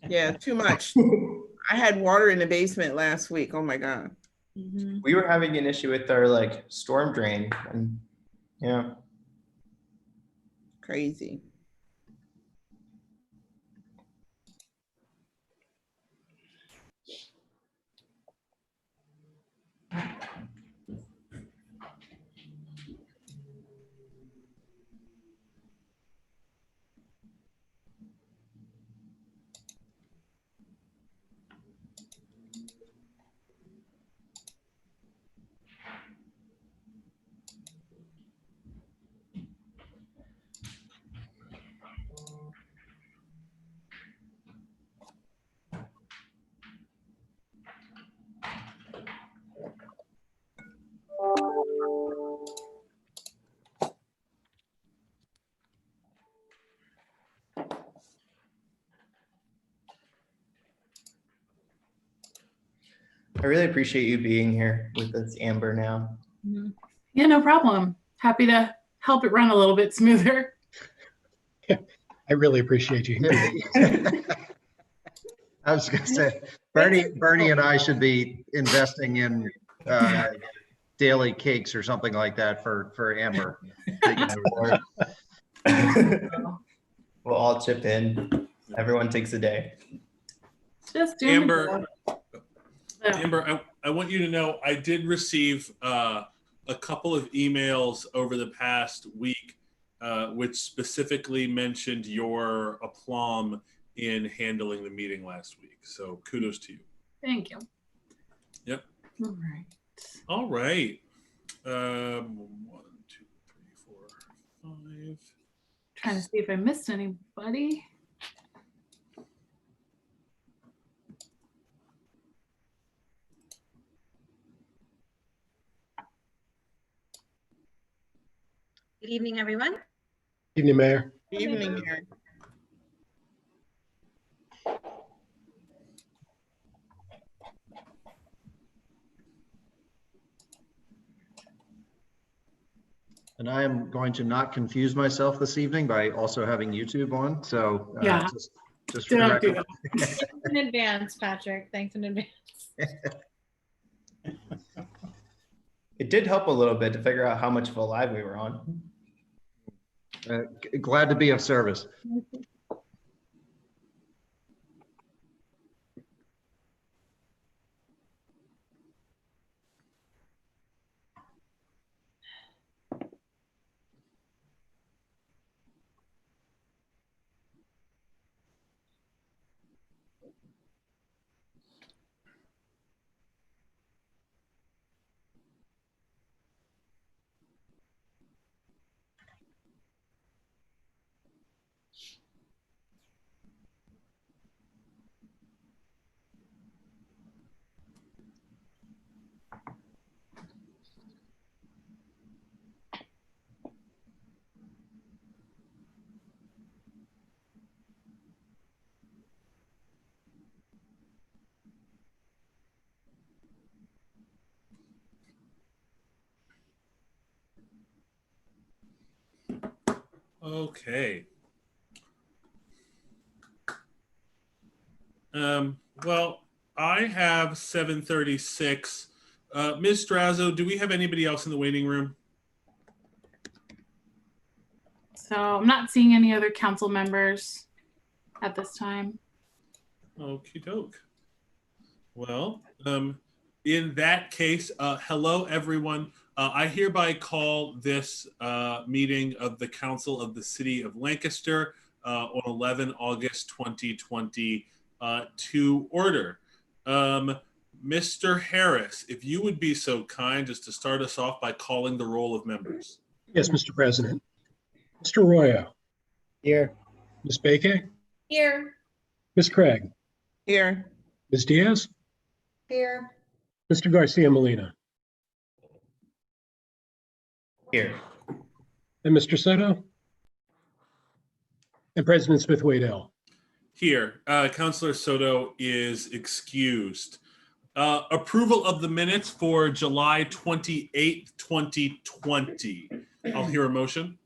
Yeah, too much. I had water in the basement last week. Oh my God. We were having an issue with our like storm drain, and yeah. Crazy. I really appreciate you being here with us, Amber, now. Yeah, no problem. Happy to help it run a little bit smoother. I really appreciate you here. I was going to say, Bernie and I should be investing in daily cakes or something like that for Amber. We'll all chip in. Everyone takes a day. Just Amber, Amber, I want you to know I did receive a couple of emails over the past week which specifically mentioned your aplomb in handling the meeting last week. So kudos to you. Thank you. Yep. All right. All right. 1, 2, 3, 4, 5. Trying to see if I missed anybody. Good evening, everyone. Evening, Mayor. Evening, Mayor. And I am going to not confuse myself this evening by also having YouTube on. So Yeah. just for the record. Thanks in advance, Patrick. Thanks in advance. It did help a little bit to figure out how much of a live we were on. Glad to be of service. Okay. Well, I have 7:36. Ms. Strazzo, do we have anybody else in the waiting room? So I'm not seeing any other council members at this time. Okie doke. Well, in that case, hello, everyone. I hereby call this meeting of the Council of the City of Lancaster on 11 August 2020 to order. Mr. Harris, if you would be so kind as to start us off by calling the roll of members. Yes, Mr. President. Mr. Royo. Here. Ms. Baker. Here. Ms. Craig. Here. Ms. Diaz. Here. Mr. Garcia Molina. Here. And Mr. Soto. And President Smith-Waddell. Here, Councilor Soto is excused. Approval of the minutes for July 28th, 2020. I'll hear a motion.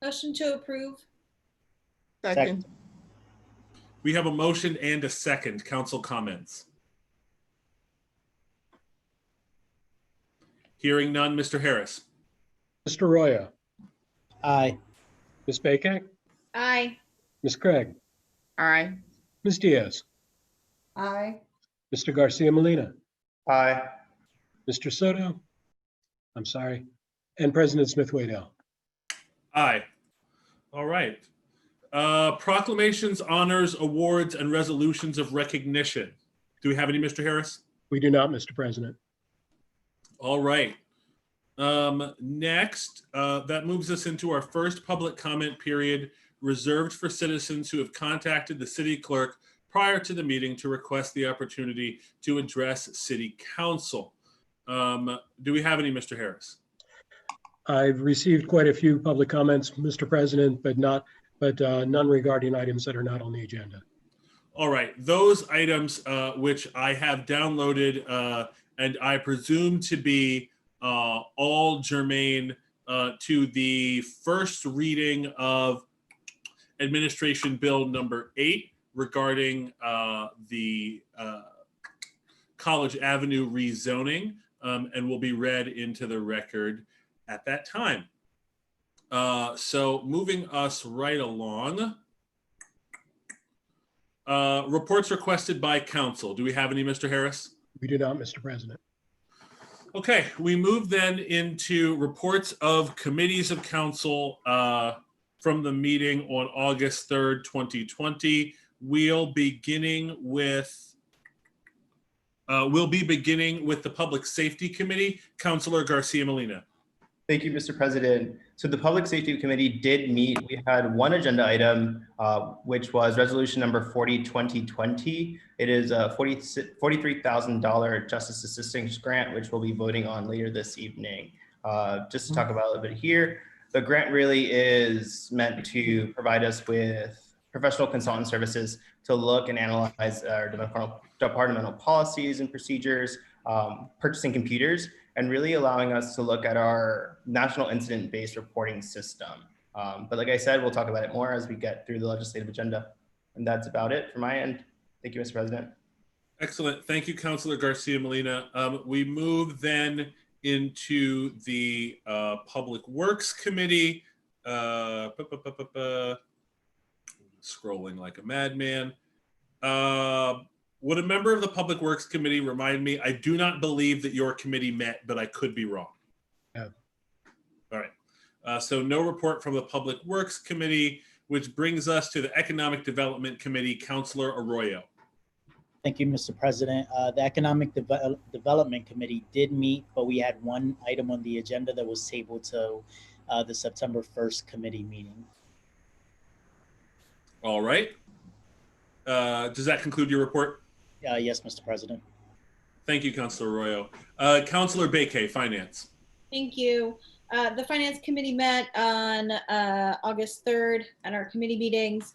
Motion to approve. Second. We have a motion and a second. Council comments. Hearing none. Mr. Harris. Mr. Roya, Aye. Ms. Bakak, Aye. Ms. Craig, Aye. Ms. Diaz, Aye. Mr. Garcia Molina, Aye. Mr. Soto, I'm sorry, and President Smith Waddell. Aye. All right. Proclamations, honors, awards, and resolutions of recognition. Do we have any, Mr. Harris? We do not, Mr. President. All right. Next, that moves us into our first public comment period reserved for citizens who have contacted the city clerk prior to the meeting to request the opportunity to address city council. Do we have any, Mr. Harris? I've received quite a few public comments, Mr. President, but none regarding items that are not on the agenda. All right. Those items which I have downloaded and I presume to be all germane to the first reading of Administration Bill number 8 regarding the College Avenue rezoning, and will be read into the record at that time. So moving us right along. Reports requested by council. Do we have any, Mr. Harris? We do not, Mr. President. Okay, we move then into reports of committees of council from the meeting on August 3rd, 2020. We'll be beginning with the Public Safety Committee. Councilor Garcia Molina. Thank you, Mr. President. So the Public Safety Committee did meet. We had one agenda item, which was resolution number 40-2020. It is a $43,000 justice assistance grant, which we'll be voting on later this evening. Just to talk about a little bit here, the grant really is meant to provide us with professional consultant services to look and analyze our departmental policies and procedures, purchasing computers, and really allowing us to look at our national incident-based reporting system. But like I said, we'll talk about it more as we get through the legislative agenda. And that's about it from my end. Thank you, Mr. President. Excellent. Thank you, Councilor Garcia Molina. We move then into the Public Works Committee. Scrolling like a madman. Would a member of the Public Works Committee remind me? I do not believe that your committee met, but I could be wrong. No. All right. So no report from the Public Works Committee, which brings us to the Economic Development Committee. Councilor Arroyo. Thank you, Mr. President. The Economic Development Committee did meet, but we had one item on the agenda that was tabled to the September 1st committee meeting. All right. Does that conclude your report? Yes, Mr. President. Thank you, Councilor Arroyo. Councilor Bakay, Finance. Thank you. The Finance Committee met on August 3rd at our committee meetings.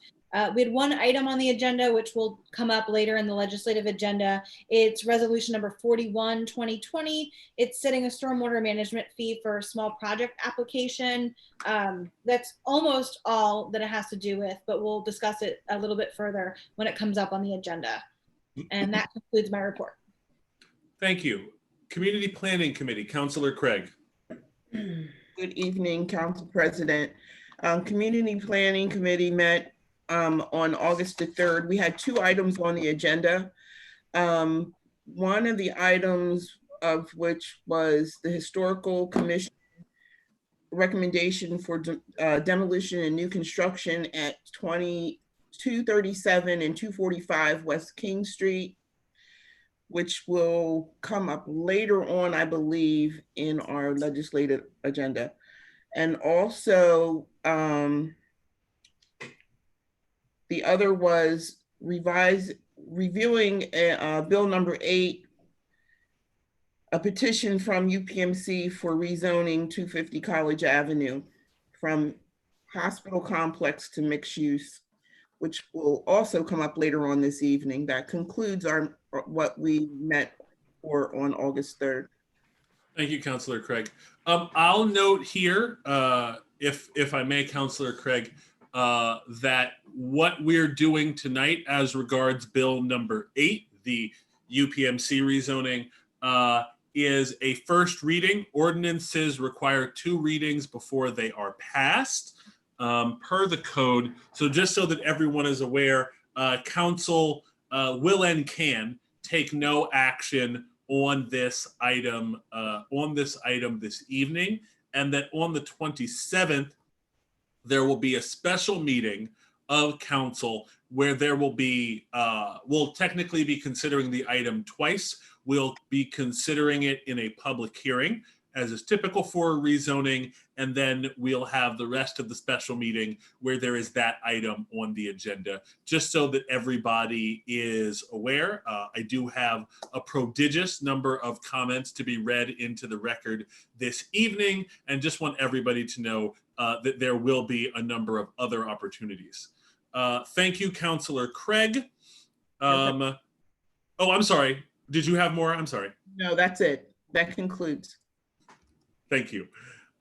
We had one item on the agenda, which will come up later in the legislative agenda. It's resolution number 41-2020. It's setting a stormwater management fee for a small project application. That's almost all that it has to do with, but we'll discuss it a little bit further when it comes up on the agenda. And that concludes my report. Thank you. Community Planning Committee, Councilor Craig. Good evening, Council President. Community Planning Committee met on August the 3rd. We had two items on the agenda. One of the items of which was the Historical Commission recommendation for demolition and new construction at 237 and 245 West King Street, which will come up later on, I believe, in our legislative agenda. And also, the other was reviewing bill number 8, a petition from UPMC for rezoning 250 College Avenue from hospital complex to mixed use, which will also come up later on this evening. That concludes what we met for on August 3rd. Thank you, Councilor Craig. I'll note here, if I may, Councilor Craig, that what we're doing tonight as regards bill number 8, the UPMC rezoning, is a first reading. Ordinances require 2 readings before they are passed per the code. So just so that everyone is aware, council will and can take no action on this item this evening, and that on the 27th there will be a special meeting of council where there will be we'll technically be considering the item twice. We'll be considering it in a public hearing, as is typical for rezoning, and then we'll have the rest of the special meeting where there is that item on the agenda, just so that everybody is aware. I do have a prodigious number of comments to be read into the record this evening, and just want everybody to know that there will be a number of other opportunities. Thank you, Councilor Craig. Oh, I'm sorry. Did you have more? I'm sorry. No, that's it. That concludes. Thank you.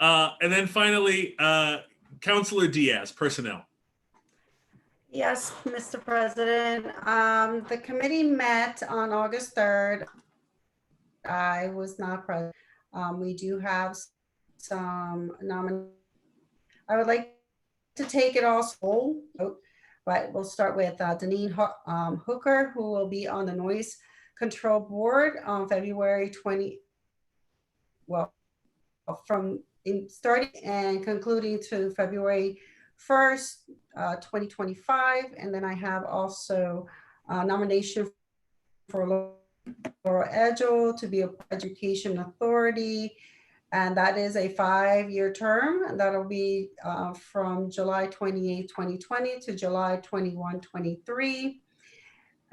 And then finally, Councilor Diaz, Personnel. Yes, Mr. President. The committee met on August 3rd. I was not present. We do have some nominations. I would like to take it all whole, but we'll start with Deneen Hooker, who will be on the Noise Control Board on February 20. Well, from starting and concluding to February 1st, 2025. And then I have also a nomination for Laura Edgel to be an Education Authority. And that is a 5-year term. That'll be from July 28, 2020 to July 21, 23.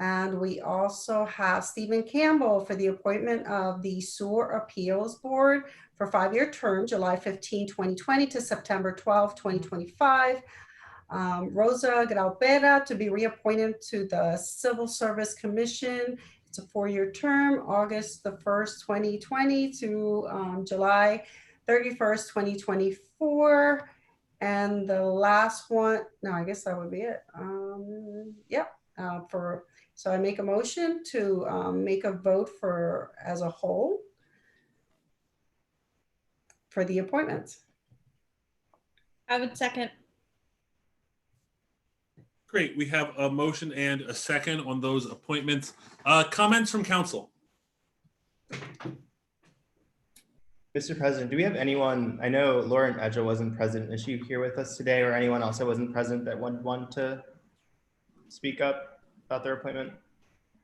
And we also have Stephen Campbell for the appointment of the Sewer Appeals Board for 5-year term, July 15, 2020 to September 12, 2025. Rosa Graupera to be reappointed to the Civil Service Commission. It's a 4-year term, August the 1st, 2020 to July 31st, 2024. And the last one, no, I guess that would be it. So I make a motion to make a vote for as a whole for the appointments. I would second. Great. We have a motion and a second on those appointments. Comments from council? Mr. President, do we have anyone, I know Lauren Edgel wasn't present. Is she here with us today, or anyone else that wasn't present that would want to speak up about their appointment?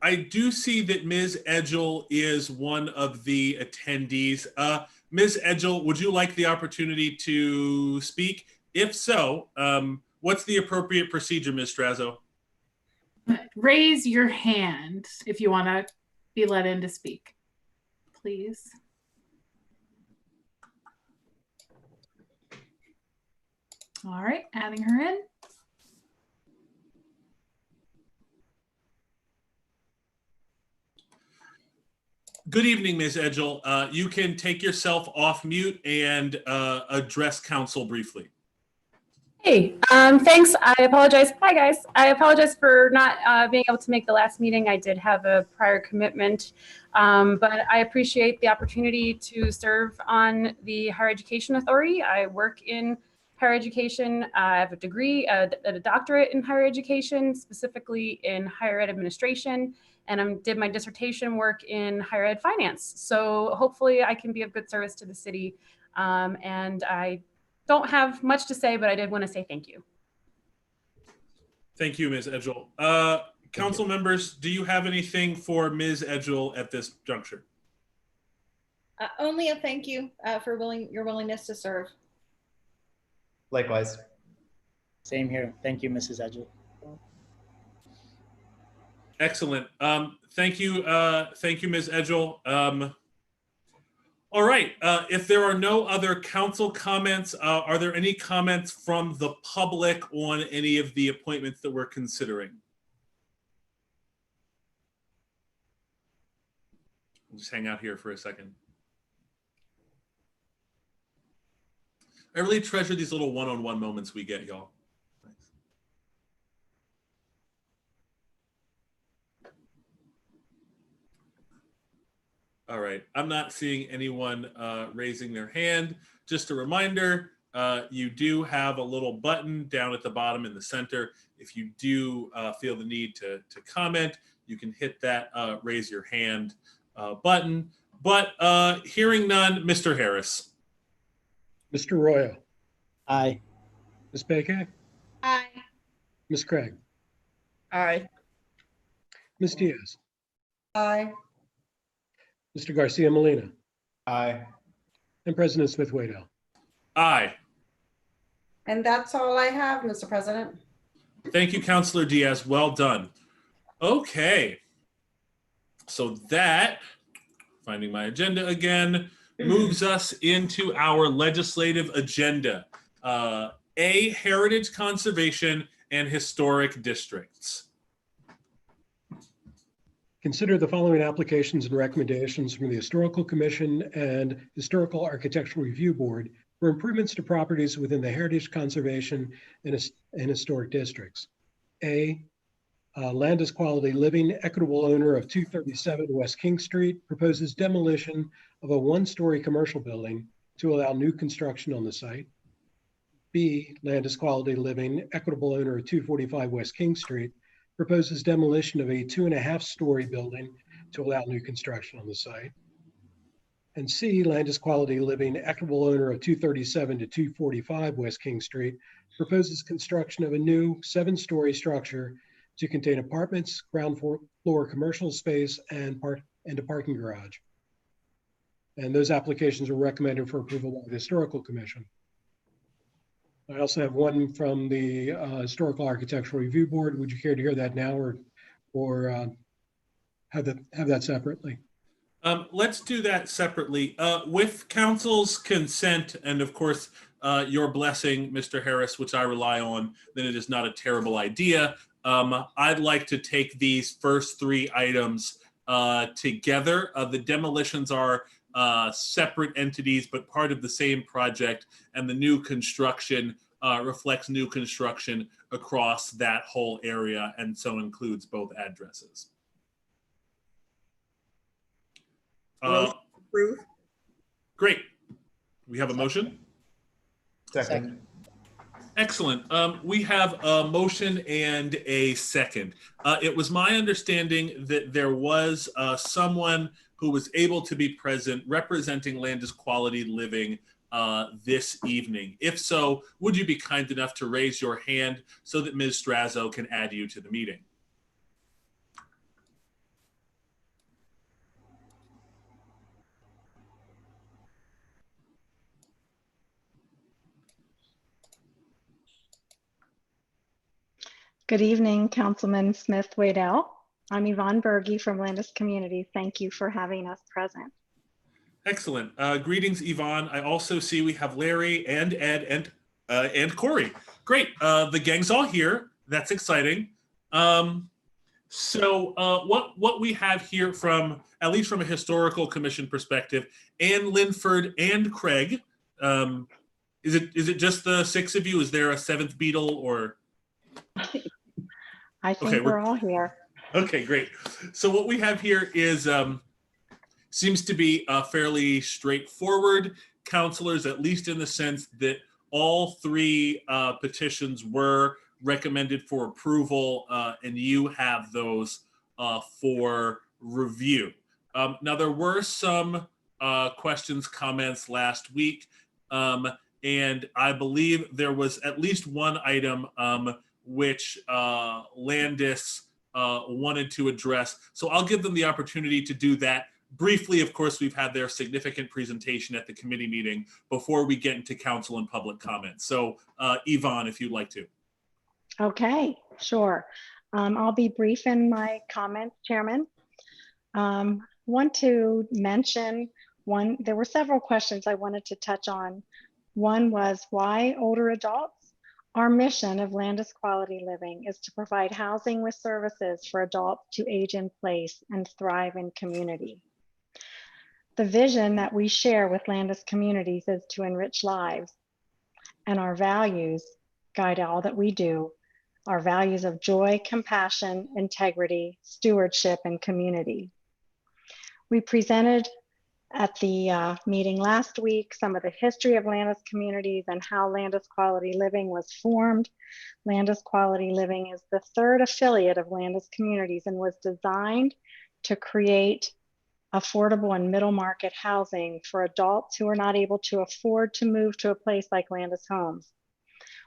I do see that Ms. Edgel is one of the attendees. Ms. Edgel, would you like the opportunity to speak? If so, what's the appropriate procedure, Ms. Strazo? Raise your hand if you want to be let in to speak, please. All right, adding her in. Good evening, Ms. Edgel. You can take yourself off mute and address council briefly. Hey, thanks. I apologize. Hi, guys. I apologize for not being able to make the last meeting. I did have a prior commitment, but I appreciate the opportunity to serve on the Higher Education Authority. I work in higher education. I have a degree, a doctorate in higher education, specifically in higher ed administration, and I did my dissertation work in higher ed finance. So hopefully I can be of good service to the city, and I don't have much to say, but I did want to say thank you. Thank you, Ms. Edgel. Council members, do you have anything for Ms. Edgel at this juncture? Only a thank you for your willingness to serve. Likewise. Same here. Thank you, Mrs. Edgel. Excellent. Thank you, Ms. Edgel. All right. If there are no other council comments, are there any comments from the public on any of the appointments that we're considering? We'll just hang out here for a second. I really treasure these little one-on-one moments we get, y'all. Thanks. All right. I'm not seeing anyone raising their hand. Just a reminder, you do have a little button down at the bottom in the center. If you do feel the need to comment, you can hit that raise your hand button. But hearing none, Mr. Harris. Mr. Royo, Aye. Ms. Beke, Aye. Ms. Craig, Aye. Ms. Diaz, Aye. Mr. Garcia Molina, Aye. and President Smith Waddell. Aye. And that's all I have, Mr. President. Thank you, Councilor Diaz. Well done. Okay. So that, finding my agenda again, moves us into our legislative agenda. A, heritage conservation and historic districts. Consider the following applications and recommendations from the Historical Commission and Historical Architectural Review Board for improvements to properties within the heritage conservation and historic districts. A, Landis Quality Living, equitable owner of 237 West King Street, proposes demolition of a one-story commercial building to allow new construction on the site. B, Landis Quality Living, equitable owner of 245 West King Street, proposes demolition of a 2.5-story building to allow new construction on the site. And C, Landis Quality Living, equitable owner of 237 to 245 West King Street, proposes construction of a new 7-story structure to contain apartments, ground floor commercial space, and a parking garage. And those applications are recommended for approval by the Historical Commission. I also have one from the Historical Architectural Review Board. Would you care to hear that now, or have that separately? Let's do that separately. With council's consent, and of course, your blessing, Mr. Harris, which I rely on, then it is not a terrible idea. I'd like to take these first 3 items together. The demolitions are separate entities, but part of the same project, and the new construction reflects new construction across that whole area, and so includes both addresses. Approve. Great. We have a motion? Second. Excellent. We have a motion and a second. It was my understanding that there was someone who was able to be present representing Landis Quality Living this evening. If so, would you be kind enough to raise your hand so that Ms. Strazo can add you to the meeting? Good evening, Councilman Smith Waddell. I'm Yvonne Berge from Landis Community. Thank you for having us present. Excellent. Greetings, Yvonne. I also see we have Larry and Ed and Corey. Great. The gang's all here. That's exciting. So what we have here from, at least from a historical commission perspective, Ann Linford and Craig, is it just the 6 of you? Is there a 7th Beatle, or? I think we're all here. Okay, great. So what we have here is seems to be fairly straightforward. Councilors, at least in the sense that all 3 petitions were recommended for approval, and you have those for review. Now, there were some questions, comments last week, and I believe there was at least one item which Landis wanted to address. So I'll give them the opportunity to do that. Briefly, of course, we've had their significant presentation at the committee meeting before we get into council and public comment. So Yvonne, if you'd like to. Okay, sure. I'll be brief in my comments, Chairman. Want to mention there were several questions I wanted to touch on. One was, why older adults? Our mission of Landis Quality Living is to provide housing with services for adults to age in place and thrive in community. The vision that we share with Landis communities is to enrich lives, and our values guide all that we do. Our values of joy, compassion, integrity, stewardship, and community. We presented at the meeting last week some of the history of Landis communities and how Landis Quality Living was formed. Landis Quality Living is the third affiliate of Landis Communities and was designed to create affordable and middle market housing for adults who are not able to afford to move to a place like Landis Homes.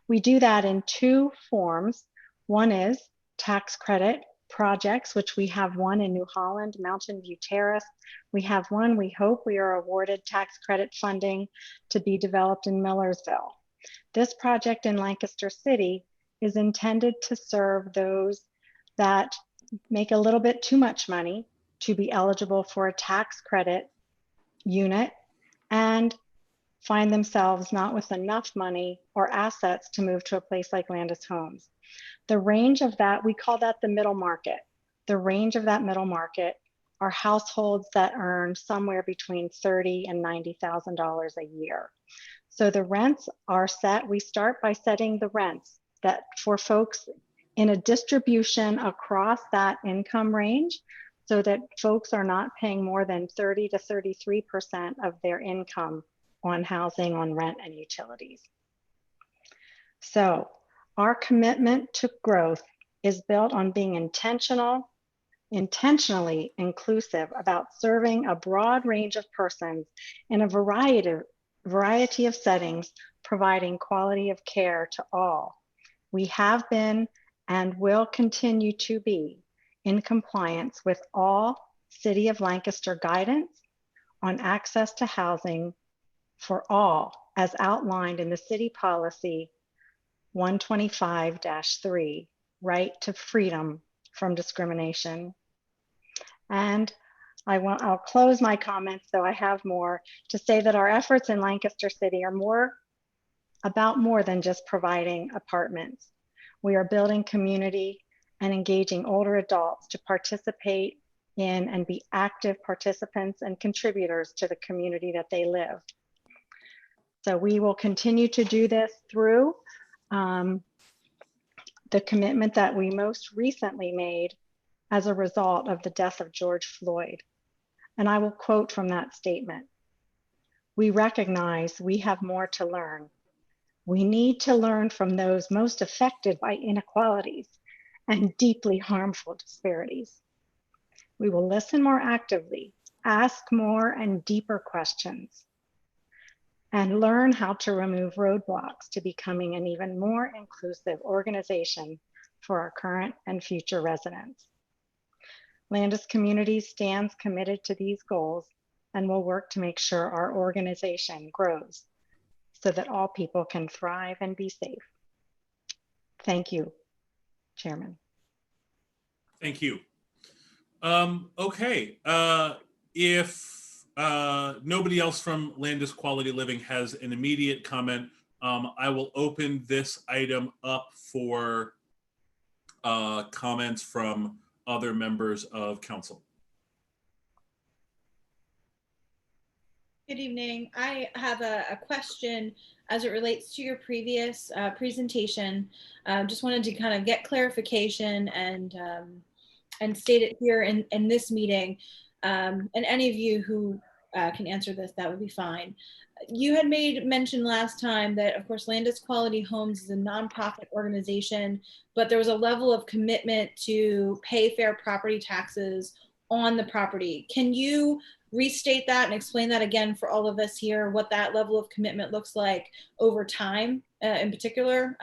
We do that in two forms. One is tax credit projects, which we have one in New Holland, Mountain View Terrace. We have one, we hope we are awarded tax credit funding to be developed in Millersville. This project in Lancaster City is intended to serve those that make a little bit too much money to be eligible for a tax credit unit and find themselves not with enough money or assets to move to a place like Landis Homes. The range of that, we call that the middle market. The range of that middle market are households that earn somewhere between $30,000 and $90,000 a year. So the rents are set, we start by setting the rents that for folks in a distribution across that income range so that folks are not paying more than 30 to 33% of their income on housing, on rent, and utilities. So our commitment to growth is built on being intentionally inclusive about serving a broad range of persons in a variety of settings, providing quality of care to all. We have been and will continue to be in compliance with all City of Lancaster guidance on access to housing for all as outlined in the city policy 125-3, right to freedom from discrimination. And I'll close my comments, though I have more, to say that our efforts in Lancaster City are about more than just providing apartments. We are building community and engaging older adults to participate in and be active participants and contributors to the community that they live. So we will continue to do this through the commitment that we most recently made as a result of the death of George Floyd. And I will quote from that statement. We recognize we have more to learn. We need to learn from those most affected by inequalities and deeply harmful disparities. We will listen more actively, ask more and deeper questions, and learn how to remove roadblocks to becoming an even more inclusive organization for our current and future residents. Landis Communities stands committed to these goals and will work to make sure our organization grows so that all people can thrive and be safe. Thank you, Chairman. Thank you. Okay, if nobody else from Landis Quality Living has an immediate comment, I will open this item up for comments from other members of council. Good evening. I have a question as it relates to your previous presentation. Just wanted to kind of get clarification and state it here in this meeting. And any of you who can answer this, that would be fine. You had made mention last time that, of course, Landis Quality Homes is a nonprofit organization, but there was a level of commitment to pay fair property taxes on the property. Can you restate that and explain that again for all of us here, what that level of commitment looks like over time, in particular,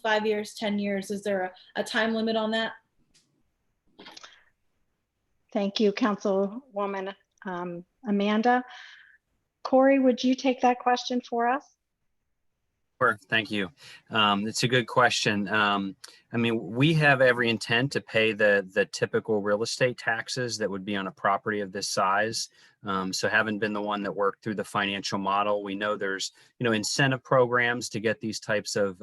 5 years, 10 years, is there a time limit on that? Thank you, Councilwoman Amanda. Corey, would you take that question for us? Sure, thank you. It's a good question. I mean, we have every intent to pay the typical real estate taxes that would be on a property of this size. So having been the one that worked through the financial model, we know there's, incentive programs to get these types of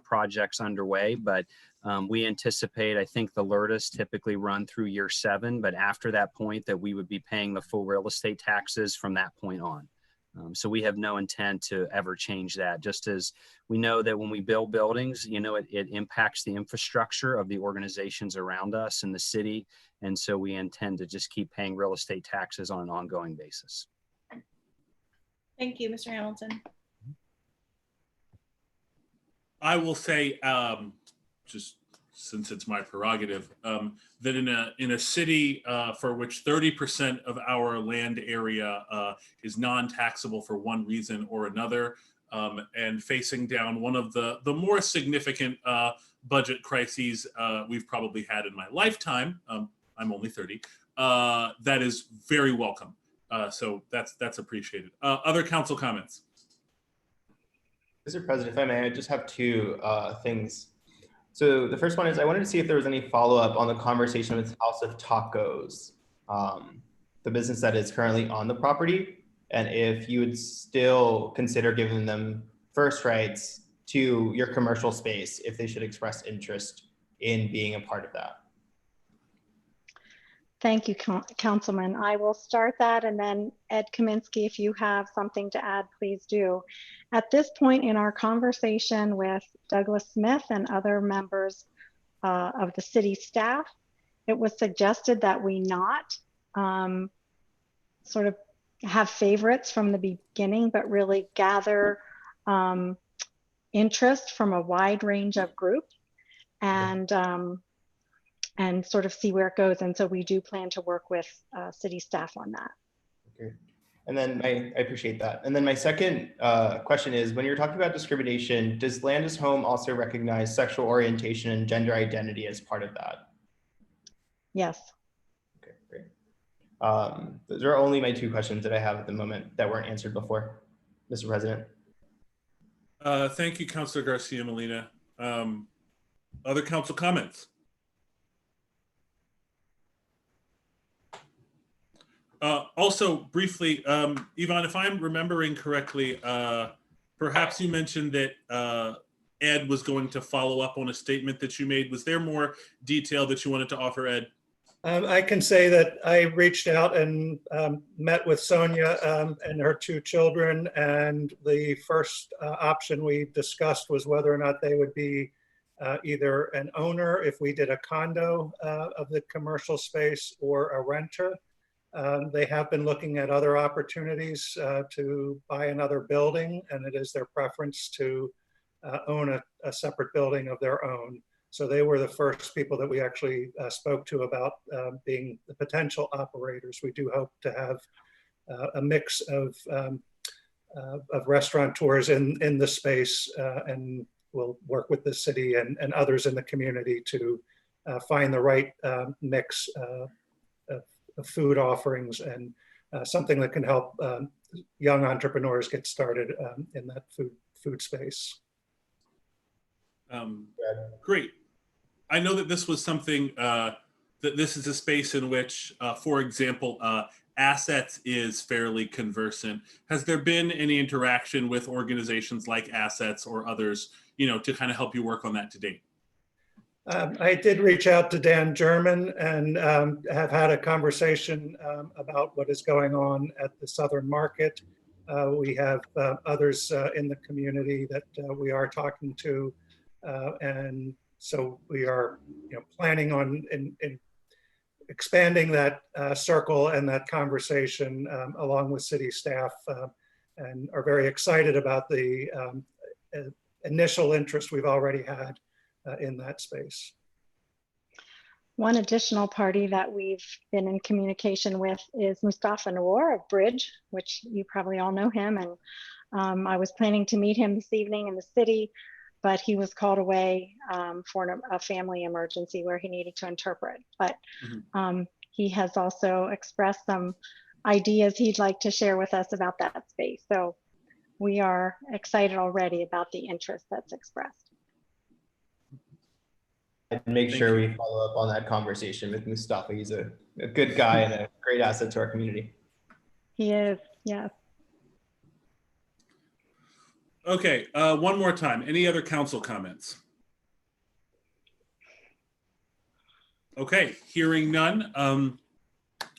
projects underway, but we anticipate, I think the LERTAs typically run through year 7, but after that point that we would be paying the full real estate taxes from that point on. So we have no intent to ever change that. Just as we know that when we build buildings, you know, it impacts the infrastructure of the organizations around us in the city. And so we intend to just keep paying real estate taxes on an ongoing basis. Thank you, Mr. Hamilton. I will say, just since it's my prerogative, that in a city for which 30% of our land area is non-taxable for one reason or another, and facing down one of the more significant budget crises we've probably had in my lifetime, I'm only 30, that is very welcome. So that's appreciated. Other council comments? Mr. President, if I may, I just have two things. So the first one is I wanted to see if there was any follow-up on the conversation with House of Tacos, the business that is currently on the property, and if you would still consider giving them first rights to your commercial space if they should express interest in being a part of that. Thank you, Councilman. I will start that, and then Ed Kaminsky, if you have something to add, please do. At this point in our conversation with Douglas Smith and other members of the city staff, it was suggested that we not sort of have favorites from the beginning, but really gather interest from a wide range of groups and sort of see where it goes. And so we do plan to work with city staff on that. Okay. And then I appreciate that. And then my second question is, when you're talking about discrimination, does Landis Home also recognize sexual orientation and gender identity as part of that? Yes. Okay, great. Those are only my two questions that I have at the moment that weren't answered before, Mr. President. Thank you, Councilor Garcia Molina. Other council comments? Also, briefly, Yvonne, if I'm remembering correctly, perhaps you mentioned that Ed was going to follow up on a statement that you made. Was there more detail that you wanted to offer, Ed? I can say that I reached out and met with Sonia and her two children, and the first option we discussed was whether or not they would be either an owner if we did a condo of the commercial space or a renter. They have been looking at other opportunities to buy another building, and it is their preference to own a separate building of their own. So they were the first people that we actually spoke to about being the potential operators. We do hope to have a mix of restaurateurs in the space, and we'll work with the city and others in the community to find the right mix of food offerings and something that can help young entrepreneurs get started in that food space. Great. I know that this was something that this is a space in which, for example, Assets is fairly conversant. Has there been any interaction with organizations like Assets or others, to kind of help you work on that to date? I did reach out to Dan German and have had a conversation about what is going on at the Southern Market. We have others in the community that we are talking to, and so we are planning on in expanding that circle and that conversation along with city staff, and are very excited about the initial interest we've already had in that space. One additional party that we've been in communication with is Mustafa Noor of Bridge, which you probably all know him. And I was planning to meet him this evening in the city, but he was called away for a family emergency where he needed to interpret. But he has also expressed some ideas he'd like to share with us about that space. So we are excited already about the interest that's expressed. And make sure we follow up on that conversation with Mustafa. He's a good guy and a great asset to our community. He is, yes. Okay, one more time. Any other council comments? Okay, hearing none,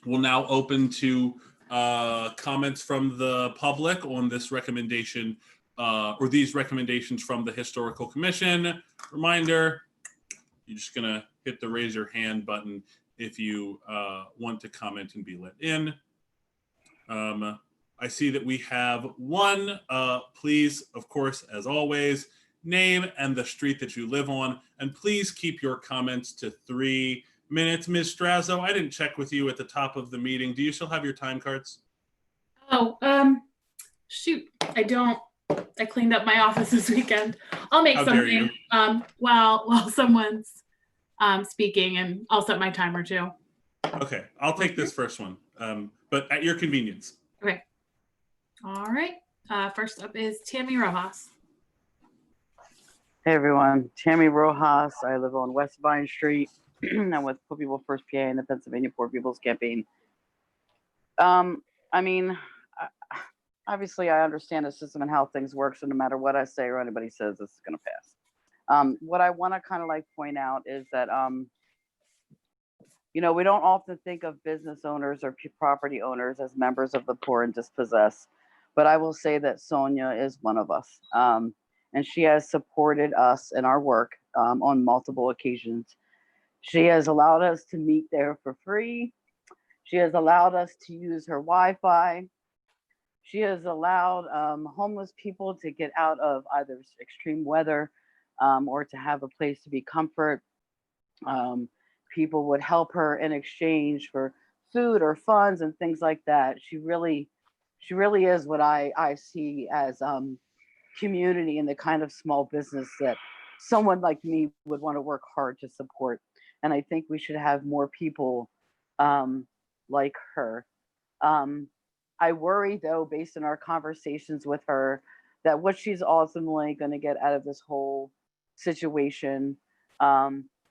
we'll now open to comments from the public on this recommendation or these recommendations from the Historical Commission. Reminder, you're just gonna hit the raise your hand button if you want to comment and be let in. I see that we have one. Please, of course, as always, name and the street that you live on, and please keep your comments to 3 minutes. Ms. Strazo, I didn't check with you at the top of the meeting. Do you still have your time cards? Oh, shoot, I don't. I cleaned up my office this weekend. I'll make How dare something you. while someone's speaking, and I'll set my timer too. Okay, I'll take this first one, but at your convenience. Okay. All right. First up is Tammy Rojas. Hey everyone, Tammy Rojas. I live on West Vine Street. I'm with Poor People First PA and the Pennsylvania Poor People's Campaign. I mean, obviously I understand the system and how things work, so no matter what I say or anybody says, this is gonna pass. What I wanna kind of like point out is that, you know, we don't often think of business owners or property owners as members of the poor and dispossessed, but I will say that Sonia is one of us. And she has supported us in our work on multiple occasions. She has allowed us to meet there for free. She has allowed us to use her Wi-Fi. She has allowed homeless people to get out of either extreme weather or to have a place to be comfort. People would help her in exchange for food or funds and things like that. She really is what I see as community and the kind of small business that someone like me would want to work hard to support. And I think we should have more people like her. I worry though, based on our conversations with her, that what she's ultimately going to get out of this whole situation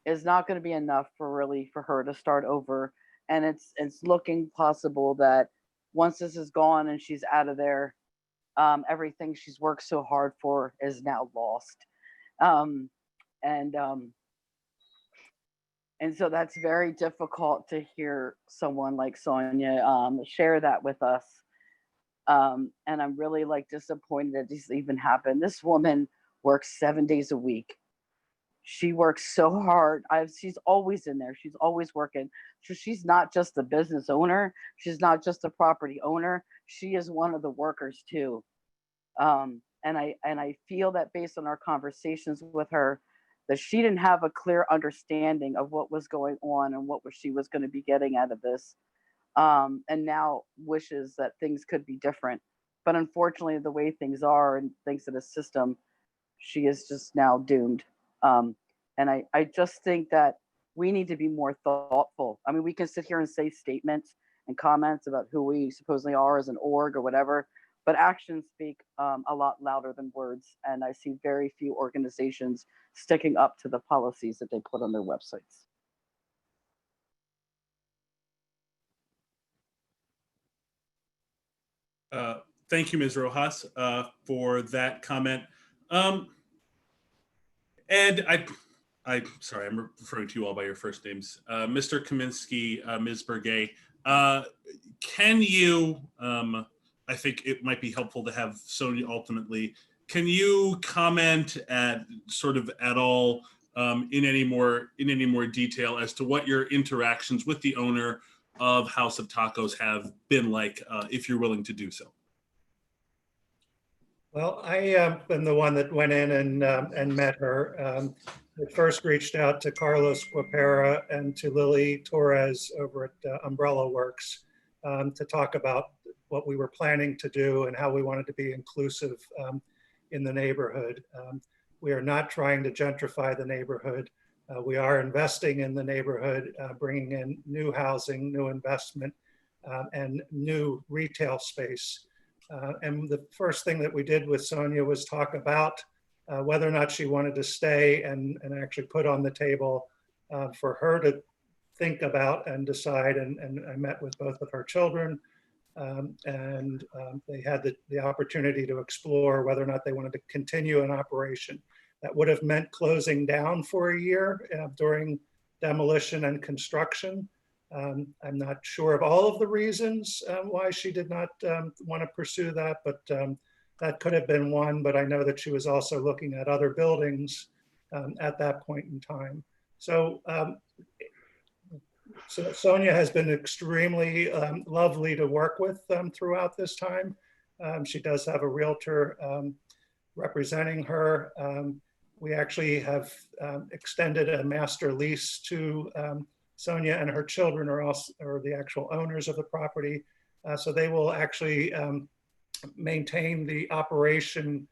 is not going to be enough for her to start over. And it's looking possible that once this is gone and she's out of there, everything she's worked so hard for is now lost. And so that's very difficult to hear someone like Sonia share that with us. And I'm really like disappointed that this even happened. This woman works 7 days a week. She works so hard. She's always in there. She's always working. So she's not just the business owner. She's not just a property owner. She is one of the workers too. And I feel that based on our conversations with her, that she didn't have a clear understanding of what was going on and what she was going to be getting out of this. And now wishes that things could be different. But unfortunately, the way things are and thanks to the system, she is just now doomed. And I just think that we need to be more thoughtful. I mean, we can sit here and say statements and comments about who we supposedly are as an org or whatever, but actions speak a lot louder than words. And I see very few organizations sticking up to the policies that they put on their websites. Thank you, Ms. Rojas, for that comment. Ed, I'm sorry, I'm referring to you all by your first names. Mr. Kaminsky, Ms. Bergay, can you, I think it might be helpful to have Sonia ultimately, can you comment at all in any more detail as to what your interactions with the owner of House of Tacos have been like, if you're willing to do so? Well, I am the one that went in and met her. I first reached out to Carlos Guapera and to Lily Torres over at Umbrella Works to talk about what we were planning to do and how we wanted to be inclusive in the neighborhood. We are not trying to gentrify the neighborhood. We are investing in the neighborhood, bringing in new housing, new investment, and new retail space. And the first thing that we did with Sonia was talk about whether or not she wanted to stay and actually put on the table for her to think about and decide. And I met with both of her children and they had the opportunity to explore whether or not they wanted to continue an operation. That would have meant closing down for a year during demolition and construction. I'm not sure of all of the reasons why she did not want to pursue that, but that could have been one. But I know that she was also looking at other buildings at that point in time. So, so Sonia has been extremely lovely to work with throughout this time. She does have a realtor representing her. We actually have extended a master lease to Sonia, and her children are the actual owners of the property. So they will actually maintain the operation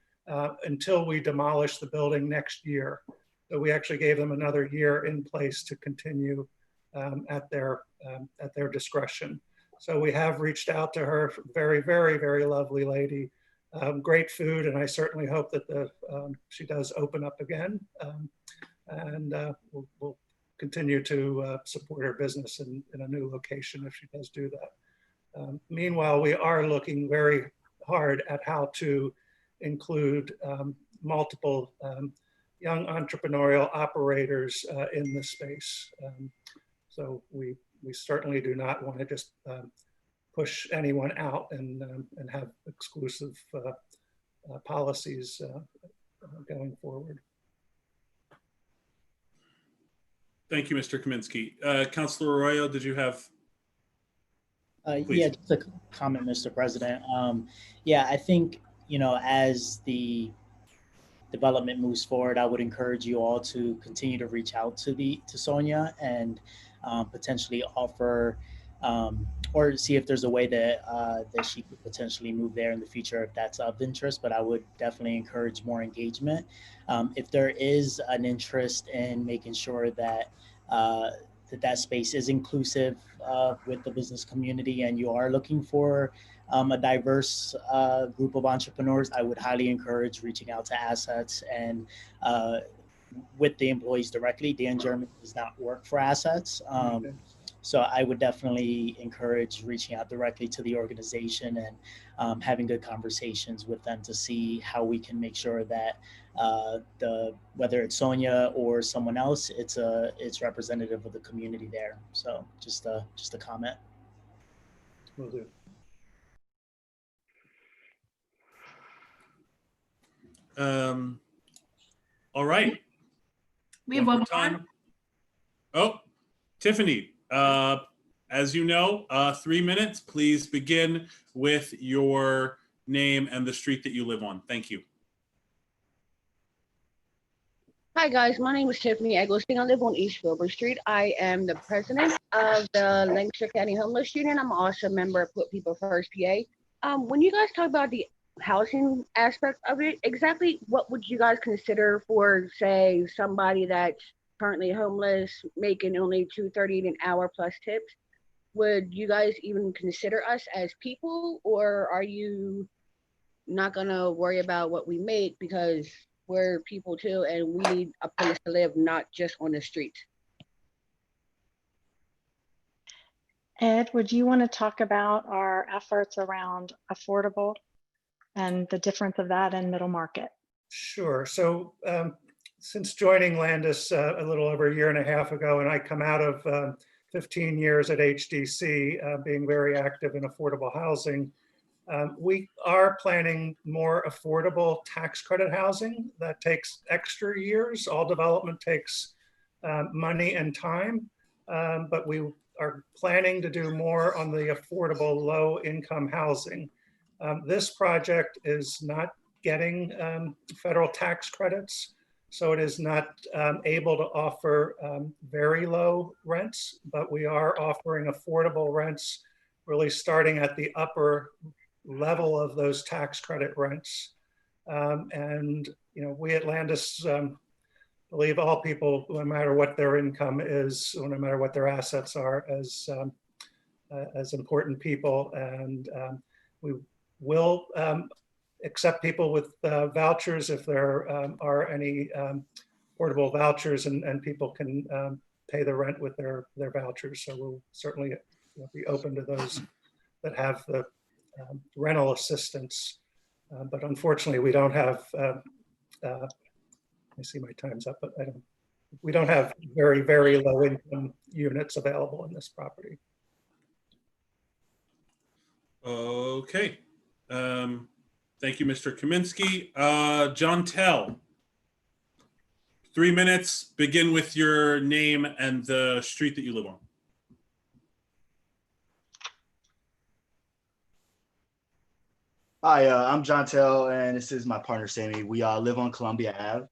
until we demolish the building next year. So we actually gave them another year in place to continue at their discretion. So we have reached out to her. Very, very, very lovely lady. Great food, and I certainly hope that she does open up again, and we'll continue to support her business in a new location if she does do that. Meanwhile, we are looking very hard at how to include multiple young entrepreneurial operators in the space. So we certainly do not want to just push anyone out and have exclusive policies going forward. Thank you, Mr. Kaminsky. Councilor Arroyo, did you have? Yeah, just a comment, Mr. President. Yeah, I think, you know, as the development moves forward, I would encourage you all to continue to reach out to Sonia and potentially offer or see if there's a way that that she could potentially move there in the future if that's of interest. But I would definitely encourage more engagement. If there is an interest in making sure that that space is inclusive with the business community, and you are looking for a diverse group of entrepreneurs, I would highly encourage reaching out to Assets and with the employees directly. Dan German does not work for Assets. So I would definitely encourage reaching out directly to the organization and having good conversations with them to see how we can make sure that whether it's Sonia or someone else, it's representative of the community there. So just a comment. Will do. All right. We have one more time. Oh, Tiffany, as you know, 3 minutes. Please begin with your name and the street that you live on. Thank you. Hi guys, my name is Tiffany Eggleston. I live on East Filbert Street. I am the president of the Lancaster County Homeless Union. I'm also a member of Put People First PA. When you guys talk about the housing aspect of it, exactly what would you guys consider for, say, somebody that's currently homeless, making only $2.30 an hour plus tips? Would you guys even consider us as people, or are you not gonna worry about what we make because we're people too and we need a place to live, not just on the streets? Ed, would you want to talk about our efforts around affordable and the difference of that in middle market? Sure. So since joining Landis a little over a year and a half ago, and I come out of 15 years at HDC, being very active in affordable housing, we are planning more affordable tax credit housing that takes extra years. All development takes money and time, but we are planning to do more on the affordable low income housing. This project is not getting federal tax credits, so it is not able to offer very low rents, but we are offering affordable rents, really starting at the upper level of those tax credit rents. And you know, we at Landis believe all people, no matter what their income is, or no matter what their assets are, as important people. And we will accept people with vouchers if there are any portable vouchers, and people can pay the rent with their vouchers. So we'll certainly be open to those that have the rental assistance. But unfortunately, we don't have, I see my time's up, but I don't we don't have very, very low income units available in this property. Okay. Thank you, Mr. Kaminsky. John Tell. 3 minutes. Begin with your name and the street that you live on. Hi, I'm John Tell, and this is my partner, Sammy. We live on Columbia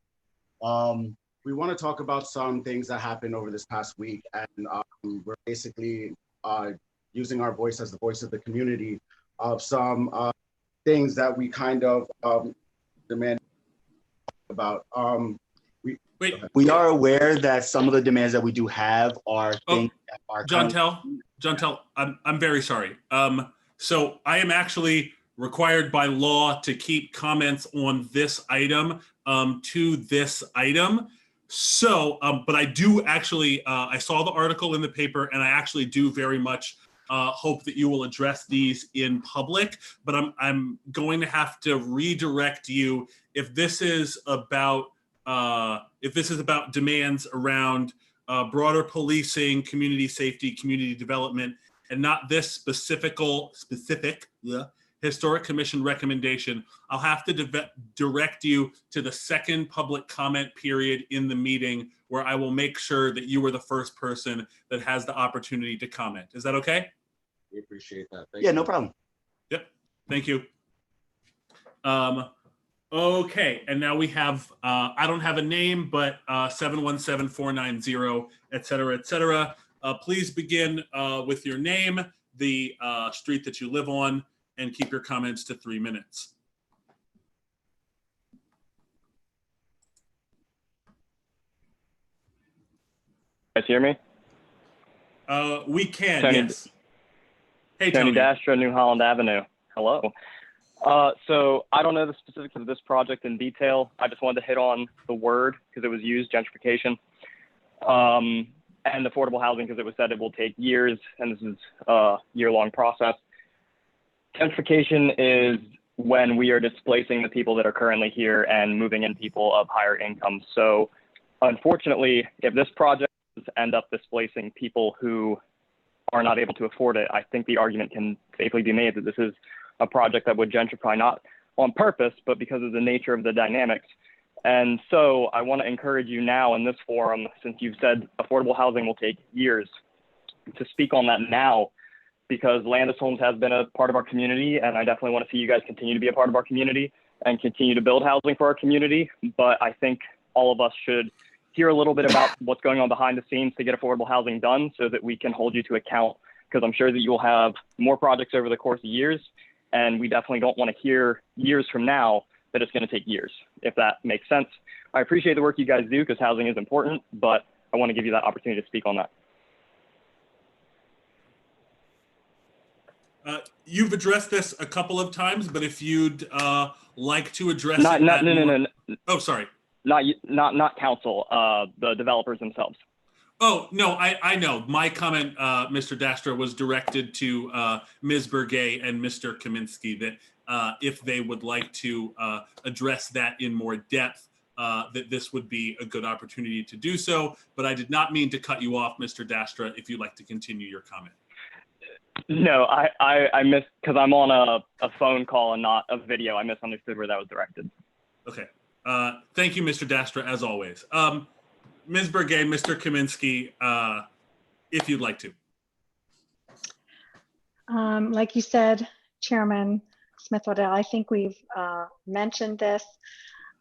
Ave. We want to talk about some things that happened over this past week, and we're basically using our voice as the voice of the community of some things that we kind of demand about. We are aware that some of the demands that we do have are things that are John Tell, I'm very sorry. So I am actually required by law to keep comments on this item to this item. So, but I do actually, I saw the article in the paper, and I actually do very much hope that you will address these in public, but I'm going to have to redirect you if this is about demands around broader policing, community safety, community development, and not this specific Historic Commission recommendation. I'll have to direct you to the second public comment period in the meeting, where I will make sure that you are the first person that has the opportunity to comment. Is that okay? We appreciate that. Thank you. No problem. Yep. Thank you. Okay, and now we have, I don't have a name, but 717-490, et cetera, et cetera. Please begin with your name, the street that you live on, and keep your comments to 3 minutes. You guys hear me? We can, Tony, yes. Hey, Tony Tony. Dastra, New Holland Avenue. Hello. So I don't know the specifics of this project in detail. I just wanted to hit on the word because it was used, gentrification, and affordable housing because it was said it will take years, and this is a year-long process. Gentrification is when we are displacing the people that are currently here and moving in people of higher income. So unfortunately, if this project ends up displacing people who are not able to afford it, I think the argument can safely be made that this is a project that would gentrify not on purpose, but because of the nature of the dynamics. And so I want to encourage you now in this forum, since you've said affordable housing will take years, to speak on that now, because Landis Homes has been a part of our community, and I definitely want to see you guys continue to be a part of our community and continue to build housing for our community. But I think all of us should hear a little bit about what's going on behind the scenes to get affordable housing done so that we can hold you to account, because I'm sure that you'll have more projects over the course of years, and we definitely don't want to hear years from now that it's going to take years, if that makes sense. I appreciate the work you guys do because housing is important, but I want to give you that opportunity to speak on that. You've addressed this a couple of times, but if you'd like to address No. Oh, sorry. Not council, the developers themselves. Oh, no, I know. My comment, Mr. Dastra, was directed to Ms. Bergay and Mr. Kaminsky, that if they would like to address that in more depth, that this would be a good opportunity to do so. But I did not mean to cut you off, Mr. Dastra, if you'd like to continue your comment. No, I missed, because I'm on a phone call and not a video. I misunderstood where that was directed. Okay. Thank you, Mr. Dastra, as always. Ms. Bergay, Mr. Kaminsky, if you'd like to. Like you said, Chairman Smith-Waddell, I think we've mentioned this.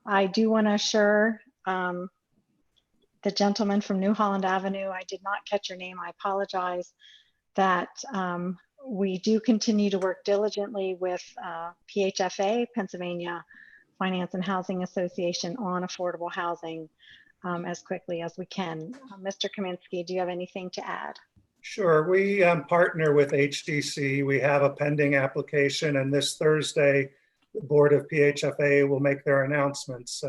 I do want to assure the gentleman from New Holland Avenue, I did not catch your name, I apologize, that we do continue to work diligently with PHFA, Pennsylvania Finance and Housing Association, on affordable housing as quickly as we can. Mr. Kaminsky, do you have anything to add? Sure, we partner with HDC. We have a pending application, and this Thursday, the board of PHFA will make their announcements.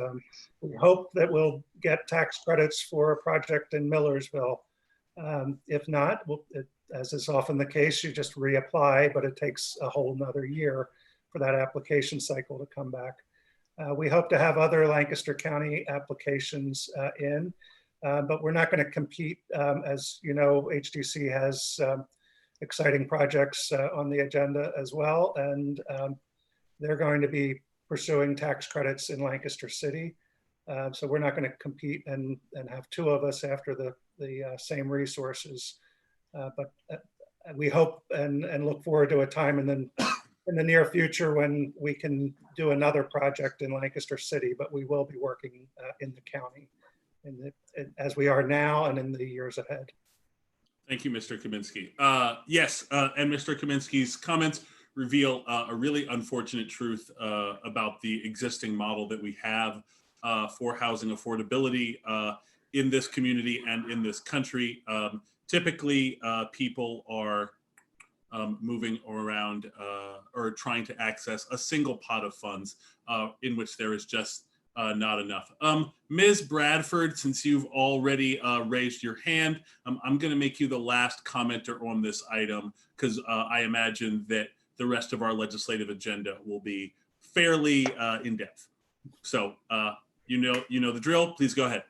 We hope that we'll get tax credits for a project in Millersville. If not, as is often the case, you just reapply, but it takes a whole nother year for that application cycle to come back. We hope to have other Lancaster County applications in. but we're not going to compete. As you know, HDC has exciting projects on the agenda as well, and they're going to be pursuing tax credits in Lancaster City. So we're not going to compete and have two of us after the same resources. But we hope and look forward to a time in the near future when we can do another project in Lancaster City, but we will be working in the county as we are now and in the years ahead. Thank you, Mr. Kaminsky. Yes, and Mr. Kaminsky's comments reveal a really unfortunate truth about the existing model that we have for housing affordability in this community and in this country. Typically, people are moving around or trying to access a single pot of funds in which there is just not enough. Ms. Bradford, since you've already raised your hand, I'm going to make you the last commenter on this item because I imagine that the rest of our legislative agenda will be fairly in-depth. So you know the drill. Please go ahead.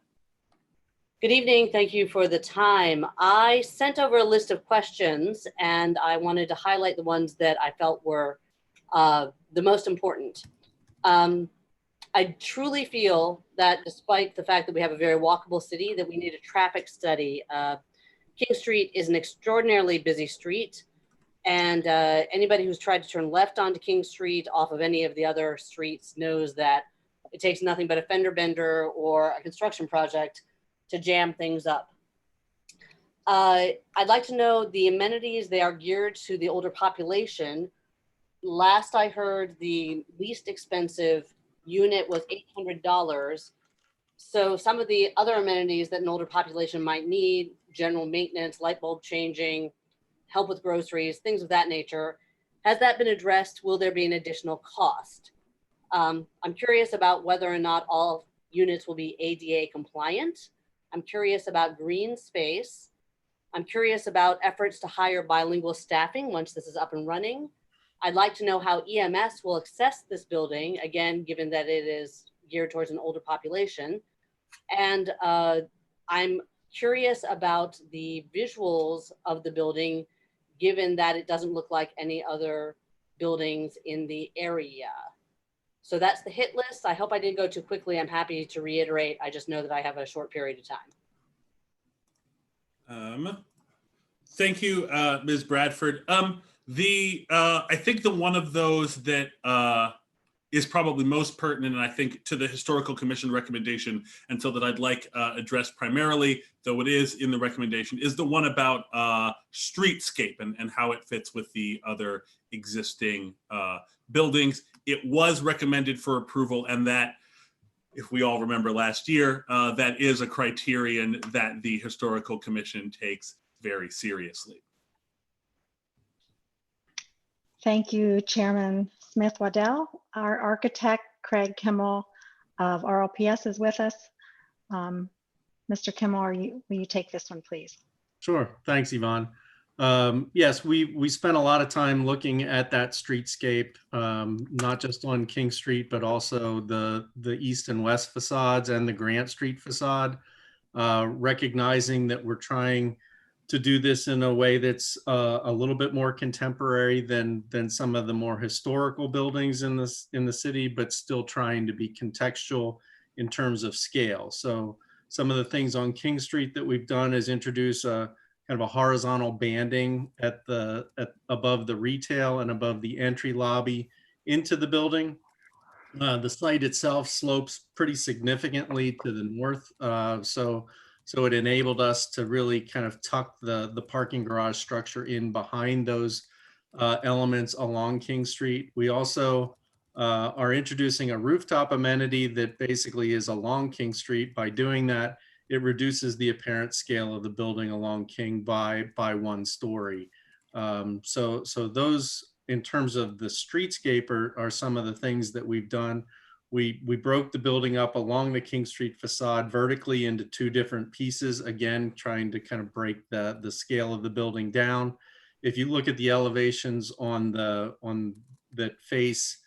Good evening. Thank you for the time. I sent over a list of questions and I wanted to highlight the ones that I felt were the most important. I truly feel that despite the fact that we have a very walkable city, that we need a traffic study. King Street is an extraordinarily busy street, and anybody who's tried to turn left onto King Street off of any of the other streets knows that it takes nothing but a fender bender or a construction project to jam things up. I'd like to know the amenities. They are geared to the older population. Last I heard, the least expensive unit was $800. So some of the other amenities that an older population might need, general maintenance, light bulb changing, help with groceries, things of that nature. Has that been addressed? Will there be an additional cost? I'm curious about whether or not all units will be ADA compliant. I'm curious about green space. I'm curious about efforts to hire bilingual staffing once this is up and running. I'd like to know how EMS will access this building, again, given that it is geared towards an older population. And I'm curious about the visuals of the building, given that it doesn't look like any other buildings in the area. So that's the hit list. I hope I didn't go too quickly. I'm happy to reiterate. I just know that I have a short period of time. Thank you, Ms. Bradford. I think the one of those that is probably most pertinent, and I think to the Historical Commission recommendation, and so that I'd like addressed primarily, though it is in the recommendation, is the one about streetscape and how it fits with the other existing buildings. It was recommended for approval, and that, if we all remember last year, that is a criterion that the Historical Commission takes very seriously. Thank you, Chairman Smith-Waddell. Our architect, Craig Kimmel of RLPS, is with us. Mr. Kimmel, will you take this one, please? Sure. Thanks, Yvonne. Yes, we spent a lot of time looking at that streetscape, not just on King Street, but also the east and west facades and the Grant Street facade, recognizing that we're trying to do this in a way that's a little bit more contemporary than some of the more historical buildings in the city, but still trying to be contextual in terms of scale. So some of the things on King Street that we've done is introduce a kind of a horizontal banding above the retail and above the entry lobby into the building. The site itself slopes pretty significantly to the north, so it enabled us to really kind of tuck the parking garage structure in behind those elements along King Street. We also are introducing a rooftop amenity that basically is along King Street. By doing that, it reduces the apparent scale of the building along King by 1 story. So those, in terms of the streetscape, are some of the things that we've done. We broke the building up along the King Street facade vertically into 2 different pieces, again, trying to kind of break the scale of the building down. If you look at the elevations on that face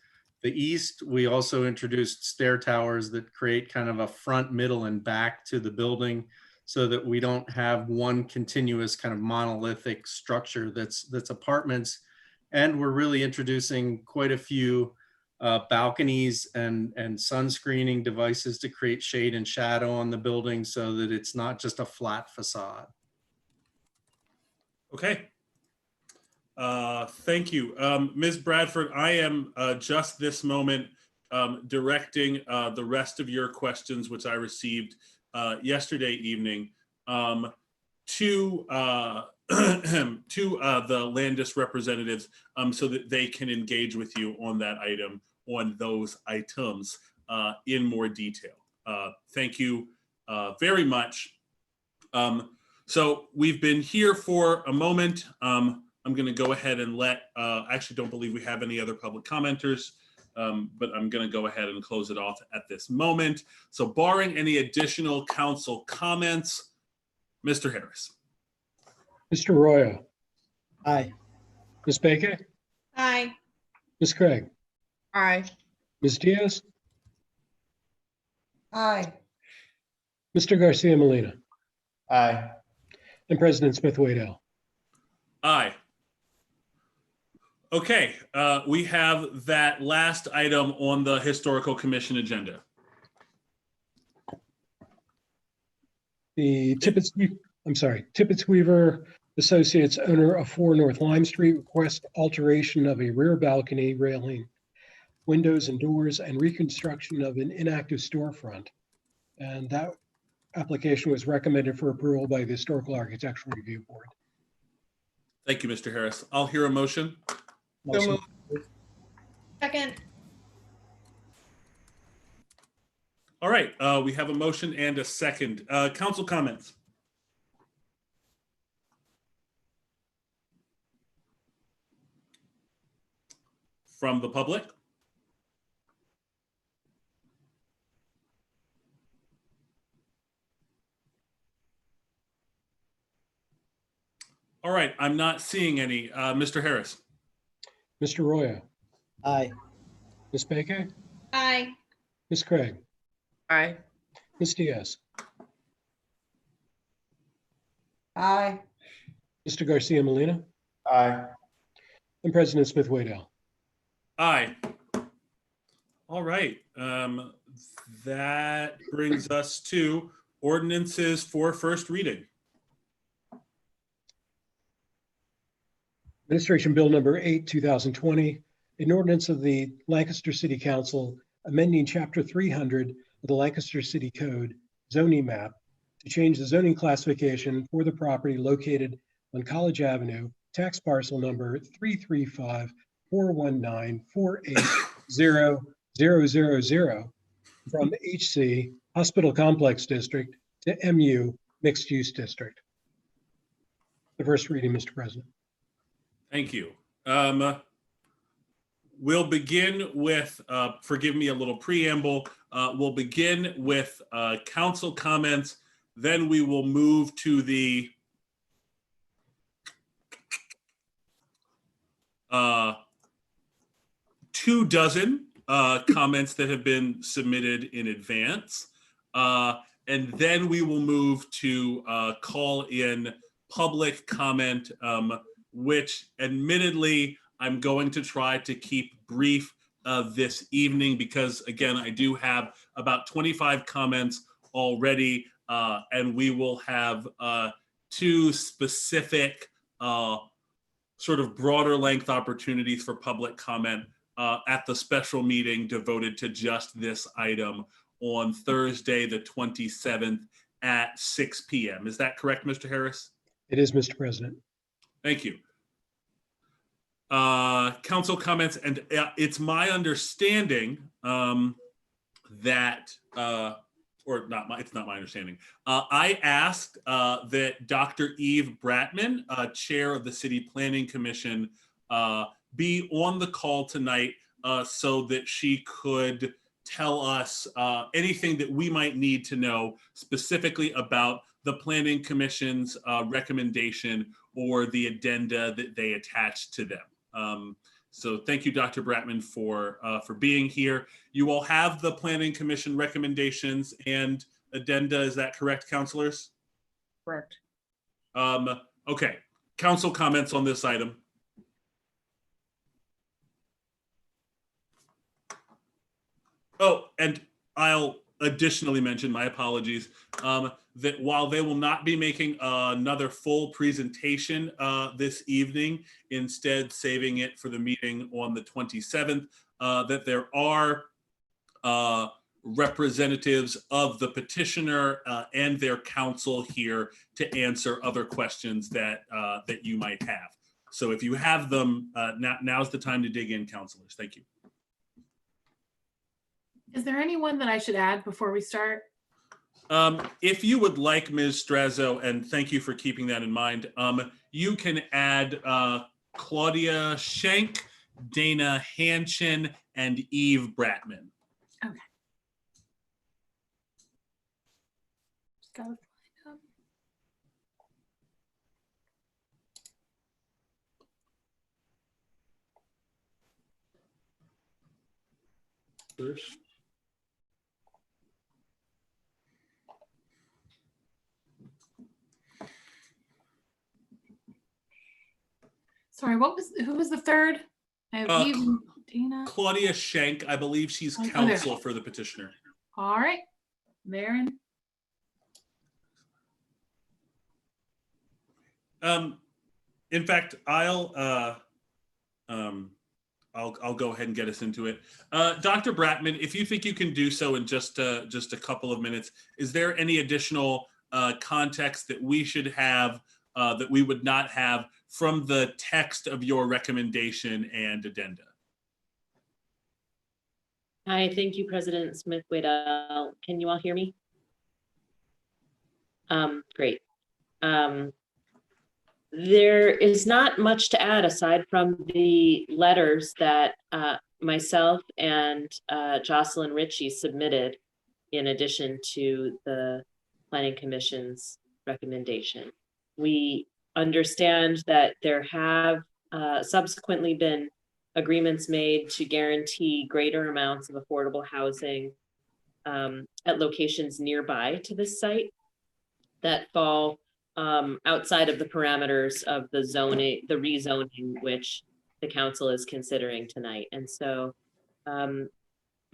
the east, we also introduced stair towers that create kind of a front, middle, and back to the building, so that we don't have one continuous kind of monolithic structure that's apartments. And we're really introducing quite a few balconies and sun screening devices to create shade and shadow on the building so that it's not just a flat facade. Okay. Thank you. Ms. Bradford, I am just this moment directing the rest of your questions, which I received yesterday evening, to the Landis representatives so that they can engage with you on that item, on those items in more detail. Thank you very much. So we've been here for a moment. I'm going to go ahead and actually don't believe we have any other public commenters, but I'm going to go ahead and close it off at this moment. So barring any additional council comments, Mr. Harris. Mr. Royo. Aye. Ms. Baker. Aye. Ms. Craig. Aye. Ms. Diaz. Aye. Mr. Garcia Molina. Aye. And President Smith-Waddell. Aye. Okay, we have that last item on the Historical Commission agenda. The Tippett Weaver Associates, owner of 4 North Lime Street, request alteration of a rear balcony railing, windows and doors, and reconstruction of an inactive storefront. And that application was recommended for approval by the Historical Architectural Review Board. Thank you, Mr. Harris. I'll hear a motion. Motion. Second. All right, we have a motion and a second. Council comments. From the public. All right, I'm not seeing any. Mr. Harris. Mr. Royo. Aye. Ms. Baker. Aye. Ms. Craig. Aye. Ms. Diaz. Aye. Mr. Garcia Molina. Aye. And President Smith-Waddell. Aye. All right. That brings us to ordinances for first reading. Administration Bill Number 8, 2020, an ordinance of the Lancaster City Council amending Chapter 300 of the Lancaster City Code zoning map to change the zoning classification for the property located on College Avenue, tax parcel number 335-419-480-000 from HC Hospital Complex District to MU Mixed Use District. The first reading, Mr. President. Thank you. We'll begin with, forgive me a little preamble, we'll begin with council comments, then we will move to the 24 comments that have been submitted in advance. And then we will move to call in public comment, which admittedly, I'm going to try to keep brief this evening because again, I do have about 25 comments already and we will have 2 specific sort of broader length opportunities for public comment at the special meeting devoted to just this item on Thursday, the 27th at 6 p.m. Is that correct, Mr. Harris? It is, Mr. President. Thank you. Council comments, and it's my understanding that, or not my, it's not my understanding. I asked that Dr. Eve Bratman, chair of the City Planning Commission, be on the call tonight so that she could tell us anything that we might need to know specifically about the Planning Commission's recommendation or the addenda that they attached to them. So thank you, Dr. Bratman, for being here. You all have the Planning Commission recommendations and addenda. Is that correct, councilors? Correct. Okay, council comments on this item. Oh, and I'll additionally mention, my apologies, that while they will not be making another full presentation this evening, instead saving it for the meeting on the 27th, that there are representatives of the petitioner and their counsel here to answer other questions that that you might have. So if you have them, now's the time to dig in, counselors. Thank you. Is there anyone that I should add before we start? If you would like, Ms. Strazo, and thank you for keeping that in mind, you can add Claudia Schenk, Dana Hanchin, and Eve Bratman. Okay. Just gotta find them. First. Sorry, who was the third? I have Eve and Dana. Claudia Schenk, I believe she's Oh, there. counsel for the petitioner. All right, Maren. In fact, I'll go ahead and get us into it. Dr. Bratman, if you think you can do so in just a couple of minutes, is there any additional context that we should have that we would not have from the text of your recommendation and addenda? Hi, thank you, President Smith-Waddell. Can you all hear me? Great. There is not much to add aside from the letters that myself and Jocelyn Ritchie submitted in addition to the Planning Commission's recommendation. We understand that there have subsequently been agreements made to guarantee greater amounts of affordable housing at locations nearby to this site that fall outside of the parameters of the zoning, the rezoning, which the council is considering tonight. And so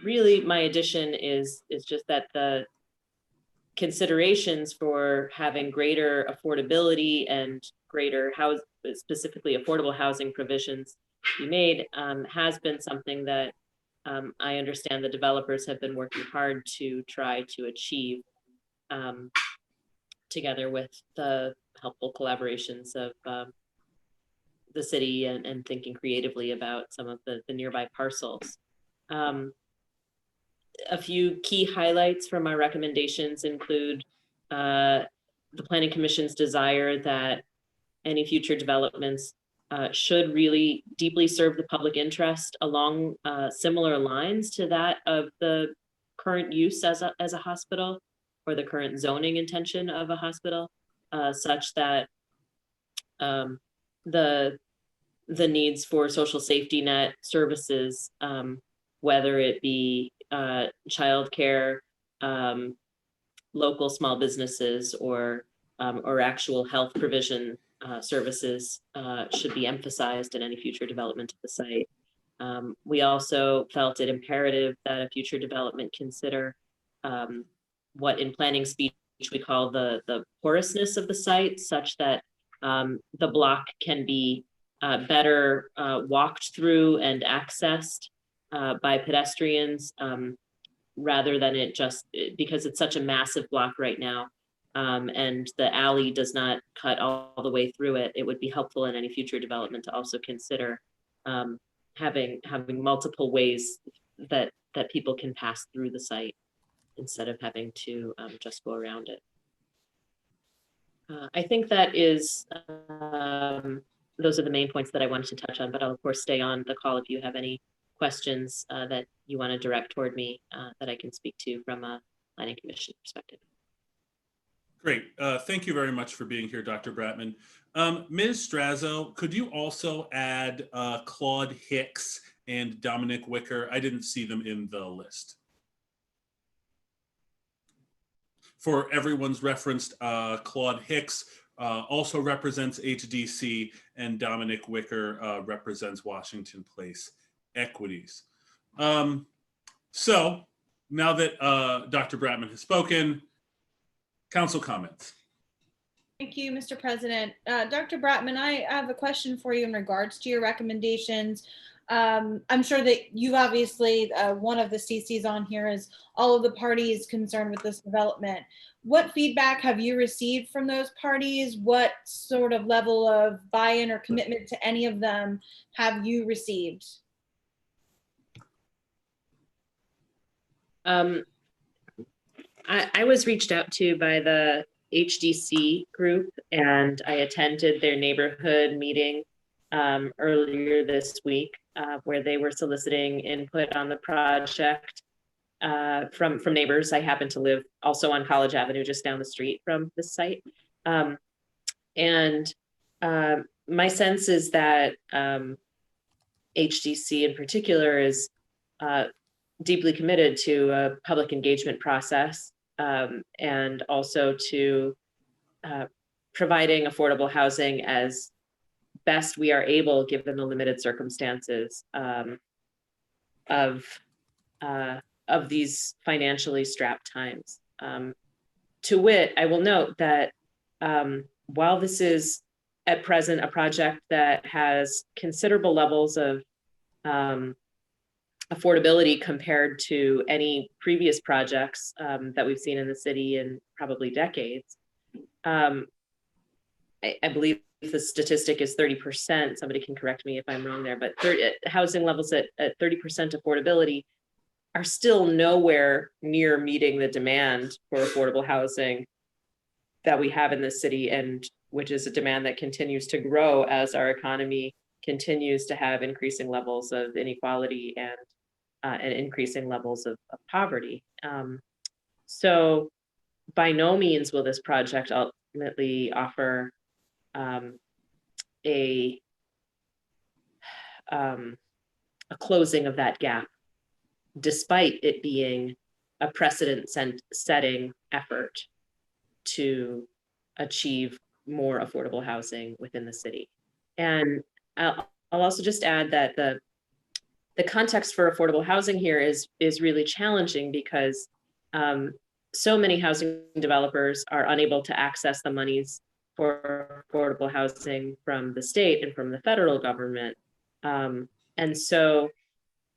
really my addition is just that the considerations for having greater affordability and greater specifically affordable housing provisions be made has been something that I understand the developers have been working hard to try to achieve together with the helpful collaborations of the city and thinking creatively about some of the nearby parcels. A few key highlights from our recommendations include the Planning Commission's desire that any future developments should really deeply serve the public interest along similar lines to that of the current use as a hospital or the current zoning intention of a hospital, such that the needs for social safety net services, whether it be childcare, local small businesses, or actual health provision services should be emphasized in any future development of the site. We also felt it imperative that a future development consider what in planning speech we call the porousness of the site, such that the block can be better walked through and accessed by pedestrians, rather than it just, because it's such a massive block right now, and the alley does not cut all the way through it. It would be helpful in any future development to also consider having multiple ways that people can pass through the site instead of having to just go around it. I think that is, those are the main points that I wanted to touch on, but I'll of course stay on the call if you have any questions that you want to direct toward me that I can speak to from a Planning Commission perspective. Great. Thank you very much for being here, Dr. Bratman. Ms. Strazo, could you also add Claude Hicks and Dominic Wicker? I didn't see them in the list. for everyone's referenced, Claude Hicks also represents HDC, and Dominic Wicker represents Washington Place Equities. So now that Dr. Bratman has spoken, council comments. Thank you, Mr. President. Dr. Bratman, I have a question for you in regards to your recommendations. I'm sure that you obviously, one of the CCs on here is all of the parties concerned with this development. What feedback have you received from those parties? What sort of level of buy-in or commitment to any of them have you received? I was reached out to by the HDC group, and I attended their neighborhood meeting earlier this week, where they were soliciting input on the project from neighbors. I happen to live also on College Avenue, just down the street from this site. And my sense is that HDC in particular is deeply committed to a public engagement process, and also to providing affordable housing as best we are able, given the limited circumstances of these financially strapped times. To wit, I will note that while this is at present a project that has considerable levels of affordability compared to any previous projects that we've seen in the city in probably decades, I believe the statistic is 30%. Somebody can correct me if I'm wrong there, but housing levels at 30% affordability are still nowhere near meeting the demand for affordable housing that we have in this city, and which is a demand that continues to grow as our economy continues to have increasing levels of inequality and increasing levels of poverty. So by no means will this project ultimately offer a closing of that gap, despite it being a precedent-setting effort to achieve more affordable housing within the city. And I'll also just add that the context for affordable housing here is really challenging, because so many housing developers are unable to access the monies for affordable housing from the state and from the federal government. And so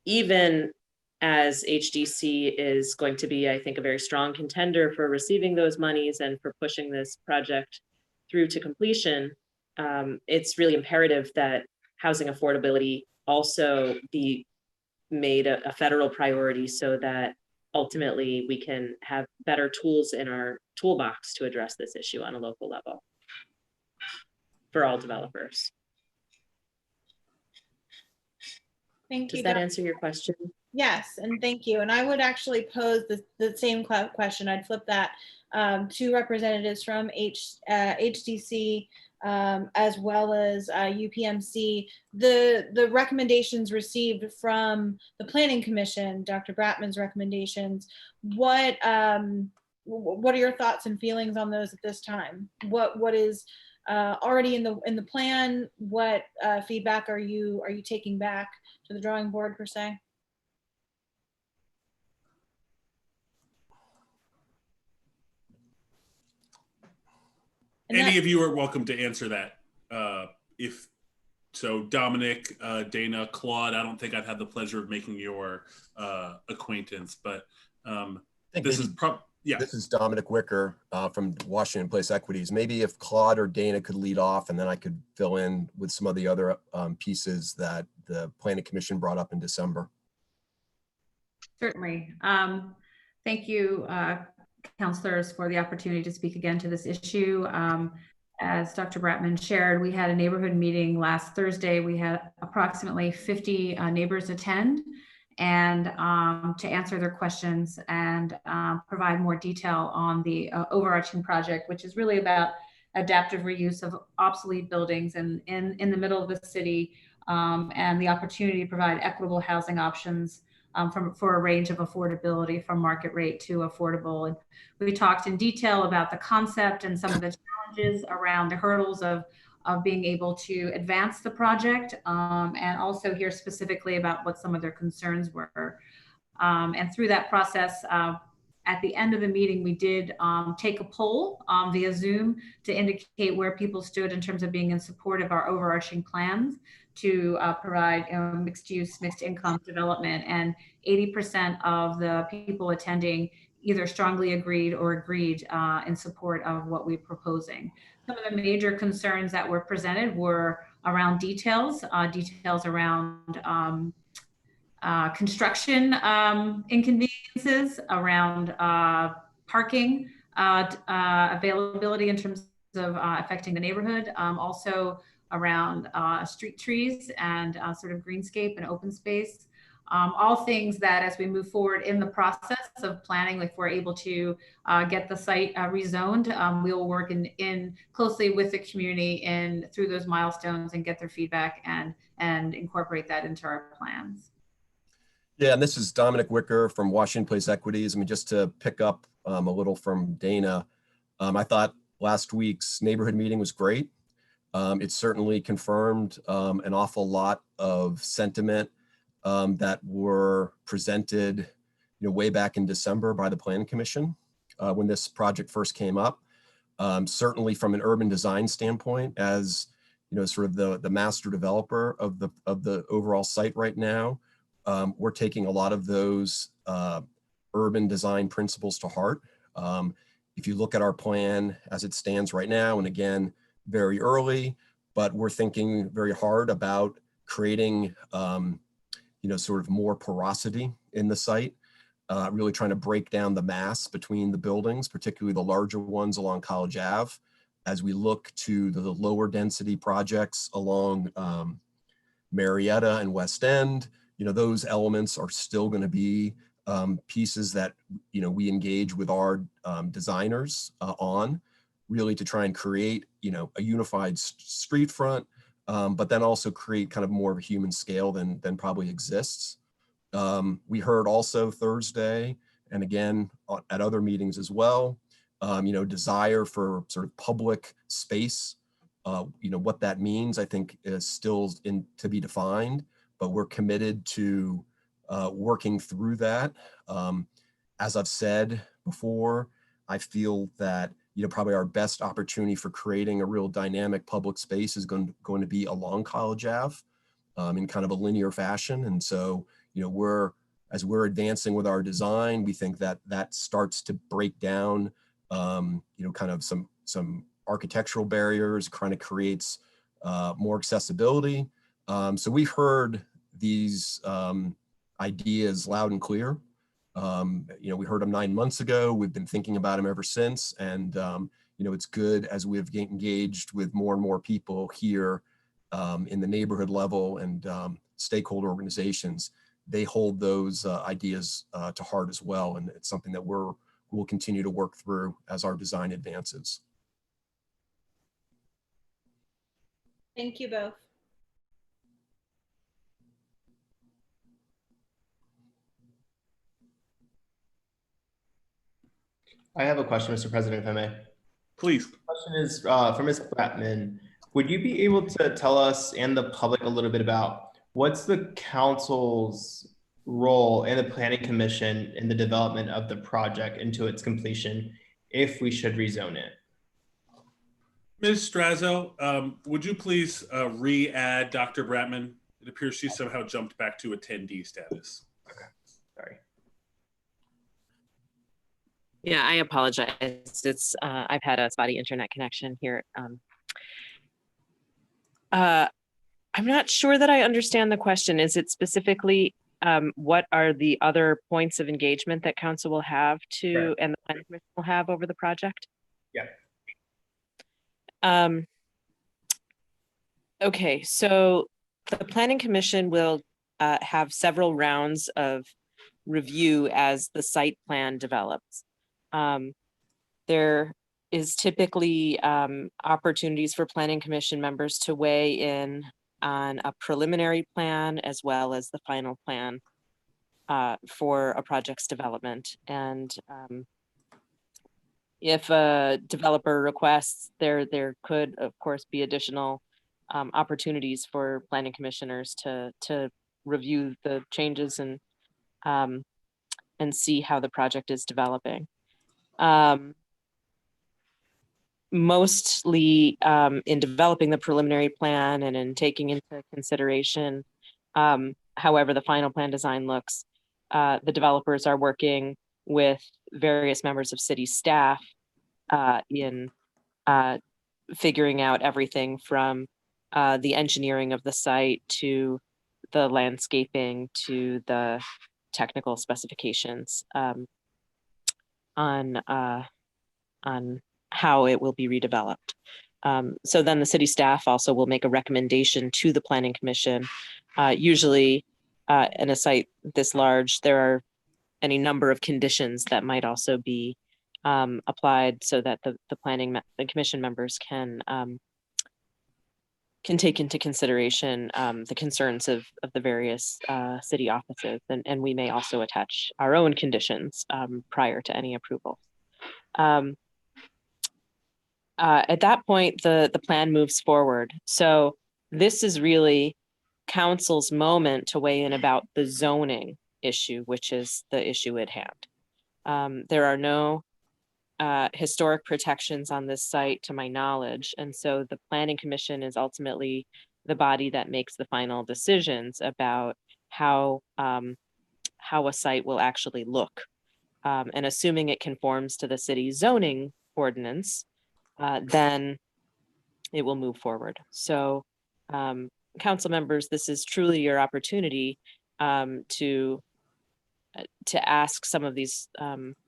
even as HDC is going to be, I think, a very strong contender for receiving those monies and for pushing this project through to completion, it's really imperative that housing affordability also be made a federal priority, so that ultimately we can have better tools in our toolbox to address this issue on a local level for all developers. Thank you. Does that answer your question? Yes, and thank you. And I would actually pose the same question. I'd flip that to representatives from HDC as well as UPMC. The recommendations received from the Planning Commission, Dr. Bratman's recommendations, what are your thoughts and feelings on those at this time? What is already in the plan? What feedback are you taking back to the drawing board per se? Any of you are welcome to answer that. If so, Dominic, Dana, Claude, I don't think I've had the pleasure of making your acquaintance, but this is This is Dominic Wicker from Washington Place Equities. Maybe if Claude or Dana could lead off, and then I could fill in with some of the other pieces that the Planning Commission brought up in December. Certainly. Thank you, councilors, for the opportunity to speak again to this issue. As Dr. Bratman shared, we had a neighborhood meeting last Thursday. We had approximately 50 neighbors attend, and to answer their questions and provide more detail on the overarching project, which is really about adaptive reuse of obsolete buildings in the middle of the city, and the opportunity to provide equitable housing options for a range of affordability from market rate to affordable. And we talked in detail about the concept and some of the challenges around the hurdles of being able to advance the project, and also hear specifically about what some of their concerns were. And through that process, at the end of the meeting, we did take a poll via Zoom to indicate where people stood in terms of being in support of our overarching plans to provide mixed use, mixed income development. And 80% of the people attending either strongly agreed or agreed in support of what we're proposing. Some of the major concerns that were presented were around details around construction inconveniences, around parking availability in terms of affecting the neighborhood, also around street trees and sort of greenscape and open space. All things that as we move forward in the process of planning, if we're able to get the site rezoned, we will work in closely with the community and through those milestones and get their feedback and incorporate that into our plans. Yeah, and this is Dominic Wicker from Washington Place Equities. I mean, just to pick up a little from Dana, I thought last week's neighborhood meeting was great. It certainly confirmed an awful lot of sentiment that were presented, way back in December by the Planning Commission when this project first came up. Certainly from an urban design standpoint, as sort of the master developer of the overall site right now, we're taking a lot of those urban design principles to heart. If you look at our plan as it stands right now, and again, very early, but we're thinking very hard about creating sort of more porosity in the site, really trying to break down the mass between the buildings, particularly the larger ones along College Ave, as we look to the lower density projects along Marietta and West End. Those elements are still going to be pieces that we engage with our designers on, really to try and create a unified street front, but then also create kind of more of a human scale than probably exists. We heard also Thursday, and again at other meetings as well, desire for sort of public space. What that means, I think, is still to be defined, but we're committed to working through that. As I've said before, I feel that probably our best opportunity for creating a real dynamic public space is going to be along College Ave in kind of a linear fashion. And so, as we're advancing with our design, we think that that starts to break down, kind of some architectural barriers, kind of creates more accessibility. So we've heard these ideas loud and clear. We heard them 9 months ago. We've been thinking about them ever since. And, it's good as we've engaged with more and more people here in the neighborhood level and stakeholder organizations. They hold those ideas to heart as well. And it's something that we'll continue to work through as our design advances. Thank you both. I have a question, Mr. President, if I may. Please. The question is for Ms. Bratman. Would you be able to tell us and the public a little bit about what's the council's role and the Planning Commission in the development of the project into its completion if we should rezone it? Ms. Strazo, would you please re-add Dr. Bratman? It appears she somehow jumped back to attendee status. Okay, sorry. Yeah, I apologize. It's I've had a spotty internet connection here. I'm not sure that I understand the question. Is it specifically what are the other points of engagement that council will have to, and the Planning Commission will have over the project? Yeah. Okay, so the Planning Commission will have several rounds of review as the site plan develops. There is typically opportunities for Planning Commission members to weigh in on a preliminary plan as well as the final plan. for a project's development. And if a developer requests, there could, of course, be additional opportunities for planning commissioners to review the changes and see how the project is developing. Mostly in developing the preliminary plan and in taking into consideration however the final plan design looks, the developers are working with various members of city staff in figuring out everything from the engineering of the site to the landscaping to the technical specifications on how it will be redeveloped. So then the city staff also will make a recommendation to the planning commission. Usually in a site this large, there are any number of conditions that might also be applied so that the commission members can take into consideration the concerns of the various city offices. And we may also attach our own conditions prior to any approval. At that point, the plan moves forward. So this is really council's moment to weigh in about the zoning issue, which is the issue at hand. There are no historic protections on this site to my knowledge. And so the planning commission is ultimately the body that makes the final decisions about how a site will actually look. And assuming it conforms to the city zoning ordinance, then it will move forward. So council members, this is truly your opportunity to ask some of these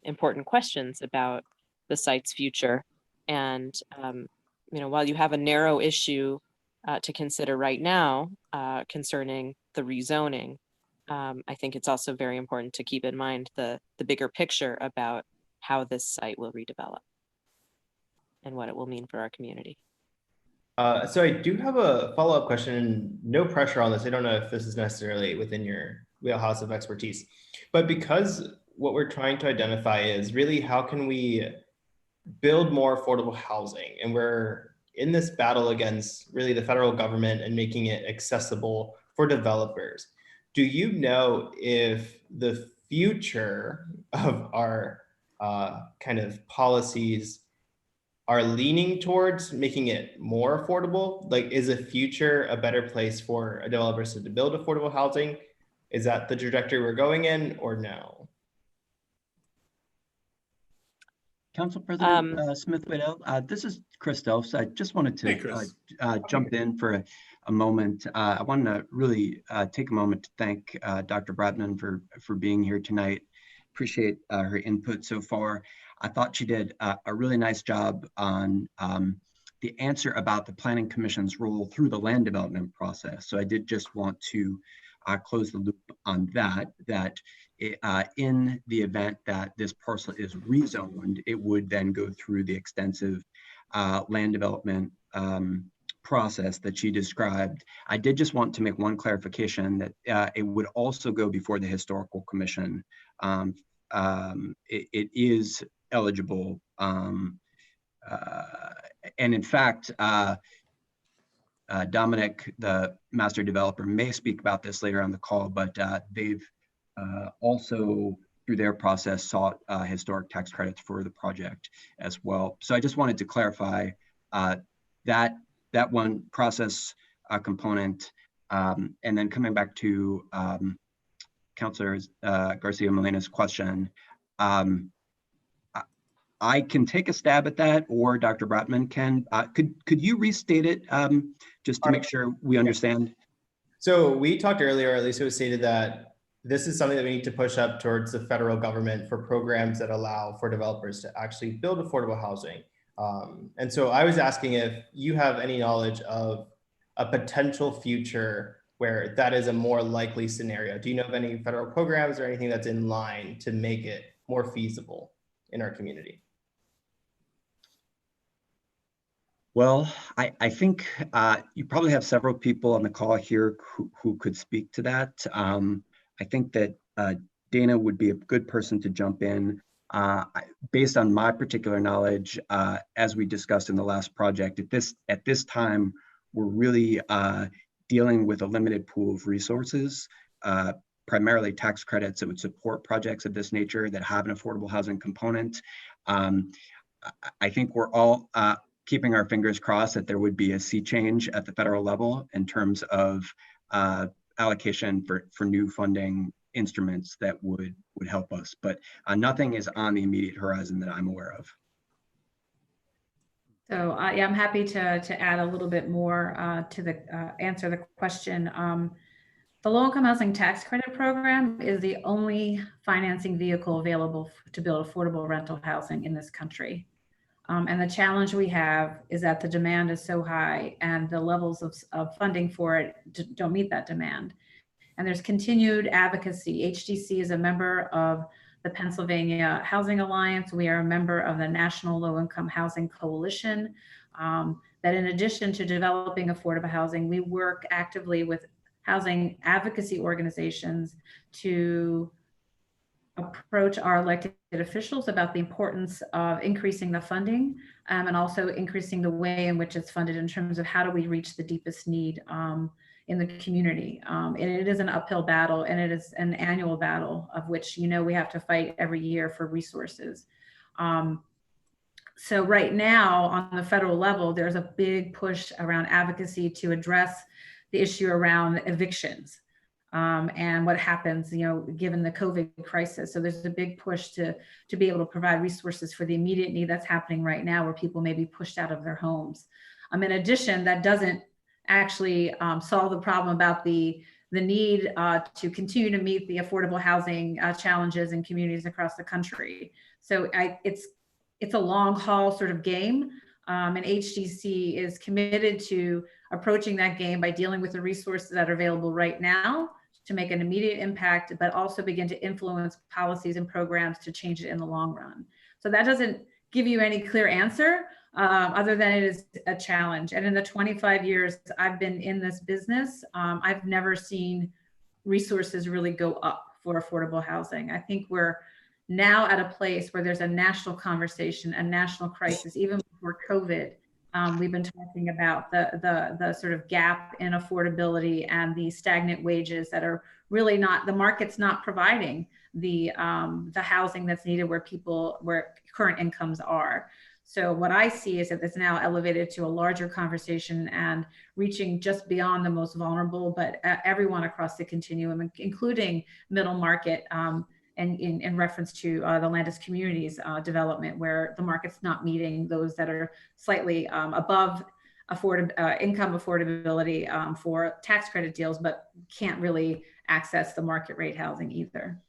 important questions about the site's future. And while you have a narrow issue to consider right now concerning the rezoning, I think it's also very important to keep in mind the bigger picture about how this site will redevelop and what it will mean for our community. So I do have a follow-up question. No pressure on this. I don't know if this is necessarily within your wheelhouse of expertise, but because what we're trying to identify is really how can we build more affordable housing, and we're in this battle against really the federal government and making it accessible for developers. Do you know if the future of our kind of policies are leaning towards making it more affordable? Like, is the future a better place for developers to build affordable housing? Is that the trajectory we're going in, or no? Council President Smith-Widow, this is Chris Dose. I just wanted to jump in for a moment. I wanted to really take a moment to thank Dr. Bratman for being here tonight. Appreciate her input so far. I thought she did a really nice job on the answer about the Planning Commission's role through the land development process. So I did just want to close the loop on that in the event that this parcel is rezoned, it would then go through the extensive land development process that she described. I did just want to make one clarification that it would also go before the Historical Commission. It is eligible. And in fact, Dominic, the master developer, may speak about this later on the call, but they've also, through their process, sought historic tax credits for the project as well. So I just wanted to clarify that one process component, and then coming back to Councilor Garcia Molina's question. I can take a stab at that, or Dr. Bratman can. Could you restate it just to make sure we understand? So we talked earlier, or at least it was stated, that this is something that we need to push up towards the federal government for programs that allow for developers to actually build affordable housing. And so I was asking if you have any knowledge of a potential future where that is a more likely scenario. Do you know of any federal programs or anything that's in line to make it more feasible in our community? Well, I think you probably have several people on the call here who could speak to that. I think that Dana would be a good person to jump in. Based on my particular knowledge, as we discussed in the last project, at this time, we're really dealing with a limited pool of resources, primarily tax credits that would support projects of this nature that have an affordable housing component. I think we're all keeping our fingers crossed that there would be a sea change at the federal level in terms of allocation for new funding instruments that would help us, but nothing is on the immediate horizon that I'm aware of. So yeah, I'm happy to add a little bit more to the answer the question. The low-income housing tax credit program is the only financing vehicle available to build affordable rental housing in this country. And the challenge we have is that the demand is so high and the levels of funding for it don't meet that demand. And there's continued advocacy. HDC is a member of the Pennsylvania Housing Alliance. We are a member of the National Low-Income Housing Coalition. That in addition to developing affordable housing, we work actively with housing advocacy organizations to approach our elected officials about the importance of increasing the funding and also increasing the way in which it's funded in terms of how do we reach the deepest need in the community. And it is an uphill battle, and it is an annual battle of which, you know, we have to fight every year for resources. So right now on the federal level, there's a big push around advocacy to address the issue around evictions and what happens, you know, given the COVID crisis. So there's a big push to be able to provide resources for the immediate need that's happening right now, where people may be pushed out of their homes. In addition, that doesn't actually solve the problem about the need to continue to meet the affordable housing challenges in communities across the country. So it's a long haul sort of game, and HDC is committed to approaching that game by dealing with the resources that are available right now to make an immediate impact, but also begin to influence policies and programs to change it in the long run. So that doesn't give you any clear answer, other than it is a challenge. And in the 25 years I've been in this business, I've never seen resources really go up for affordable housing. I think we're now at a place where there's a national conversation, a national crisis. Even before COVID, we've been talking about the sort of gap in affordability and the stagnant wages that are really not, the market's not providing the housing that's needed where current incomes are. So what I see is that it's now elevated to a larger conversation and reaching just beyond the most vulnerable, but everyone across the continuum, including middle market, and in reference to the Landis communities development, where the market's not meeting those that are slightly above income affordability for tax credit deals, but can't really access the market rate housing either.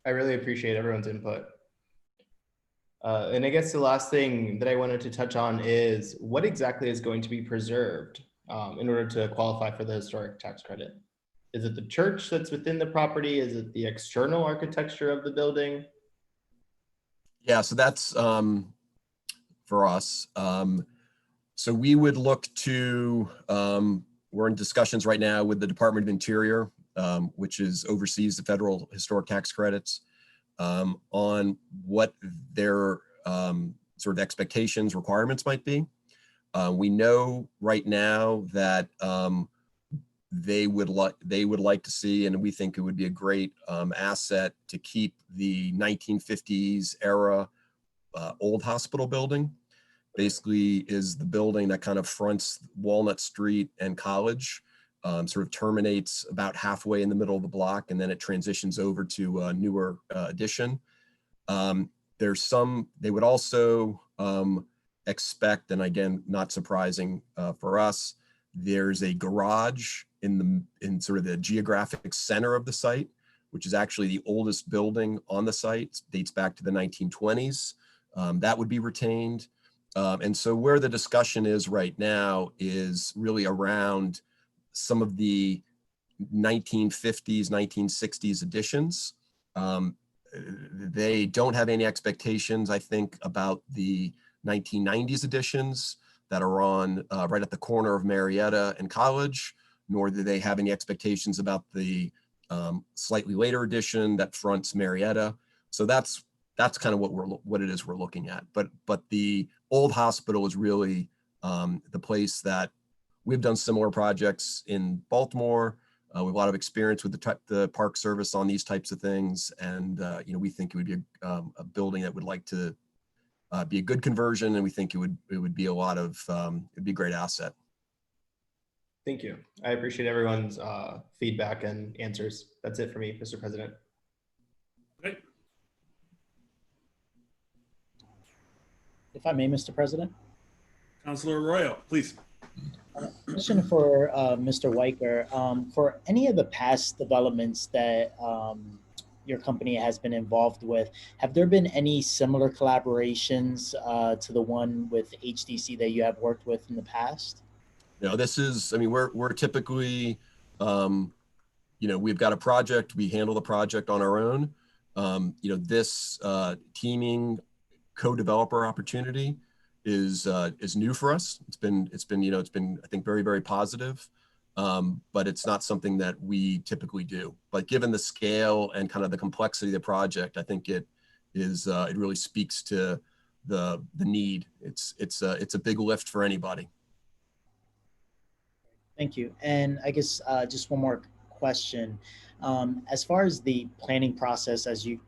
I really appreciate everyone's input. And I guess the last thing that I wanted to touch on is what exactly is going to be preserved in order to qualify for the historic tax credit? Is it the church that's within the property? Is it the external architecture of the building? Yeah, so that's for us. So we would look to, we're in discussions right now with the Department of Interior, which oversees the federal historic tax credits, on what their sort of expectations, requirements might be. We know right now that they would like to see, and we think it would be a great asset to keep the 1950s era old hospital building. Basically is the building that kind of fronts Walnut Street and College, sort of terminates about halfway in the middle of the block, and then it transitions over to a newer addition. They would also expect, and again, not surprising for us, there's a garage in sort of the geographic center of the site, which is actually the oldest building on the site. It dates back to the 1920s. That would be retained. And so where the discussion is right now is really around some of the 1950s, 1960s additions. They don't have any expectations, I think, about the 1990s additions that are on right at the corner of Marietta and College, nor do they have any expectations about the slightly later addition that fronts Marietta. So that's kind of what it is we're looking at. But the old hospital is really the place that we've done similar projects in Baltimore. We have a lot of experience with the Park Service on these types of things, and we think it would be a building that would like to be a good conversion, and we think it would be a lot of it'd be a great asset. Thank you. I appreciate everyone's feedback and answers. That's it for me, Mr. President. Great. If I may, Mr. President. Councilor Arroyo, please. Question for Mr. Weicker. For any of the past developments that your company has been involved with, have there been any similar collaborations to the one with HDC that you have worked with in the past? No, we're typically, we've got a project, we handle the project on our own. This teaming co-developer opportunity is new for us. It's been I think very, very positive, but it's not something that we typically do. But given the scale and kind of the complexity of the project, I think it really speaks to the need. It's a big lift for anybody. Thank you. And I guess just one more question. As far as the planning process, as you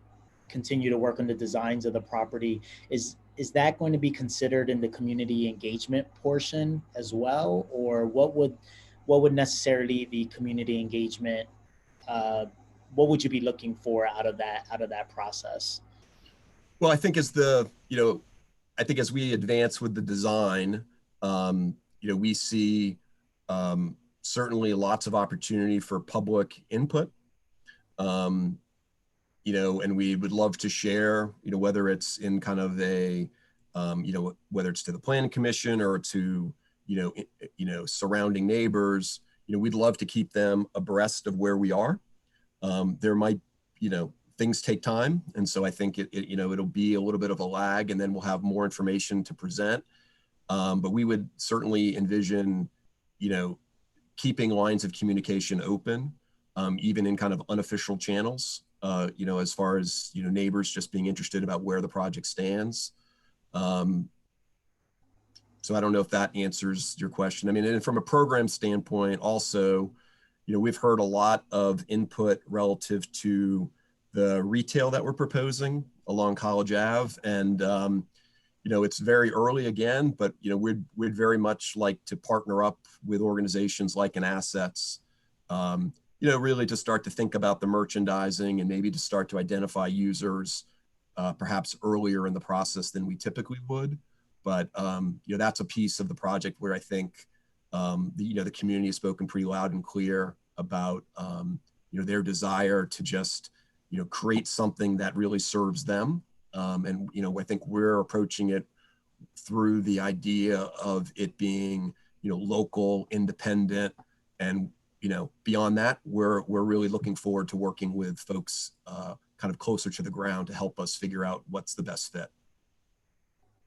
continue to work on the designs of the property, is that going to be considered in the community engagement portion as well? Or what would necessarily the community engagement, what would you be looking for out of that process? Well, I think as we advance with the design, we see certainly lots of opportunity for public input. And we would love to share, whether it's in kind of a, whether it's to the Planning Commission or to, surrounding neighbors, we'd love to keep them abreast of where we are. There might, things take time. And so I think it'll be a little bit of a lag, and then we'll have more information to present. But we would certainly envision, keeping lines of communication open, even in kind of unofficial channels, as far as, neighbors just being interested about where the project stands. So I don't know if that answers your question. I mean, and from a program standpoint also, we've heard a lot of input relative to the retail that we're proposing along College Ave. And, it's very early again, but, we'd very much like to partner up with organizations like an Assets, really to start to think about the merchandising and maybe to start to identify users perhaps earlier in the process than we typically would. But, that's a piece of the project where I think, the community has spoken pretty loud and clear about, their desire to just, create something that really serves them. And, I think we're approaching it through the idea of it being, local, independent, and, beyond that, we're really looking forward to working with folks kind of closer to the ground to help us figure out what's the best fit.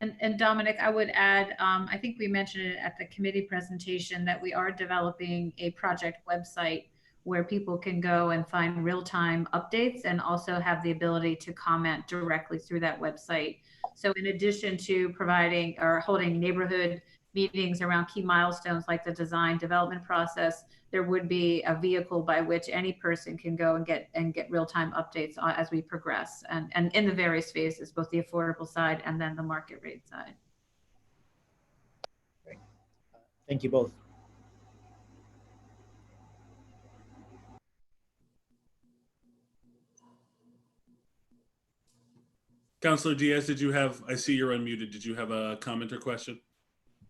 And Dominic, I would add, I think we mentioned it at the committee presentation that we are developing a project website where people can go and find real-time updates and also have the ability to comment directly through that website. So in addition to providing or holding neighborhood meetings around key milestones like the design development process, there would be a vehicle by which any person can go and get real-time updates as we progress and in the various phases, both the affordable side and then the market rate side. Great. Thank you both. Councilor Diaz, I see you're unmuted. Did you have a comment or question?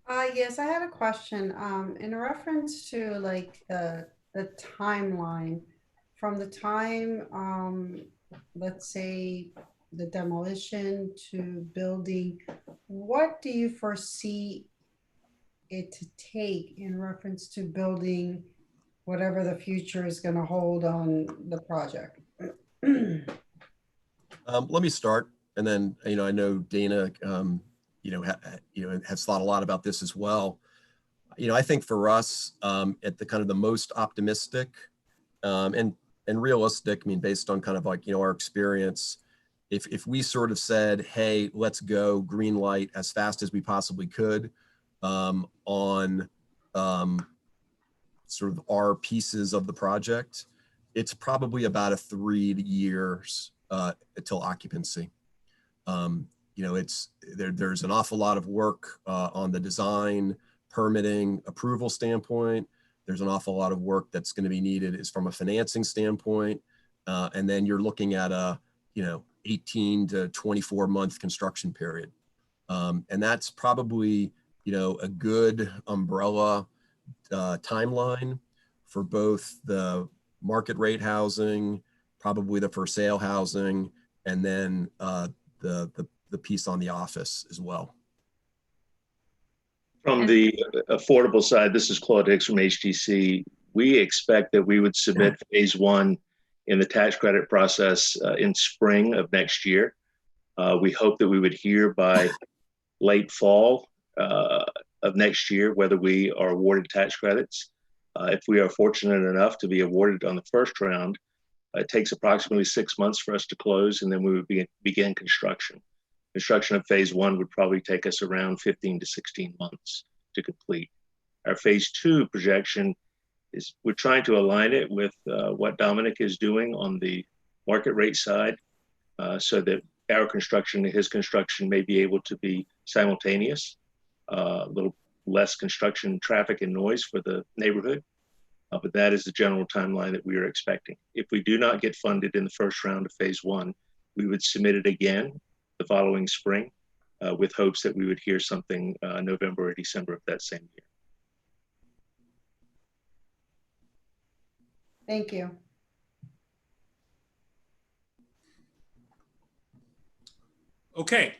Yes, I had a question in reference to like the timeline from the time, let's say the demolition to building. What do you foresee it to take in reference to building whatever the future is going to hold on the project? Let me start. And then, I know Dana, has thought a lot about this as well. I think for us, at the kind of the most optimistic, and and realistic. I mean, based on kind of like, our experience, if we sort of said, hey, let's go green light as fast as we possibly could on sort of our pieces of the project, it's probably about a 3 years until occupancy. There's an awful lot of work on the design, permitting, approval standpoint. There's an awful lot of work that's going to be needed is from a financing standpoint. And then you're looking at a, 18 to 24 month construction period. And that's probably, a good umbrella timeline for both the market rate housing, probably the for sale housing, and then the piece on the office as well. From the affordable side, this is Claude Hicks from HTC. We expect that we would submit phase 1 in the tax credit process in spring of next year. We hope that we would hear by late fall of next year whether we are awarded tax credits. If we are fortunate enough to be awarded on the first round, it takes approximately 6 months for us to close, and then we would begin construction. Construction of phase 1 would probably take us around 15 to 16 months to complete. Our phase 2 projection is we're trying to align it with what Dominic is doing on the market rate side so that our construction and his construction may be able to be simultaneous, a little less construction traffic and noise for the neighborhood. But that is the general timeline that we are expecting. If we do not get funded in the first round of phase 1, we would submit it again the following spring with hopes that we would hear something November or December of that same year. Thank you. Okay.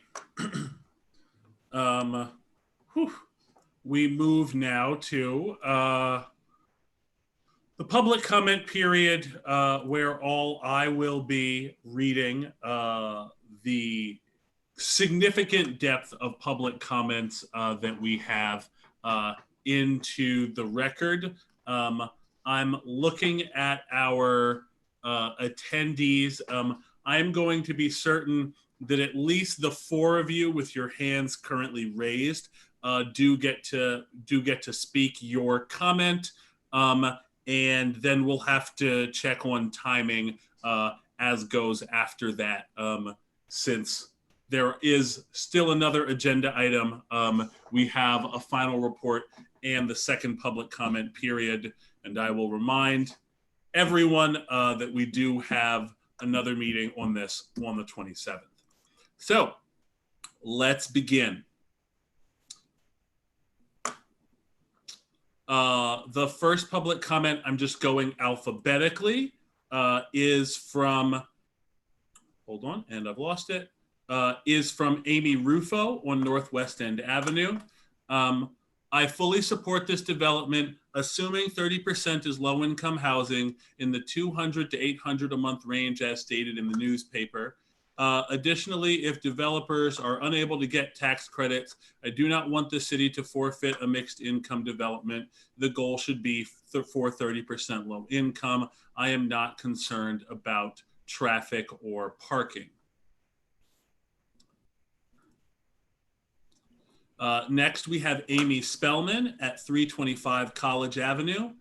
We move now to the public comment period where I will be reading the significant depth of public comments that we have into the record. I'm looking at our attendees. I'm going to be certain that at least the 4 of you with your hands currently raised do get to speak your comment. And then we'll have to check on timing as goes after that, since there is still another agenda item. We have a final report and the second public comment period. And I will remind everyone that we do have another meeting on this on the 27th. So let's begin. The first public comment, I'm just going alphabetically, is from, hold on, and I've lost it, is from Amy Rufo on Northwest End Avenue. I fully support this development, assuming 30% is low-income housing in the $200 to $800 a month range as stated in the newspaper. Additionally, if developers are unable to get tax credits, I do not want the city to forfeit a mixed income development. The goal should be for 30% low income. I am not concerned about traffic or parking. Next, we have Amy Spellman at 325 College Avenue.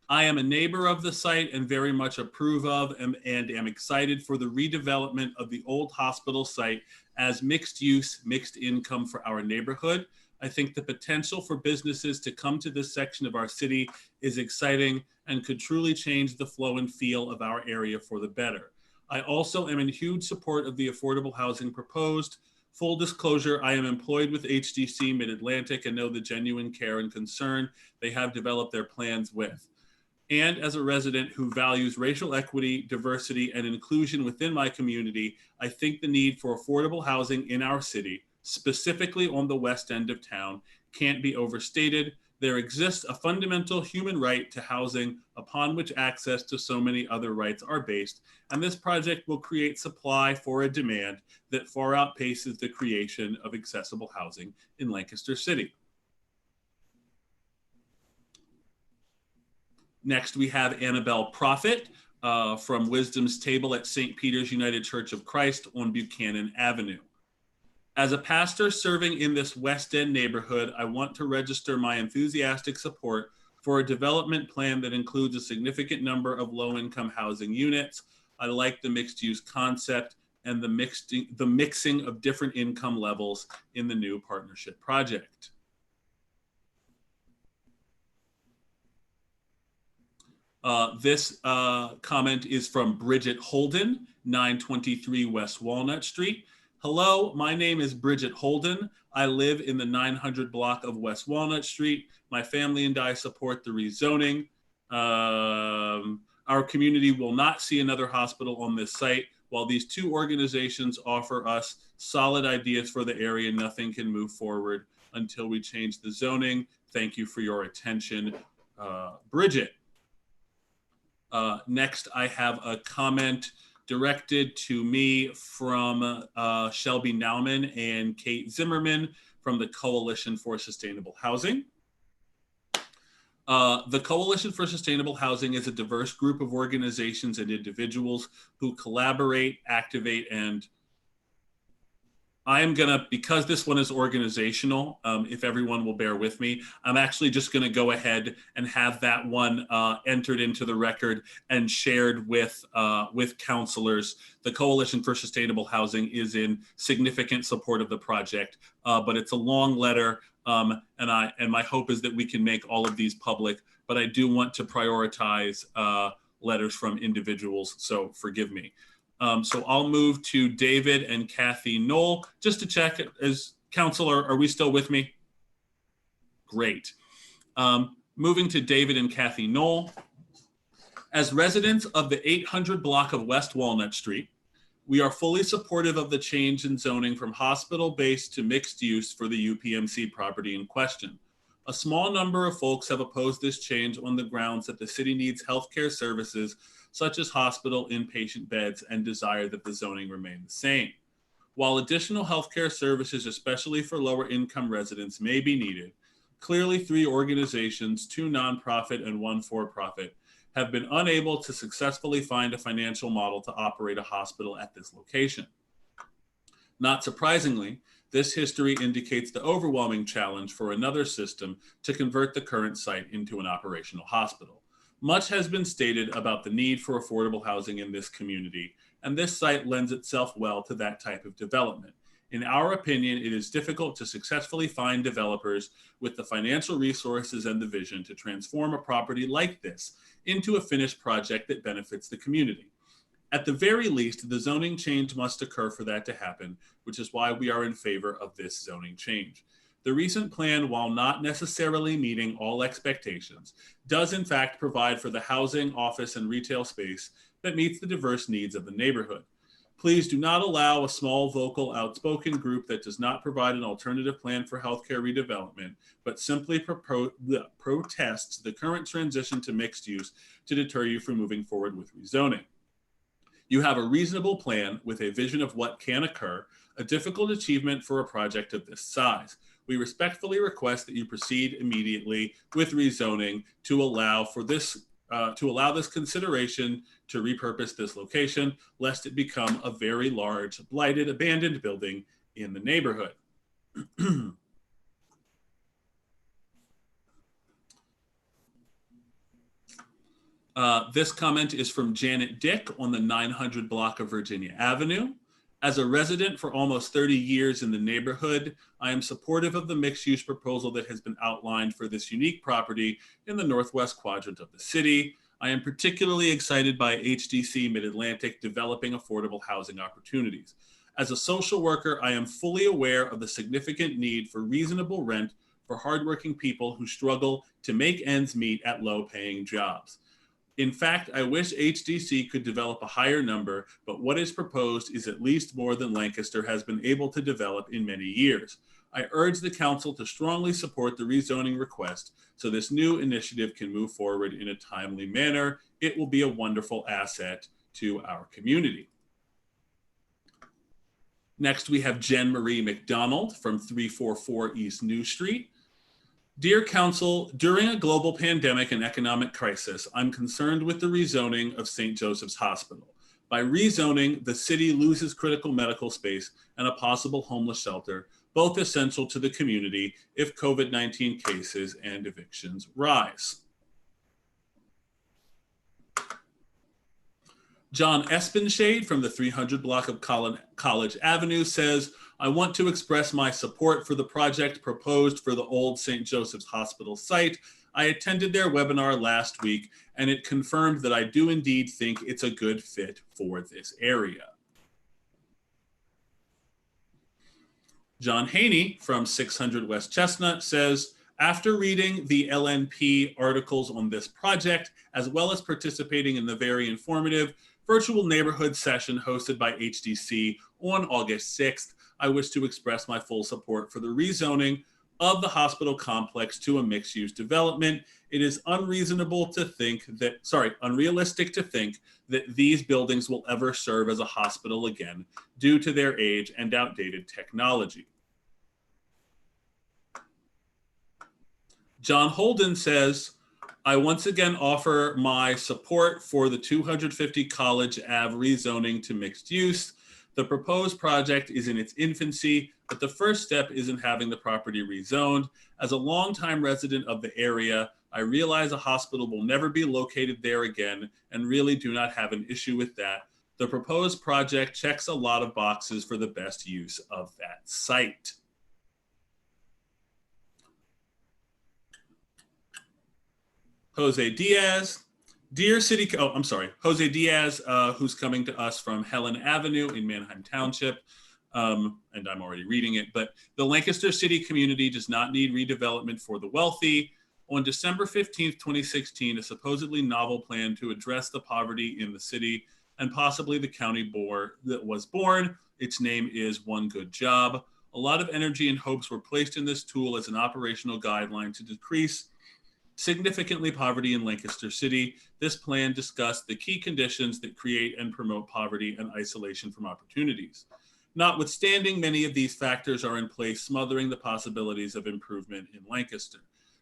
I am a neighbor of the site and very much approve of and am excited for the redevelopment of the old hospital site as mixed use, mixed income for our neighborhood. I think the potential for businesses to come to this section of our city is exciting and could truly change the flow and feel of our area for the better. I also am in huge support of the affordable housing proposed. Full disclosure, I am employed with HDC Mid-Atlantic and know the genuine care and concern they have developed their plans with. And as a resident who values racial equity, diversity, and inclusion within my community, I think the need for affordable housing in our city, specifically on the west end of town, can't be overstated. There exists a fundamental human right to housing upon which access to so many other rights are based, and this project will create supply for a demand that far outpaces the creation of accessible housing in Lancaster City. Next, we have Annabelle Prophet from Wisdom's Table at St. Peter's United Church of Christ on Buchanan Avenue. As a pastor serving in this West End neighborhood, I want to register my enthusiastic support for a development plan that includes a significant number of low-income housing units. I like the mixed-use concept and the mixing of different income levels in the new partnership project. This comment is from Bridget Holden, 923 West Walnut Street. Hello, my name is Bridget Holden. I live in the 900 block of West Walnut Street. My family and I support the rezoning. Our community will not see another hospital on this site. While these two organizations offer us solid ideas for the area, nothing can move forward until we change the zoning. Thank you for your attention, Bridget. Next, I have a comment directed to me from Shelby Nauman and Kate Zimmerman from the Coalition for Sustainable Housing. The Coalition for Sustainable Housing is a diverse group of organizations and individuals who collaborate, activate, and I am gonna, because this one is organizational, if everyone will bear with me, I'm actually just gonna go ahead and have that one entered into the record and shared with counselors. The Coalition for Sustainable Housing is in significant support of the project, but it's a long letter, and my hope is that we can make all of these public, but I do want to prioritize letters from individuals, so forgive me. So I'll move to David and Kathy Knoll just to check as counselor, are we still with me? Great. Moving to David and Kathy Knoll. As residents of the 800 block of West Walnut Street, we are fully supportive of the change in zoning from hospital-based to mixed use for the UPMC property in question. A small number of folks have opposed this change on the grounds that the city needs healthcare services such as hospital inpatient beds and desire that the zoning remain the same. While additional healthcare services, especially for lower income residents, may be needed, clearly 3 organizations, 2 nonprofit and 1 for-profit, have been unable to successfully find a financial model to operate a hospital at this location. Not surprisingly, this history indicates the overwhelming challenge for another system to convert the current site into an operational hospital. Much has been stated about the need for affordable housing in this community, and this site lends itself well to that type of development. In our opinion, it is difficult to successfully find developers with the financial resources and the vision to transform a property like this into a finished project that benefits the community. At the very least, the zoning change must occur for that to happen, which is why we are in favor of this zoning change. The recent plan, while not necessarily meeting all expectations, does in fact provide for the housing, office, and retail space that meets the diverse needs of the neighborhood. Please do not allow a small, vocal, outspoken group that does not provide an alternative plan for healthcare redevelopment, but simply protests the current transition to mixed use to deter you from moving forward with rezoning. You have a reasonable plan with a vision of what can occur, a difficult achievement for a project of this size. We respectfully request that you proceed immediately with rezoning to allow this consideration to repurpose this location, lest it become a very large, blighted, abandoned building in the neighborhood. This comment is from Janet Dick on the 900 block of Virginia Avenue. As a resident for almost 30 years in the neighborhood, I am supportive of the mixed-use proposal that has been outlined for this unique property in the northwest quadrant of the city. I am particularly excited by HDC Mid-Atlantic developing affordable housing opportunities. As a social worker, I am fully aware of the significant need for reasonable rent for hardworking people who struggle to make ends meet at low-paying jobs. In fact, I wish HDC could develop a higher number, but what is proposed is at least more than Lancaster has been able to develop in many years. I urge the council to strongly support the rezoning request so this new initiative can move forward in a timely manner. It will be a wonderful asset to our community. Next, we have Jen Marie McDonald from 344 East New Street. Dear Council, during a global pandemic and economic crisis, I'm concerned with the rezoning of St. Joseph's Hospital. By rezoning, the city loses critical medical space and a possible homeless shelter, both essential to the community if COVID-19 cases and evictions rise. John Espenshade from the 300 block of College Avenue says, I want to express my support for the project proposed for the old St. Joseph's Hospital site. I attended their webinar last week, and it confirmed that I do indeed think it's a good fit for this area. John Haney from 600 West Chestnut says, after reading the LNP articles on this project, as well as participating in the very informative virtual neighborhood session hosted by HDC on August 6th, I wish to express my full support for the rezoning of the hospital complex to a mixed-use development. It is unreasonable to think that, unrealistic to think that these buildings will ever serve as a hospital again due to their age and outdated technology. John Holden says, I once again offer my support for the 250 College Ave rezoning to mixed use. The proposed project is in its infancy, but the first step is in having the property rezoned. As a longtime resident of the area, I realize a hospital will never be located there again and really do not have an issue with that. The proposed project checks a lot of boxes for the best use of that site. Jose Diaz, dear City, Jose Diaz, who's coming to us from Helen Avenue in Manheim Township, and I'm already reading it, but the Lancaster City community does not need redevelopment for the wealthy. On December 15th, 2016, a supposedly novel plan to address the poverty in the city and possibly the county board that was born. Its name is One Good Job. A lot of energy and hopes were placed in this tool as an operational guideline to decrease significantly poverty in Lancaster City. This plan discussed the key conditions that create and promote poverty and isolation from opportunities. Notwithstanding, many of these factors are in place, smothering the possibilities of improvement in Lancaster.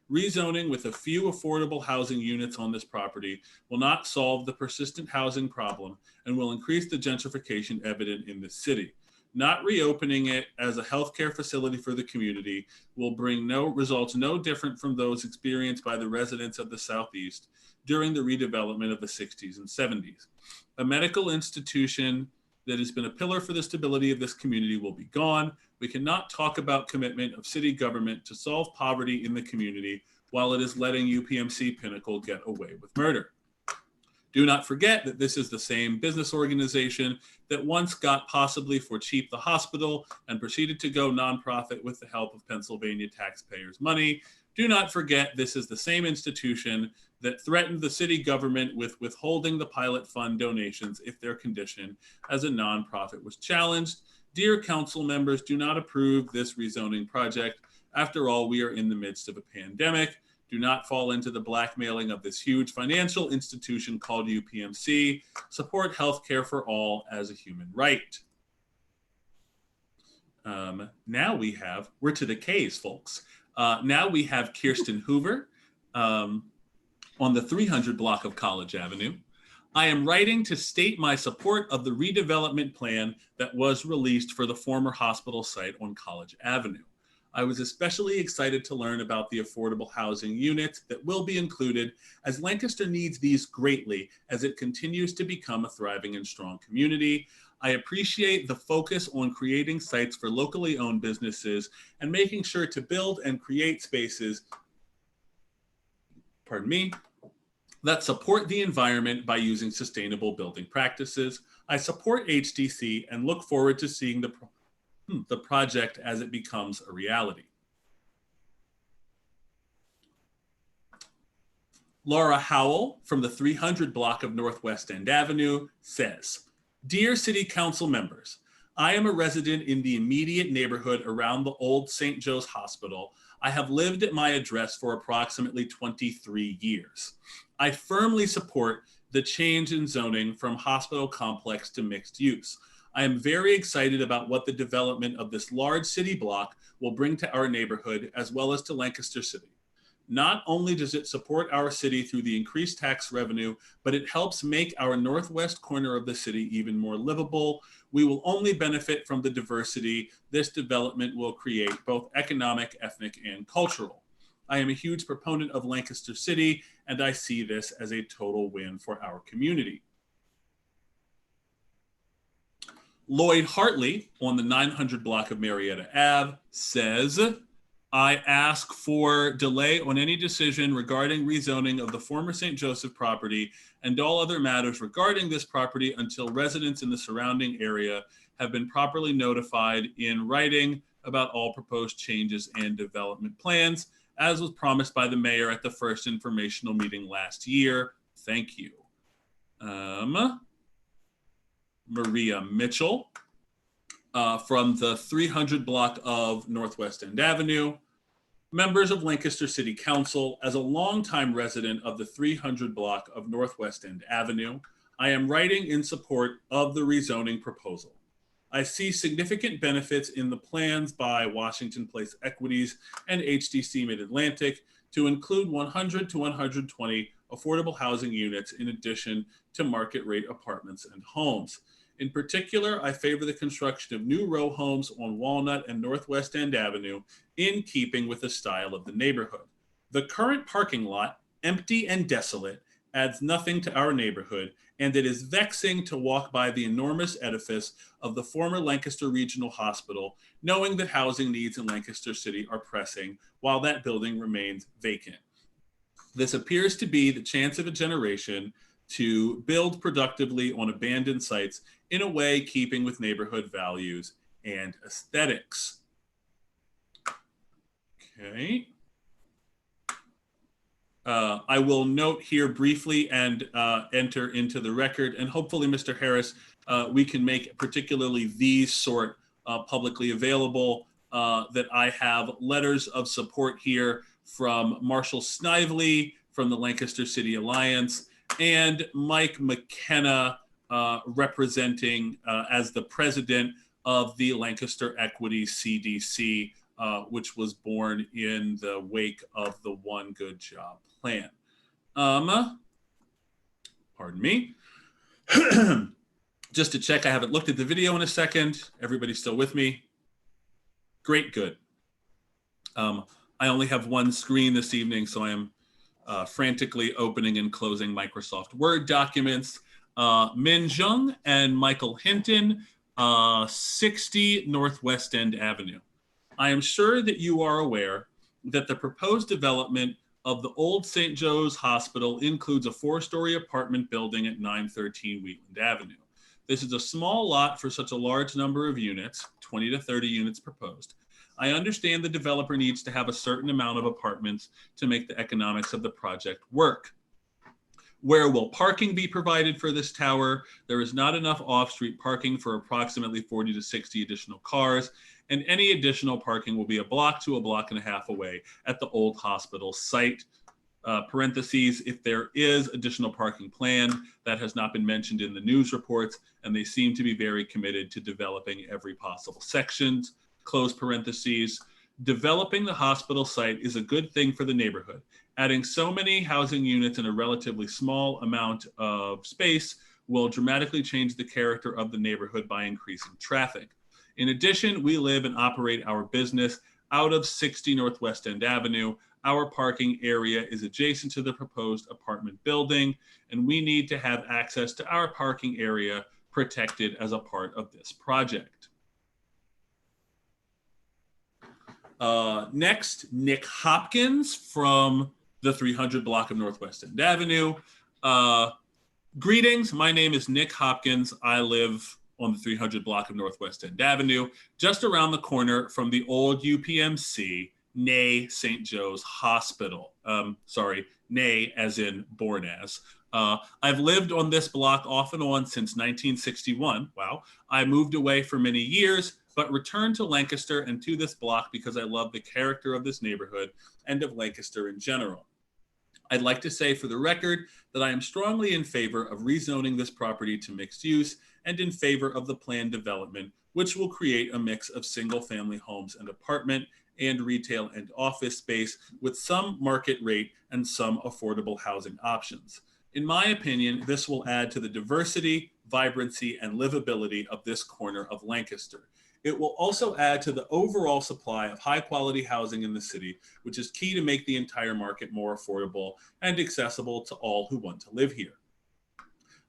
Rezoning with a few affordable housing units on this property will not solve the persistent housing problem and will increase the gentrification evident in this city. Not reopening it as a healthcare facility for the community will bring results no different from those experienced by the residents of the Southeast during the redevelopment of the 60s and 70s. A medical institution that has been a pillar for the stability of this community will be gone. We cannot talk about commitment of city government to solve poverty in the community while it is letting UPMC Pinnacle get away with murder. Do not forget that this is the same business organization that once got possibly for cheap the hospital and proceeded to go nonprofit with the help of Pennsylvania taxpayers' money. Do not forget this is the same institution that threatened the city government with withholding the pilot fund donations if their condition as a nonprofit was challenged. Dear council members, do not approve this rezoning project. After all, we are in the midst of a pandemic. Do not fall into the blackmailing of this huge financial institution called UPMC. Support healthcare for all as a human right. Now we're to the K's, folks. Now we have Kirsten Hoover on the 300 block of College Avenue. I am writing to state my support of the redevelopment plan that was released for the former hospital site on College Avenue. I was especially excited to learn about the affordable housing units that will be included, as Lancaster needs these greatly as it continues to become a thriving and strong community. I appreciate the focus on creating sites for locally owned businesses and making sure to build and create spaces, that support the environment by using sustainable building practices. I support HDC and look forward to seeing the project as it becomes a reality. Laura Howell from the 300 block of Northwest End Avenue says, Dear City Council members, I am a resident in the immediate neighborhood around the old St. Joe's Hospital. I have lived at my address for approximately 23 years. I firmly support the change in zoning from hospital complex to mixed use. I am very excited about what the development of this large city block will bring to our neighborhood as well as to Lancaster City. Not only does it support our city through the increased tax revenue, but it helps make our northwest corner of the city even more livable. We will only benefit from the diversity this development will create, both economic, ethnic, and cultural. I am a huge proponent of Lancaster City, and I see this as a total win for our community. Lloyd Hartley on the 900 block of Marietta Ave says, I ask for delay on any decision regarding rezoning of the former St. Joseph property and all other matters regarding this property until residents in the surrounding area have been properly notified in writing about all proposed changes and development plans, as was promised by the mayor at the first informational meeting last year. Thank you. Maria Mitchell from the 300 block of Northwest End Avenue. Members of Lancaster City Council, as a longtime resident of the 300 block of Northwest End Avenue, I am writing in support of the rezoning proposal. I see significant benefits in the plans by Washington Place Equities and HDC Mid-Atlantic to include 100 to 120 affordable housing units in addition to market rate apartments and homes. In particular, I favor the construction of new row homes on Walnut and Northwest End Avenue in keeping with the style of the neighborhood. The current parking lot, empty and desolate, adds nothing to our neighborhood, and it is vexing to walk by the enormous edifice of the former Lancaster Regional Hospital, knowing that housing needs in Lancaster City are pressing while that building remains vacant. This appears to be the chance of a generation to build productively on abandoned sites in a way keeping with neighborhood values and aesthetics. Okay. I will note here briefly and enter into the record, and hopefully, Mr. Harris, we can make particularly these sort publicly available, that I have letters of support here from Marshall Snively from the Lancaster City Alliance and Mike McKenna representing as the president of the Lancaster Equity CDC, which was born in the wake of the One Good Job plan. Pardon me. Just to check, I haven't looked at the video in a second. Everybody's still with me? Great, good. I only have one screen this evening, so I am frantically opening and closing Microsoft Word documents. Min Jung and Michael Hinton, 60 Northwest End Avenue. I am sure that you are aware that the proposed development of the old St. Joe's Hospital includes a 4-story apartment building at 913 Wheatland Avenue. This is a small lot for such a large number of units, 20 to 30 units proposed. I understand the developer needs to have a certain amount of apartments to make the economics of the project work. Where will parking be provided for this tower? There is not enough off-street parking for approximately 40 to 60 additional cars, and any additional parking will be a block to a block and a half away at the old hospital site. Parentheses, if there is additional parking planned, that has not been mentioned in the news reports, and they seem to be very committed to developing every possible section. Close parentheses. Developing the hospital site is a good thing for the neighborhood. Adding so many housing units in a relatively small amount of space will dramatically change the character of the neighborhood by increasing traffic. In addition, we live and operate our business out of 60 Northwest End Avenue. Our parking area is adjacent to the proposed apartment building, and we need to have access to our parking area protected as a part of this project. Next, Nick Hopkins from the 300 block of Northwest End Avenue. Greetings, my name is Nick Hopkins. I live on the 300 block of Northwest End Avenue, just around the corner from the old UPMC, nay St. Joe's Hospital. Sorry, nay as in born as. I've lived on this block off and on since 1961. Wow. I moved away for many years, but returned to Lancaster and to this block because I love the character of this neighborhood and of Lancaster in general. I'd like to say for the record that I am strongly in favor of rezoning this property to mixed use and in favor of the planned development, which will create a mix of single-family homes and apartment and retail and office space with some market rate and some affordable housing options. In my opinion, this will add to the diversity, vibrancy, and livability of this corner of Lancaster. It will also add to the overall supply of high-quality housing in the city, which is key to make the entire market more affordable and accessible to all who want to live here.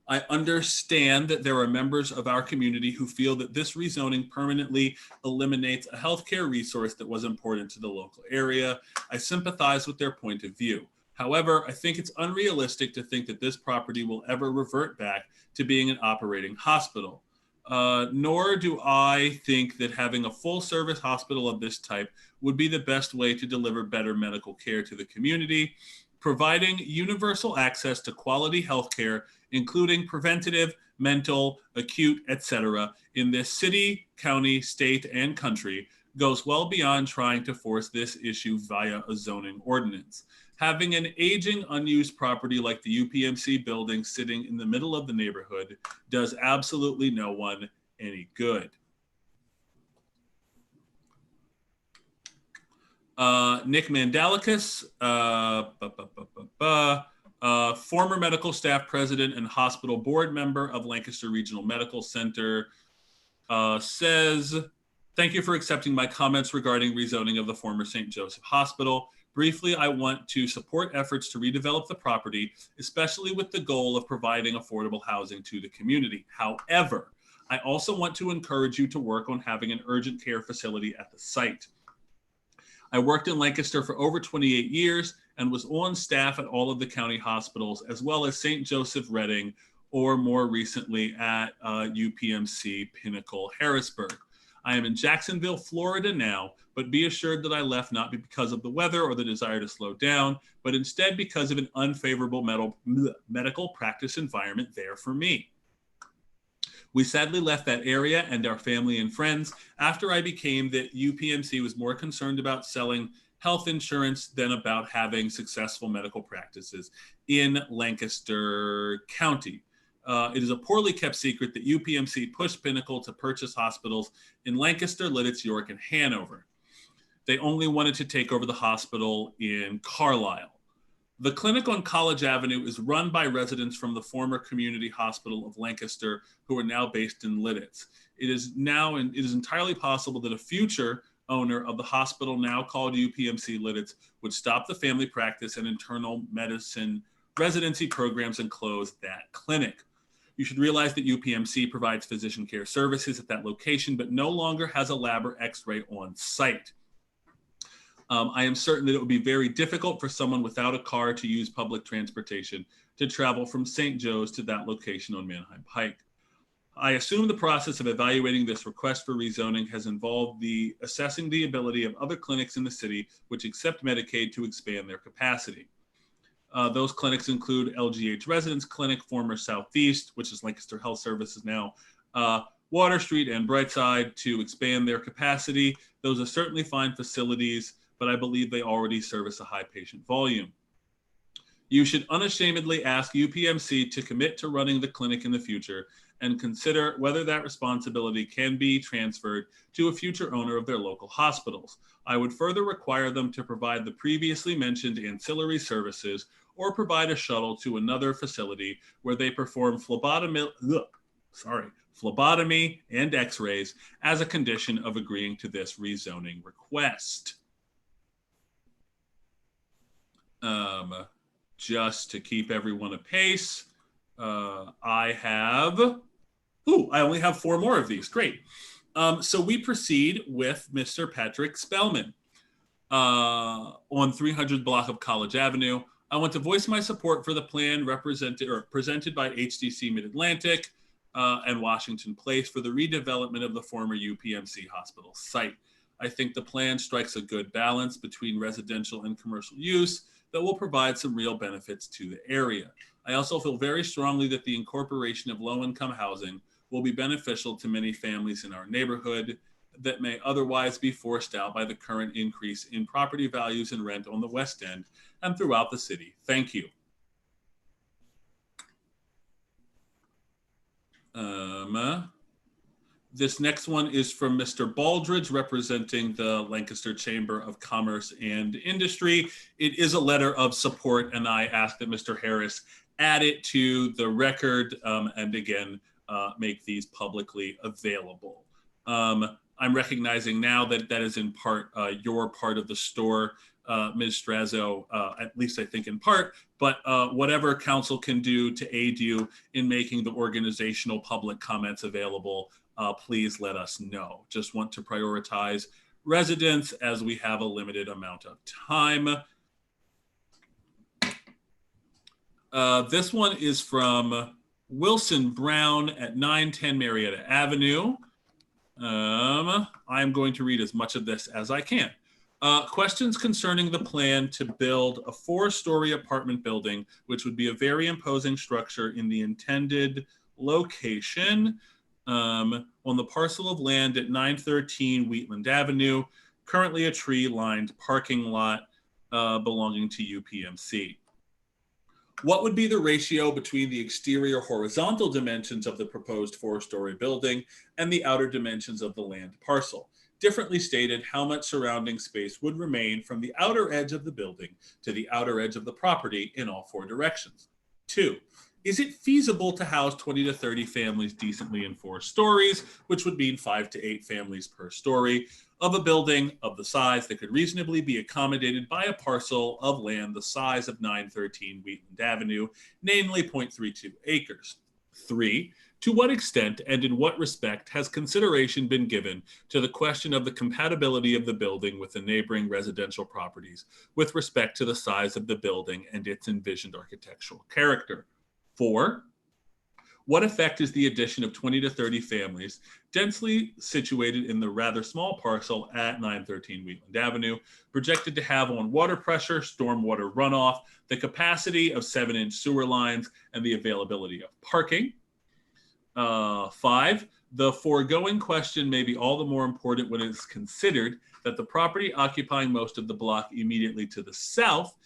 I understand that there are members of our community who feel that this rezoning permanently eliminates a healthcare resource that was important to the local area. I sympathize with their point of view. However, I think it's unrealistic to think that this property will ever revert back to being an operating hospital. Nor do I think that having a full-service hospital of this type would be the best way to deliver better medical care to the community. Providing universal access to quality healthcare, including preventative, mental, acute, etc., in this city, county, state, and country, goes well beyond trying to force this issue via a zoning ordinance. Having an aging, unused property like the UPMC building sitting in the middle of the neighborhood does absolutely no one any good. Nick Mandalikis, former medical staff president and hospital board member of Lancaster Regional Medical Center, says, thank you for accepting my comments regarding rezoning of the former St. Joseph Hospital. Briefly, I want to support efforts to redevelop the property, especially with the goal of providing affordable housing to the community. However, I also want to encourage you to work on having an urgent care facility at the site. I worked in Lancaster for over 28 years and was on staff at all of the county hospitals, as well as St. Joseph Reading, or more recently at UPMC Pinnacle Harrisburg. I am in Jacksonville, Florida now, but be assured that I left not because of the weather or the desire to slow down, but instead because of an unfavorable medical practice environment there for me. We sadly left that area and our family and friends after I became that UPMC was more concerned about selling health insurance than about having successful medical practices in Lancaster County. It is a poorly kept secret that UPMC pushed Pinnacle to purchase hospitals in Lancaster, Lidditz, York, and Hanover. They only wanted to take over the hospital in Carlisle. The clinic on College Avenue is run by residents from the former Community Hospital of Lancaster, who are now based in Lidditz. It is entirely possible that a future owner of the hospital, now called UPMC Lidditz, would stop the family practice and internal medicine residency programs and close that clinic. You should realize that UPMC provides physician care services at that location, but no longer has a lab or x-ray on site. I am certain that it would be very difficult for someone without a car to use public transportation to travel from St. Joe's to that location on Manheim Pike. I assume the process of evaluating this request for rezoning has involved assessing the ability of other clinics in the city which accept Medicaid to expand their capacity. Those clinics include LGH Residence Clinic, former Southeast, which is Lancaster Health Services now, Water Street and Brightside to expand their capacity. Those are certainly fine facilities, but I believe they already service a high patient volume. You should unashamedly ask UPMC to commit to running the clinic in the future and consider whether that responsibility can be transferred to a future owner of their local hospitals. I would further require them to provide the previously mentioned ancillary services or provide a shuttle to another facility where they perform phlebotomy and x-rays as a condition of agreeing to this rezoning request. Just to keep everyone apace, I only have 4 more of these. Great. So we proceed with Mr. Patrick Spellman on 300 block of College Avenue. I want to voice my support for the plan presented by HDC Mid-Atlantic and Washington Place for the redevelopment of the former UPMC hospital site. I think the plan strikes a good balance between residential and commercial use that will provide some real benefits to the area. I also feel very strongly that the incorporation of low-income housing will be beneficial to many families in our neighborhood that may otherwise be forced out by the current increase in property values and rent on the West End and throughout the city. Thank you. This next one is from Mr. Baldridge, representing the Lancaster Chamber of Commerce and Industry. It is a letter of support, and I ask that Mr. Harris add it to the record and again, make these publicly available. I'm recognizing now that that is in part your part of the store, Ms. Strazo, at least I think in part, but whatever council can do to aid you in making the organizational public comments available, please let us know. Just want to prioritize residents as we have a limited amount of time. This one is from Wilson Brown at 910 Marietta Avenue. I'm going to read as much of this as I can. Questions concerning the plan to build a 4-story apartment building, which would be a very imposing structure in the intended location on the parcel of land at 913 Wheatland Avenue, currently a tree-lined parking lot belonging to UPMC. What would be the ratio between the exterior horizontal dimensions of the proposed 4-story building and the outer dimensions of the land parcel? Differently stated, how much surrounding space would remain from the outer edge of the building to the outer edge of the property in all 4 directions? 2, is it feasible to house 20 to 30 families decently in 4 stories, which would mean 5 to 8 families per story, of a building of the size that could reasonably be accommodated by a parcel of land the size of 913 Wheatland Avenue, namely 0.32 acres? 3, to what extent and in what respect has consideration been given to the question of the compatibility of the building with the neighboring residential properties with respect to the size of the building and its envisioned architectural character? 4, what effect is the addition of 20 to 30 families densely situated in the rather small parcel at 913 Wheatland Avenue projected to have on water pressure, stormwater runoff, the capacity of 7-inch sewer lines, and the availability of parking? 5, the foregoing question may be all the more important when it is considered that the property occupying most of the block immediately to the south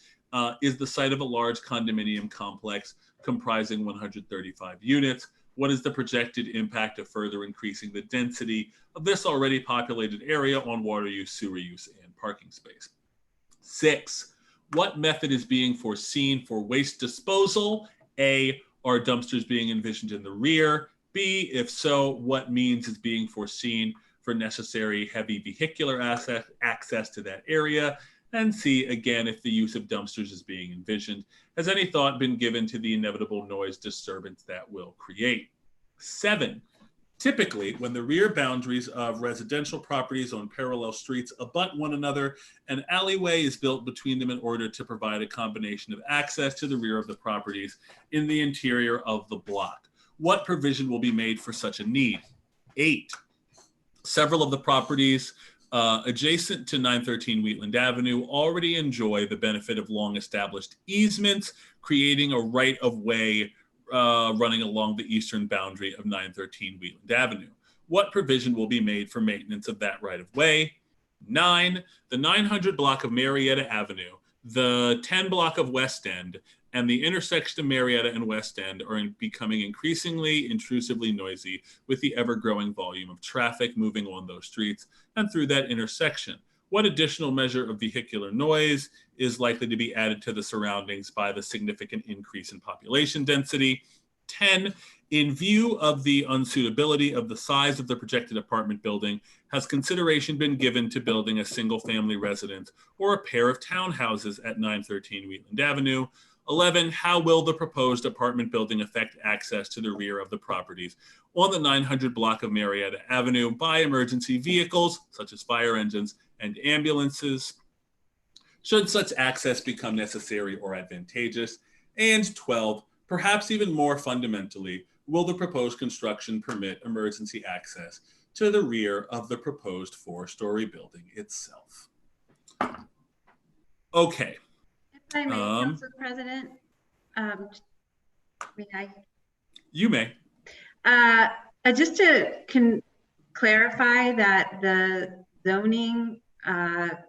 is the site of a large condominium complex comprising 135 units. What is the projected impact of further increasing the density of this already populated area on water use, sewer use, and parking space? 6, what method is being foreseen for waste disposal? A, are dumpsters being envisioned in the rear? B, if so, what means is being foreseen for necessary heavy vehicular access to that area? And C, again, if the use of dumpsters is being envisioned, has any thought been given to the inevitable noise disturbance that will create? 7, typically, when the rear boundaries of residential properties on parallel streets abut one another, an alleyway is built between them in order to provide a combination of access to the rear of the properties in the interior of the block. What provision will be made for such a need? 8, several of the properties adjacent to 913 Wheatland Avenue already enjoy the benefit of long-established easements, creating a right-of-way running along the eastern boundary of 913 Wheatland Avenue. What provision will be made for maintenance of that right-of-way? 9, the 900 block of Marietta Avenue, the 10 block of West End, and the intersection of Marietta and West End are becoming increasingly intrusively noisy with the ever-growing volume of traffic moving on those streets and through that intersection. What additional measure of vehicular noise is likely to be added to the surroundings by the significant increase in population density? 10, in view of the unsuitability of the size of the projected apartment building, has consideration been given to building a single-family residence or a pair of townhouses at 913 Wheatland Avenue? 11, how will the proposed apartment building affect access to the rear of the properties on the 900 block of Marietta Avenue by emergency vehicles, such as fire engines and ambulances, should such access become necessary or advantageous? And 12, perhaps even more fundamentally, will the proposed construction permit emergency access to the rear of the proposed 4-story building itself? Okay. If I may, Council President, may I? You may. Just to clarify that the zoning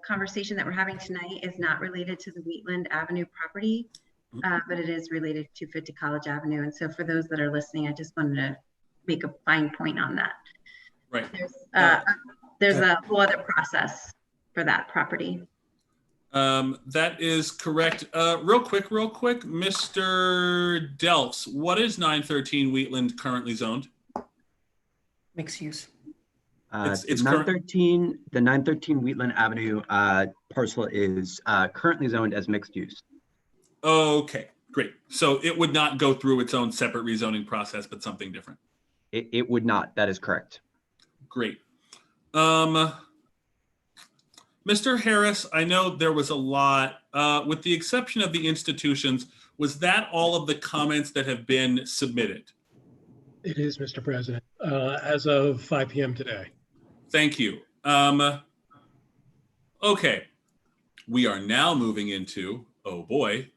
conversation that we're having tonight is not related to the Wheatland Avenue property, but it is related to Fit to College Avenue. And so for those that are listening, I just wanted to make a fine point on that. Right. There's a whole other process for that property. That is correct. Real quick, Mr. Delps, what is 913 Wheatland currently zoned? Mixed use. It's the 913 Wheatland Avenue parcel is currently zoned as mixed use. Okay, great. So it would not go through its own separate rezoning process, but something different. It would not. That is correct. Great. Mr. Harris, I know there was a lot, with the exception of the institutions, was that all of the comments that have been submitted? It is, Mr. President, as of 5 p.m. today. Thank you. Okay, we are now moving into, oh boy,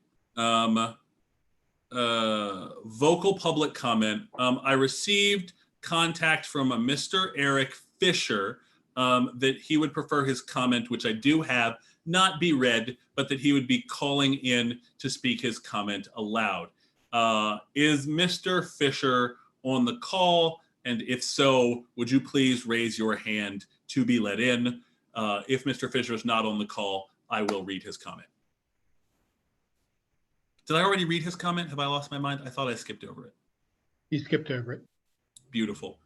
vocal public comment. I received contact from a Mr. Eric Fisher that he would prefer his comment, which I do have, not be read, but that he would be calling in to speak his comment aloud. Is Mr. Fisher on the call? And if so, would you please raise your hand to be let in? If Mr. Fisher is not on the call, I will read his comment. Did I already read his comment? Have I lost my mind? I thought I skipped over it. You skipped over it. Beautiful.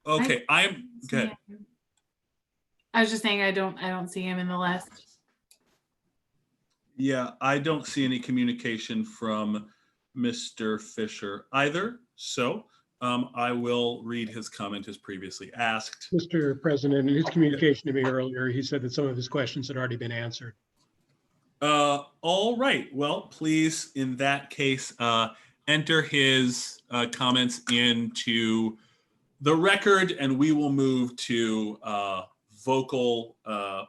Okay, I'm good. I was just saying I don't see him in the list. Yeah, I don't see any communication from Mr. Fisher either. So I will read his comment as previously asked. Mr. President, in his communication to me earlier, he said that some of his questions had already been answered. All right. Well, please, in that case, enter his comments into the record, and we will move to vocal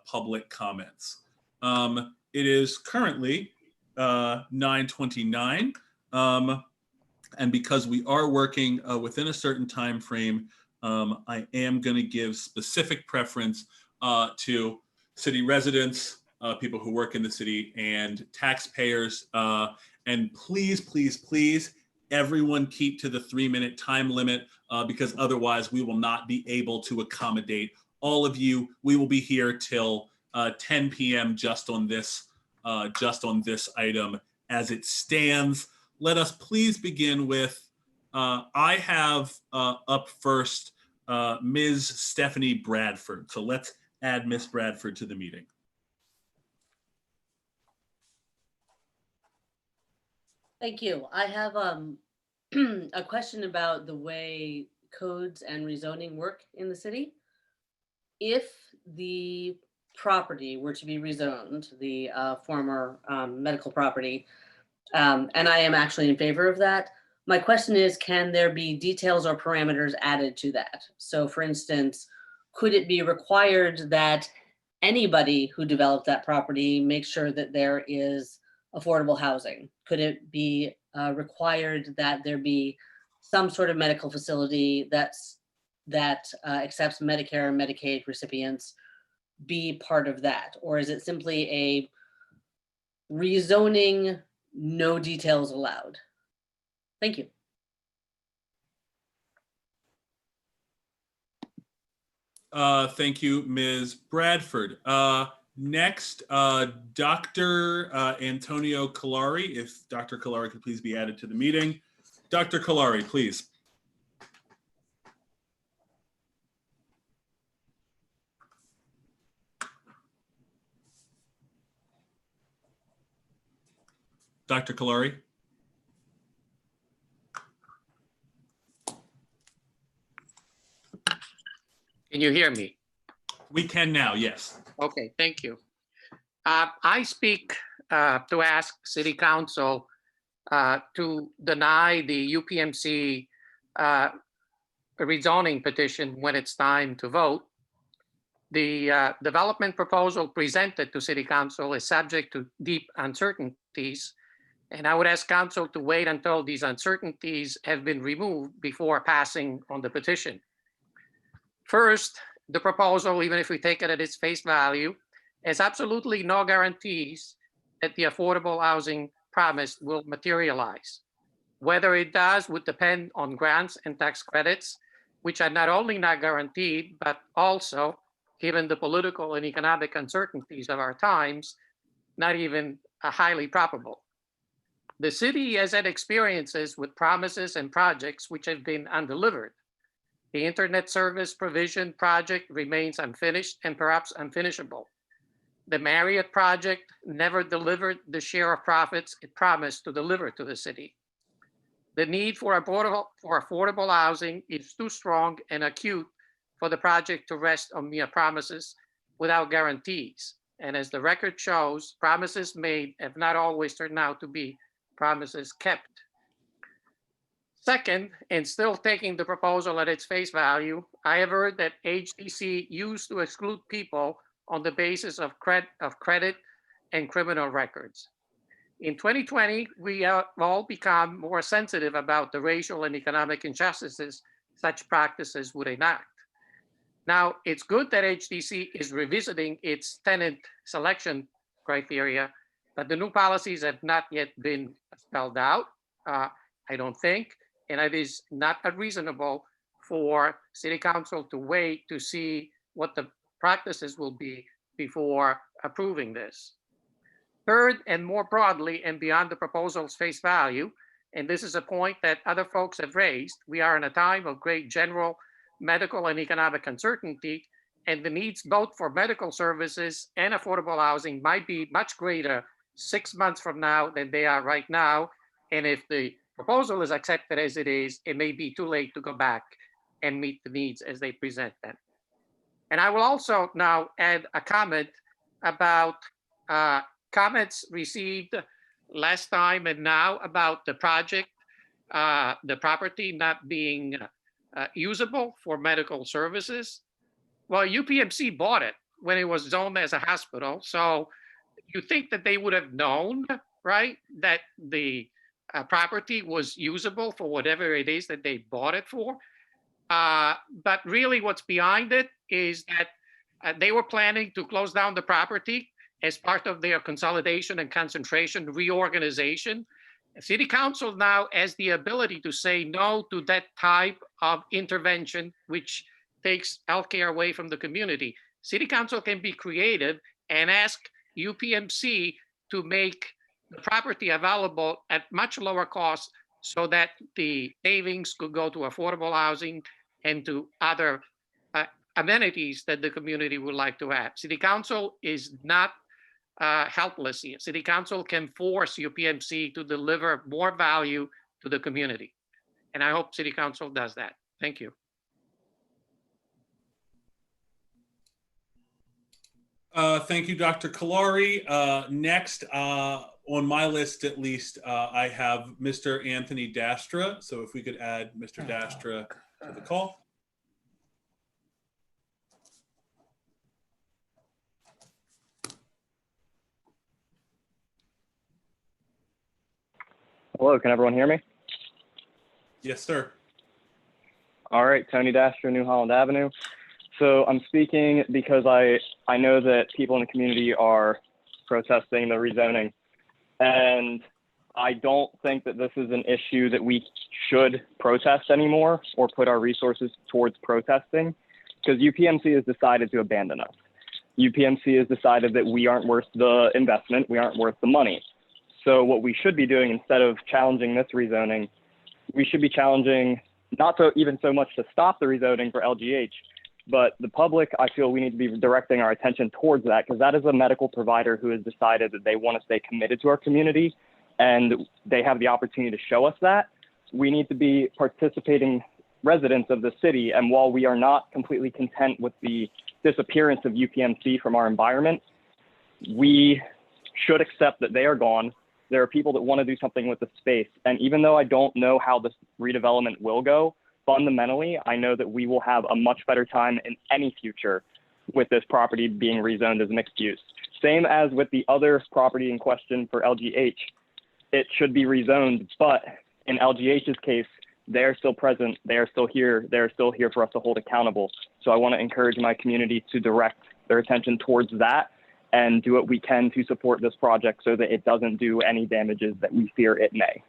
public comments. It is currently 9:29, and because we are working within a certain time frame, I am going to give specific preference to city residents, people who work in the city, and taxpayers. And please, please, please, everyone keep to the 3-minute time limit, because otherwise we will not be able to accommodate all of you. We will be here till 10 p.m. just on this item as it stands. Let us please begin with, I have up first Ms. Stephanie Bradford. So let's add Ms. Bradford to the meeting. Thank you. I have a question about the way codes and rezoning work in the city. If the property were to be rezoned, the former medical property, and I am actually in favor of that, my question is, can there be details or parameters added to that? So for instance, could it be required that anybody who developed that property make sure that there is affordable housing? Could it be required that there be some sort of medical facility that accepts Medicare and Medicaid recipients be part of that? Or is it simply a rezoning, no details allowed? Thank you. Thank you, Ms. Bradford. Next, Dr. Antonio Kalari. If Dr. Kalari could please be added to the meeting. Dr. Kalari, please. Dr. Kalari. Can you hear me? We can now, yes. Okay, thank you. I speak to ask City Council to deny the UPMC rezoning petition when it's time to vote. The development proposal presented to City Council is subject to deep uncertainties, and I would ask Council to wait until these uncertainties have been removed before passing on the petition. First, the proposal, even if we take it at its face value, has absolutely no guarantees that the affordable housing promised will materialize. Whether it does would depend on grants and tax credits, which are not only not guaranteed, but also, given the political and economic uncertainties of our times, not even highly probable. The city has had experiences with promises and projects which have been undelivered. The internet service provision project remains unfinished and perhaps unfinishable. The Marriott project never delivered the share of profits it promised to deliver to the city. The need for affordable housing is too strong and acute for the project to rest on mere promises without guarantees. And as the record shows, promises made have not always turned out to be promises kept. Second, and still taking the proposal at its face value, I have heard that HDC used to exclude people on the basis of credit and criminal records. In 2020, we have all become more sensitive about the racial and economic injustices such practices would enact. Now, it's good that HDC is revisiting its tenant selection criteria, but the new policies have not yet been spelled out, I don't think, and it is not unreasonable for City Council to wait to see what the practices will be before approving this. Third, and more broadly and beyond the proposal's face value, and this is a point that other folks have raised, we are in a time of great general medical and economic uncertainty, and the needs both for medical services and affordable housing might be much greater 6 months from now than they are right now. And if the proposal is accepted as it is, it may be too late to go back and meet the needs as they present them. And I will also now add a comment about comments received last time and now about the project, the property not being usable for medical services. Well, UPMC bought it when it was zoned as a hospital. So you think that they would have known, right, that the property was usable for whatever it is that they bought it for. But really what's behind it is that they were planning to close down the property as part of their consolidation and concentration reorganization. City Council now has the ability to say no to that type of intervention, which takes healthcare away from the community. City Council can be creative and ask UPMC to make the property available at much lower cost so that the savings could go to affordable housing and to other amenities that the community would like to have. City Council is not helpless here. City Council can force UPMC to deliver more value to the community. And I hope City Council does that. Thank you. Thank you, Dr. Kalari. Next on my list, at least, I have Mr. Anthony Dastra. So if we could add Mr. Dastra to the call. Hello, can everyone hear me? Yes, sir. All right, Tony Dastra, New Holland Avenue. So I'm speaking because I know that people in the community are protesting the rezoning, and I don't think that this is an issue that we should protest anymore or put our resources towards protesting, because UPMC has decided to abandon us. UPMC has decided that we aren't worth the investment, we aren't worth the money. So what we should be doing, instead of challenging this rezoning, we should be challenging not to even so much to stop the rezoning for LGH, but the public, I feel we need to be directing our attention towards that, because that is a medical provider who has decided that they want to stay committed to our community, and they have the opportunity to show us that. We need to be participating residents of the city, and while we are not completely content with the disappearance of UPMC from our environment, we should accept that they are gone. There are people that want to do something with the space. And even though I don't know how this redevelopment will go, fundamentally, I know that we will have a much better time in any future with this property being rezoned as mixed use. Same as with the other property in question for LGH, it should be rezoned, but in LGH's case, they're still present, they're still here for us to hold accountable. So I want to encourage my community to direct their attention towards that and do what we can to support this project so that it doesn't do any damages that we fear it may.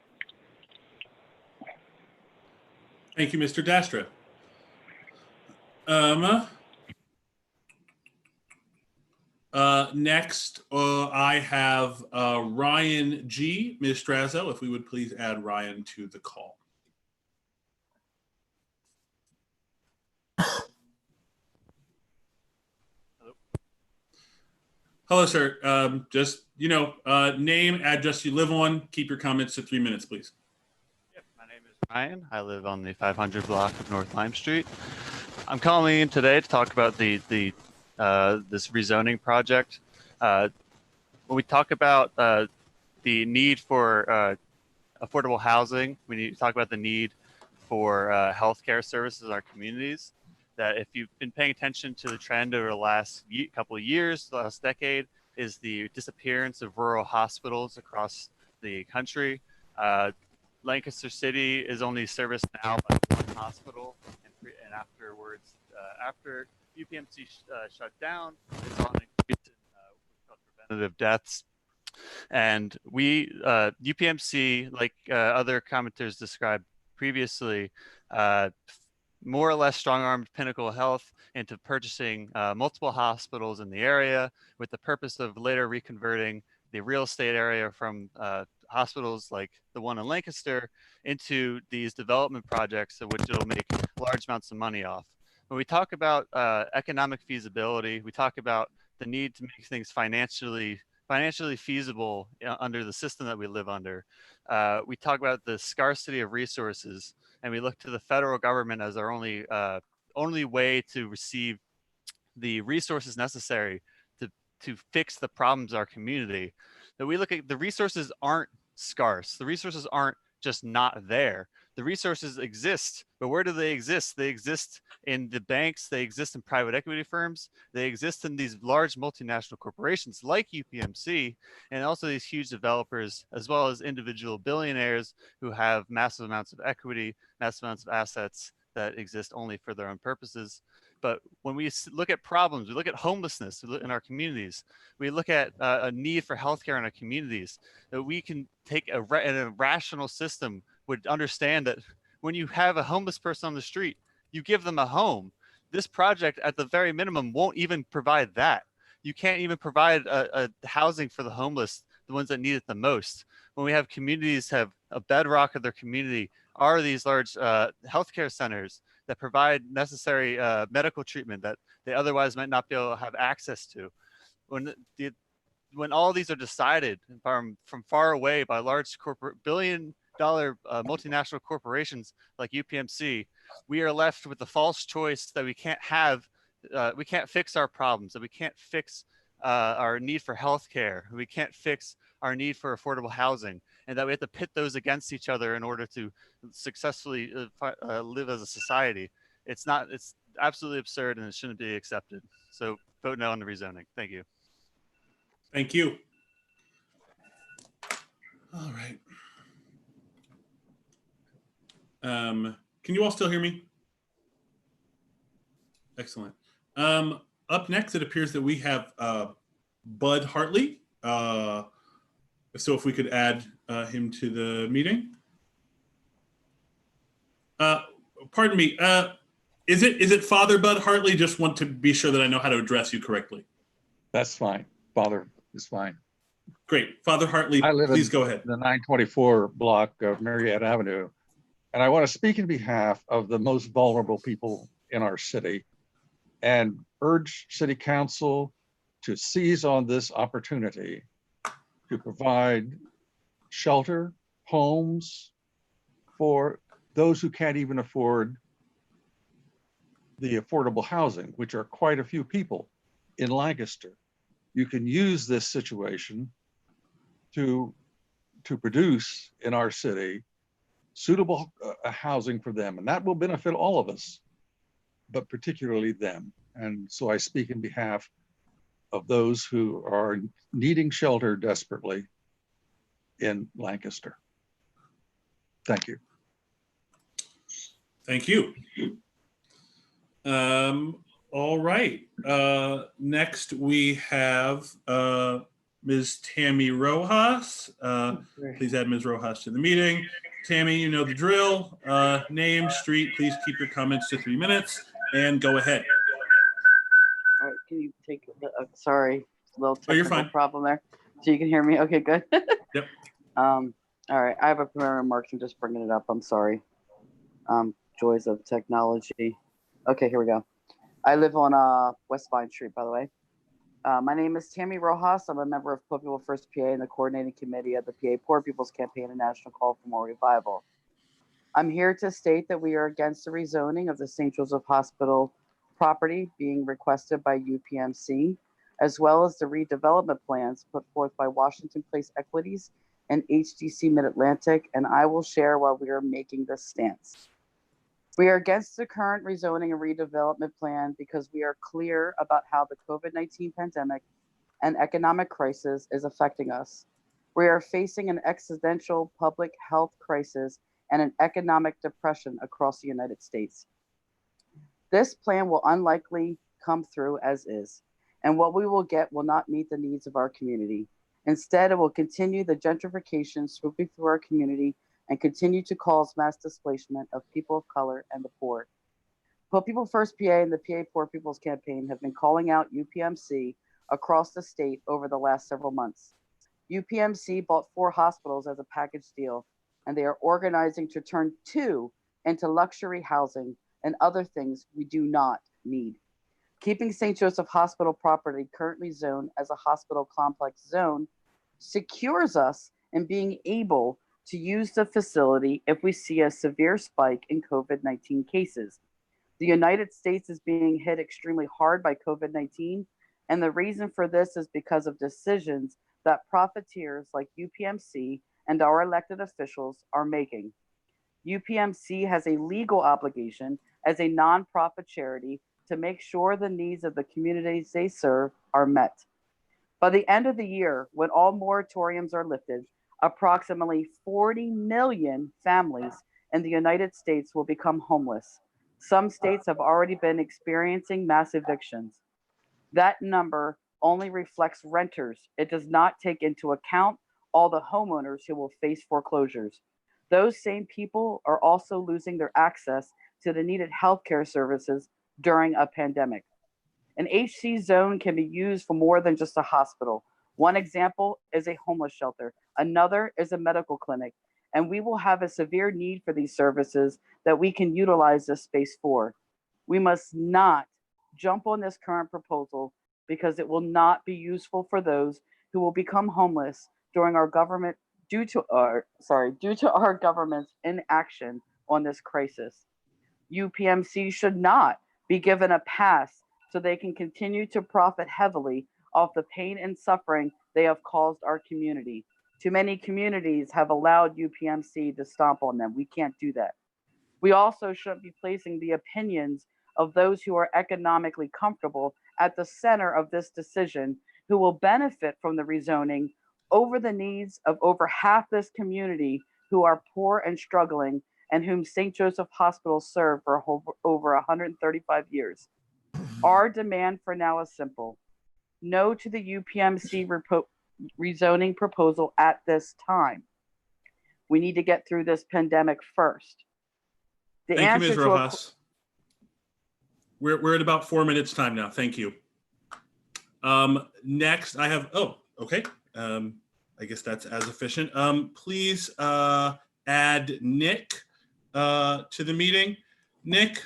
Thank you, Mr. Dastra. Next, I have Ryan G. Ms. Strazo, if we would please add Ryan to the call. Hello, sir. Just, name, address you live on. Keep your comments to 3 minutes, please. Yep, my name is Ryan. I live on the 500 block of North Lime Street. I'm calling in today to talk about this rezoning project. When we talk about the need for affordable housing, we need to talk about the need for healthcare services in our communities. That if you've been paying attention to the trend over the last couple of years, the last decade, is the disappearance of rural hospitals across the country. Lancaster City is only serviced now by one hospital, and afterwards, after UPMC shut down, it's on increase in preventative deaths. And we, UPMC, like other commenters described previously, more or less strong-armed Pinnacle Health into purchasing multiple hospitals in the area with the purpose of later reconverting the real estate area from hospitals like the one in Lancaster into these development projects of which it'll make large amounts of money off. When we talk about economic feasibility, we talk about the need to make things financially feasible under the system that we live under. We talk about the scarcity of resources, and we look to the federal government as our only way to receive the resources necessary to fix the problems of our community. That we look at, the resources aren't scarce. The resources aren't just not there. The resources exist, but where do they exist? They exist in the banks, they exist in private equity firms, they exist in these large multinational corporations like UPMC, and also these huge developers, as well as individual billionaires who have massive amounts of equity, massive amounts of assets that exist only for their own purposes. But when we look at problems, we look at homelessness in our communities, we look at a need for healthcare in our communities, that we can take a rational system would understand that when you have a homeless person on the street, you give them a home. This project, at the very minimum, won't even provide that. You can't even provide a housing for the homeless, the ones that need it the most. When we have communities have a bedrock of their community are these large healthcare centers that provide necessary medical treatment that they otherwise might not be able to have access to. When all these are decided from far away by large corporate billion-dollar multinational corporations like UPMC, we are left with the false choice that we can't fix our problems, that we can't fix our need for healthcare, we can't fix our need for affordable housing, and that we have to pit those against each other in order to successfully live as a society. It's absolutely absurd, and it shouldn't be accepted. So vote no on the rezoning. Thank you. Thank you. All right. Can you all still hear me? Excellent. Up next, it appears that we have Bud Hartley. So if we could add him to the meeting. Pardon me. Is it Father Bud Hartley? Just want to be sure that I know how to address you correctly. That's fine. Father is fine. Great. Father Hartley, please go ahead. The 924 block of Marietta Avenue. And I want to speak in behalf of the most vulnerable people in our city and urge City Council to seize on this opportunity to provide shelter, homes for those who can't even afford the affordable housing, which are quite a few people in Lancaster. You can use this situation to produce in our city suitable housing for them, and that will benefit all of us, but particularly them. And so I speak in behalf of those who are needing shelter desperately in Lancaster. Thank you. Thank you. All right. Next we have Ms. Tammy Rojas. Please add Ms. Rojas to the meeting. Tammy, you know the drill. Name, street, please keep your comments to 3 minutes and go ahead. All right, can you take the, sorry, little Oh, you're technical fine. problem there. So you can hear me? Okay, good. Yep. All right, I have a preliminary remarks. I'm just bringing it up. I'm sorry. Joys of technology. Okay, here we go. I live on West Vine Street, by the way. My name is Tammy Rojas. I'm a member of Poor People First PA and the coordinating committee of the PA Poor People's Campaign and National Call for More Revival. I'm here to state that we are against the rezoning of the St. Joseph Hospital property being requested by UPMC, as well as the redevelopment plans put forth by Washington Place Equities and HDC Mid-Atlantic, and I will share why we are making this stance. We are against the current rezoning and redevelopment plan because we are clear about how the COVID-19 pandemic and economic crisis is affecting us. We are facing an existential public health crisis and an economic depression across the United States. This plan will unlikely come through as is, and what we will get will not meet the needs of our community. Instead, it will continue the gentrification swooping through our community and continue to cause mass displacement of people of color and the poor. Poor People First PA and the PA Poor People's Campaign have been calling out UPMC across the state over the last several months. UPMC bought 4 hospitals as a package deal, and they are organizing to turn 2 into luxury housing and other things we do not need. Keeping St. Joseph Hospital property currently zoned as a hospital complex zone secures us in being able to use the facility if we see a severe spike in COVID-19 cases. The United States is being hit extremely hard by COVID-19, and the reason for this is because of decisions that profiteers like UPMC and our elected officials are making. UPMC has a legal obligation as a nonprofit charity to make sure the needs of the communities they serve are met. By the end of the year, when all moratoriums are lifted, approximately 40 million families in the United States will become homeless. Some states have already been experiencing mass evictions. That number only reflects renters. It does not take into account all the homeowners who will face foreclosures. Those same people are also losing their access to the needed healthcare services during a pandemic. An HC zone can be used for more than just a hospital. One example is a homeless shelter. Another is a medical clinic. And we will have a severe need for these services that we can utilize this space for. We must not jump on this current proposal because it will not be useful for those who will become homeless during our government due to our government's inaction on this crisis. UPMC should not be given a pass so they can continue to profit heavily off the pain and suffering they have caused our community. Too many communities have allowed UPMC to stomp on them. We can't do that. We also shouldn't be placing the opinions of those who are economically comfortable at the center of this decision, who will benefit from the rezoning over the needs of over half this community who are poor and struggling and whom St. Joseph Hospital served for over 135 years. Our demand for now is simple. No to the UPMC rezoning proposal at this time. We need to get through this pandemic first. Thank you, Ms. Rojas. We're at about 4 minutes time now. Thank you. Next, I have, okay. I guess that's as efficient. Please add Nick to the meeting. Nick,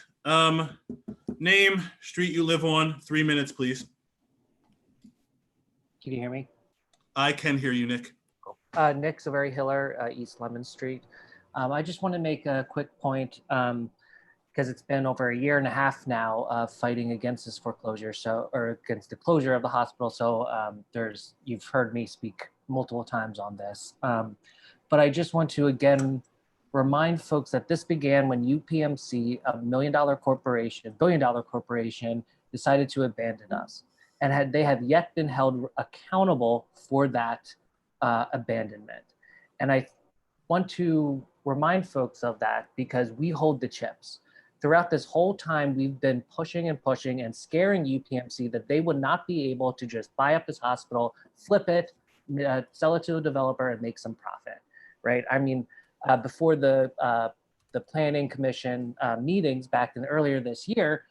name, street you live on, 3 minutes, please. Can you hear me? I can hear you, Nick. Nick Zaveri Hiller, East Lemon Street. I just want to make a quick point because it's been over 1.5 years now of fighting against this foreclosure, or against the closure of the hospital. So you've heard me speak multiple times on this. But I just want to again remind folks that this began when UPMC, a $1 billion corporation, decided to abandon us. And they have yet been held accountable for that abandonment. And I want to remind folks of that because we hold the chips. Throughout this whole time, we've been pushing and scaring UPMC that they would not be able to just buy up this hospital, flip it, sell it to a developer and make some profit, right? I mean, before the Planning Commission meetings back earlier this year,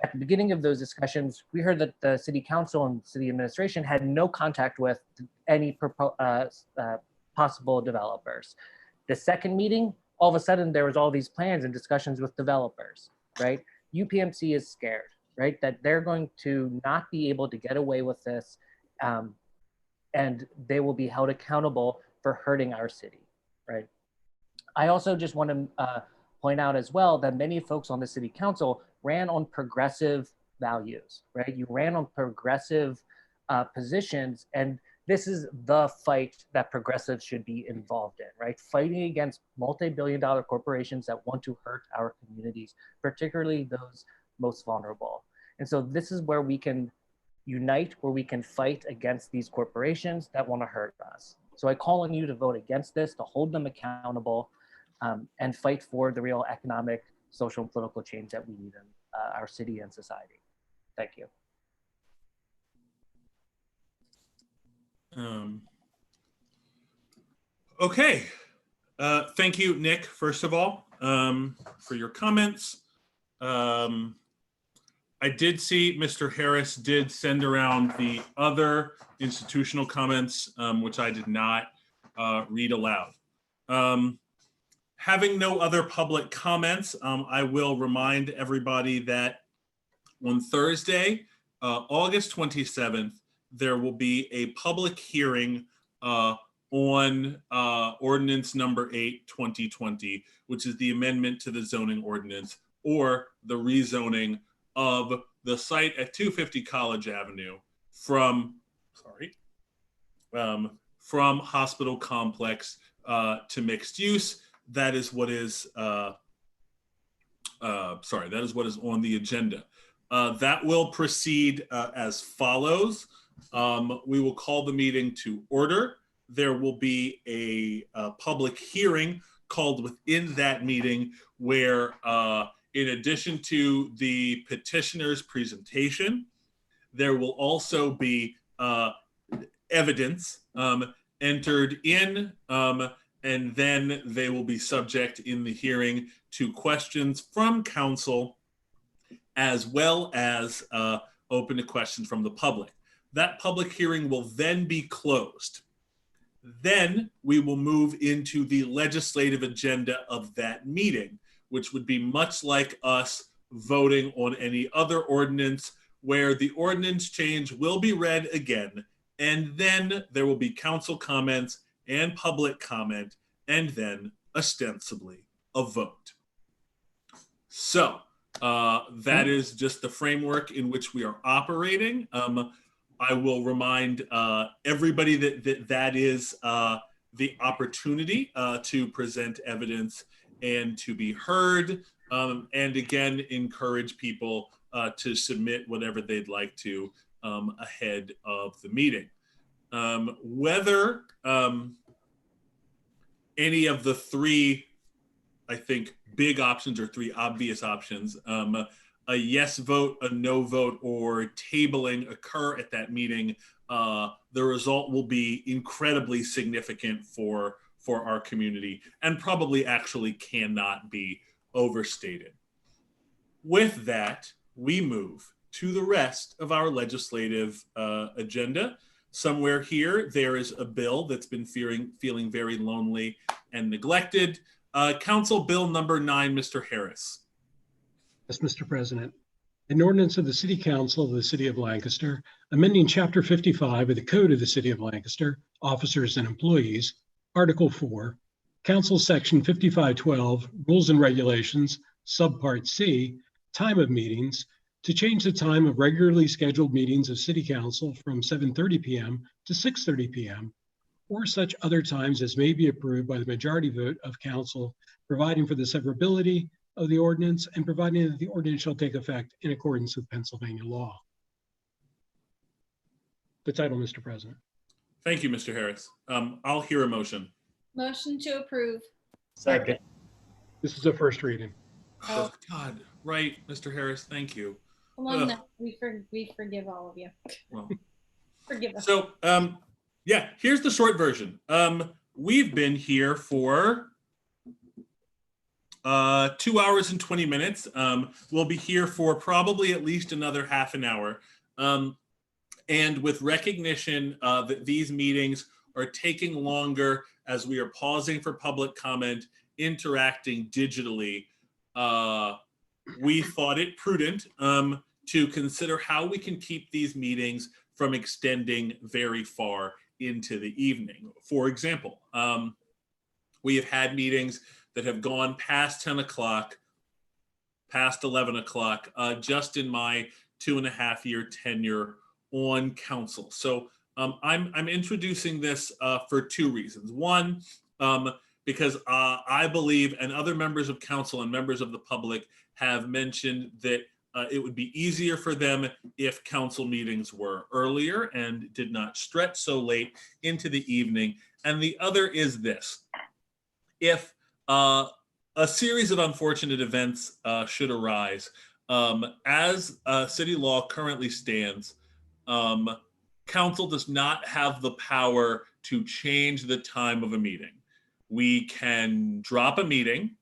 at the beginning of those discussions, we heard that the city council and city administration had no contact with any possible developers. The second meeting, all of a sudden there was all these plans and discussions with developers, right? UPMC is scared, right? That they're going to not be able to get away with this, and they will be held accountable for hurting our city, right? I also just want to point out as well that many folks on the city council ran on progressive values, right? You ran on progressive positions, and this is the fight that progressives should be involved in, right? Fighting against multi-billion-dollar corporations that want to hurt our communities, particularly those most vulnerable. And so this is where we can unite, where we can fight against these corporations that want to hurt us. So I call on you to vote against this, to hold them accountable, and fight for the real economic, social, and political change that we need in our city and society. Thank you. Okay. Thank you, Nick, first of all, for your comments. I did see Mr. Harris did send around the other institutional comments, which I did not read aloud. Having no other public comments, I will remind everybody that on Thursday, August 27th, there will be a public hearing on ordinance number 8, 2020, which is the amendment to the zoning ordinance or the rezoning of the site at 250 College Avenue from hospital complex to mixed use. That is what is that is what is on the agenda. That will proceed as follows. We will call the meeting to order. There will be a public hearing called within that meeting where in addition to the petitioner's presentation, there will also be evidence entered in, and then they will be subject in the hearing to questions from council, as well as open to questions from the public. That public hearing will then be closed. Then we will move into the legislative agenda of that meeting, which would be much like us voting on any other ordinance, where the ordinance change will be read again, and then there will be council comments and public comment, and then ostensibly a vote. So that is just the framework in which we are operating. I will remind everybody that is the opportunity to present evidence and to be heard, and again, encourage people to submit whatever they'd like to ahead of the meeting. Whether any of the three, I think, big options or three obvious options, a yes vote, a no vote, or tabling occur at that meeting, the result will be incredibly significant for our community and probably actually cannot be overstated. With that, we move to the rest of our legislative agenda. Somewhere here, there is a bill that's been feeling very lonely and neglected. Council Bill number 9, Mr. Harris. Yes, Mr. President. An ordinance of the City Council of the City of Lancaster, amending Chapter 55 of the Code of the City of Lancaster, Officers and Employees, Article 4, Council Section 5512, Rules and Regulations, Subpart C, Time of Meetings, to change the time of regularly scheduled meetings of City Council from 7:30 p.m. to 6:30 p.m., or such other times as may be approved by the majority vote of council, providing for the severability of the ordinance and providing that the ordinance shall take effect in accordance with Pennsylvania law. The title, Mr. President. Thank you, Mr. Harris. I'll hear a motion. Motion to approve. Second. This is a first reading. Oh, God. Right, Mr. Harris. Thank you. Come on, now. We forgive all of you. Well, Forgive us. so, yeah, here's the short version. We've been here for 2 hours and 20 minutes. We'll be here for probably at least another half an hour. And with recognition that these meetings are taking longer as we are pausing for public comment, interacting digitally, we thought it prudent to consider how we can keep these meetings from extending very far into the evening. For example, we have had meetings that have gone past 10 o'clock, past 11 o'clock, just in my 2.5-year tenure on council. So I'm introducing this for two reasons. One, because I believe, and other members of council and members of the public have mentioned that it would be easier for them if council meetings were earlier and did not stretch so late into the evening. And the other is this: if a series of unfortunate events should arise, as city law currently stands, council does not have the power to change the time of a meeting. We can drop a meeting,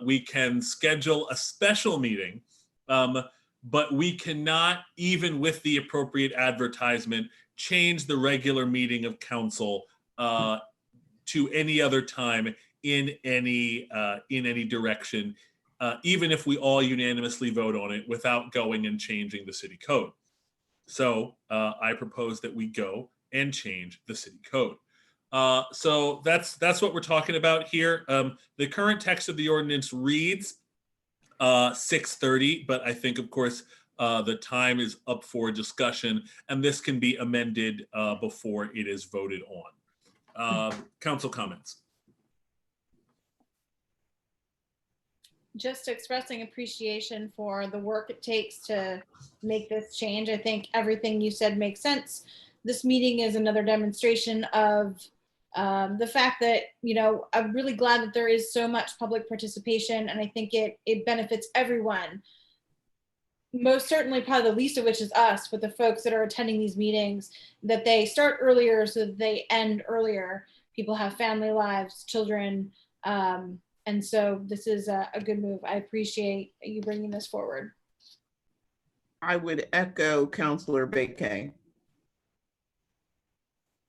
we can schedule a special meeting, but we cannot, even with the appropriate advertisement, change the regular meeting of council to any other time in any direction, even if we all unanimously vote on it without going and changing the city code. So I propose that we go and change the city code. So that's what we're talking about here. The current text of the ordinance reads 6:30, but I think, of course, the time is up for discussion, and this can be amended before it is voted on. Council comments. Just expressing appreciation for the work it takes to make this change. I think everything you said makes sense. This meeting is another demonstration of the fact that, you know, I'm really glad that there is so much public participation, and I think it benefits everyone. Most certainly, probably the least of which is us, but the folks that are attending these meetings, that they start earlier so that they end earlier. People have family lives, children, and so this is a good move. I appreciate you bringing this forward. I would echo Councilor Bakay.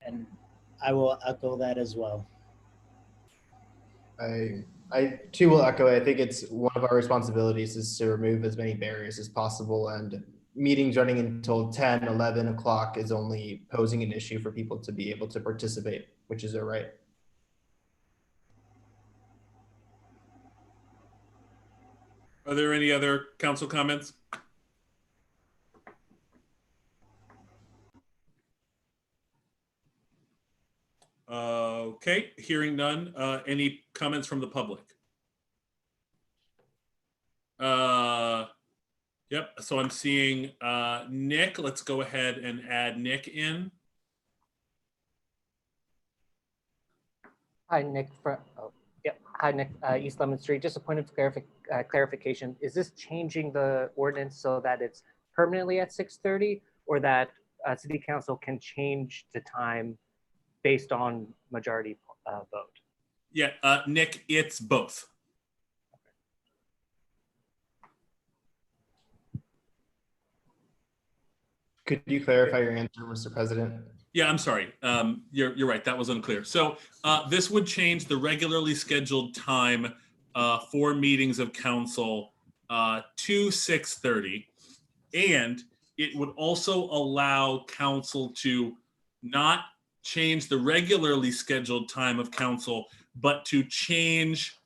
And I will echo that as well. I too will echo it. I think it's one of our responsibilities is to remove as many barriers as possible, and meetings running until 10, 11 o'clock is only posing an issue for people to be able to participate, which is their right. Are there any other council comments? Okay, hearing none. Any comments from the public? Yep, so I'm seeing Nick. Let's go ahead and add Nick in. Hi, Nick. Hi, Nick. East Lemon Street. Just a point of clarification. Is this changing the ordinance so that it's permanently at 6:30, or that City Council can change the time based on majority vote? Yeah, Nick, it's both. Could you clarify your answer, Mr. President? Yeah, I'm sorry. You're right. That was unclear. So this would change the regularly scheduled time for meetings of council to 6:30, and it would also allow council to not change the regularly scheduled time of council, but to change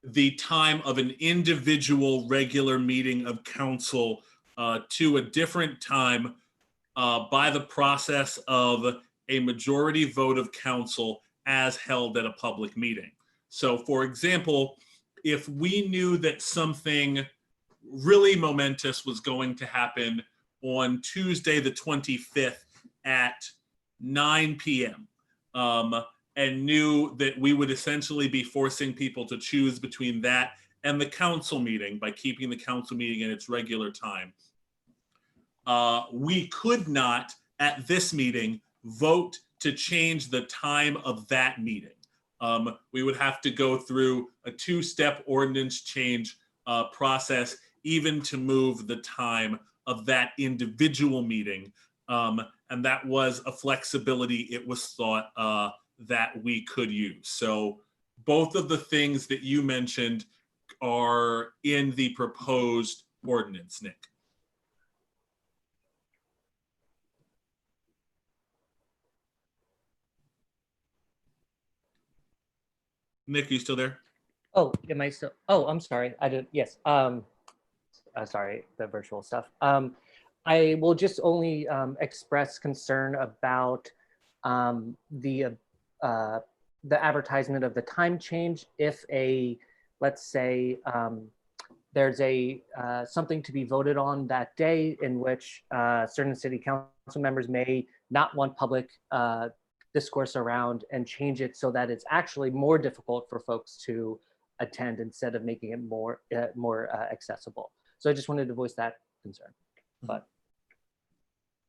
the time of an individual regular meeting of council to a different time by the process of a majority vote of council as held at a public meeting. So for example, if we knew that something really momentous was going to happen on Tuesday, the 25th at 9 p.m. And knew that we would essentially be forcing people to choose between that and the council meeting by keeping the council meeting in its regular time, we could not at this meeting vote to change the time of that meeting. we would have to go through a two-step ordinance change process, even to move the time of that individual meeting. And that was a flexibility it was thought that we could use. So both of the things that you mentioned are in the proposed ordinance, Nick. Nick, are you still there? Oh, am I still? Oh, I'm sorry. I did. Yes. Sorry, the virtual stuff. I will just only express concern about the advertisement of the time change. If let's say, there's something to be voted on that day in which certain city council members may not want public discourse around, and change it so that it's actually more difficult for folks to attend instead of making it more accessible. So I just wanted to voice that concern. But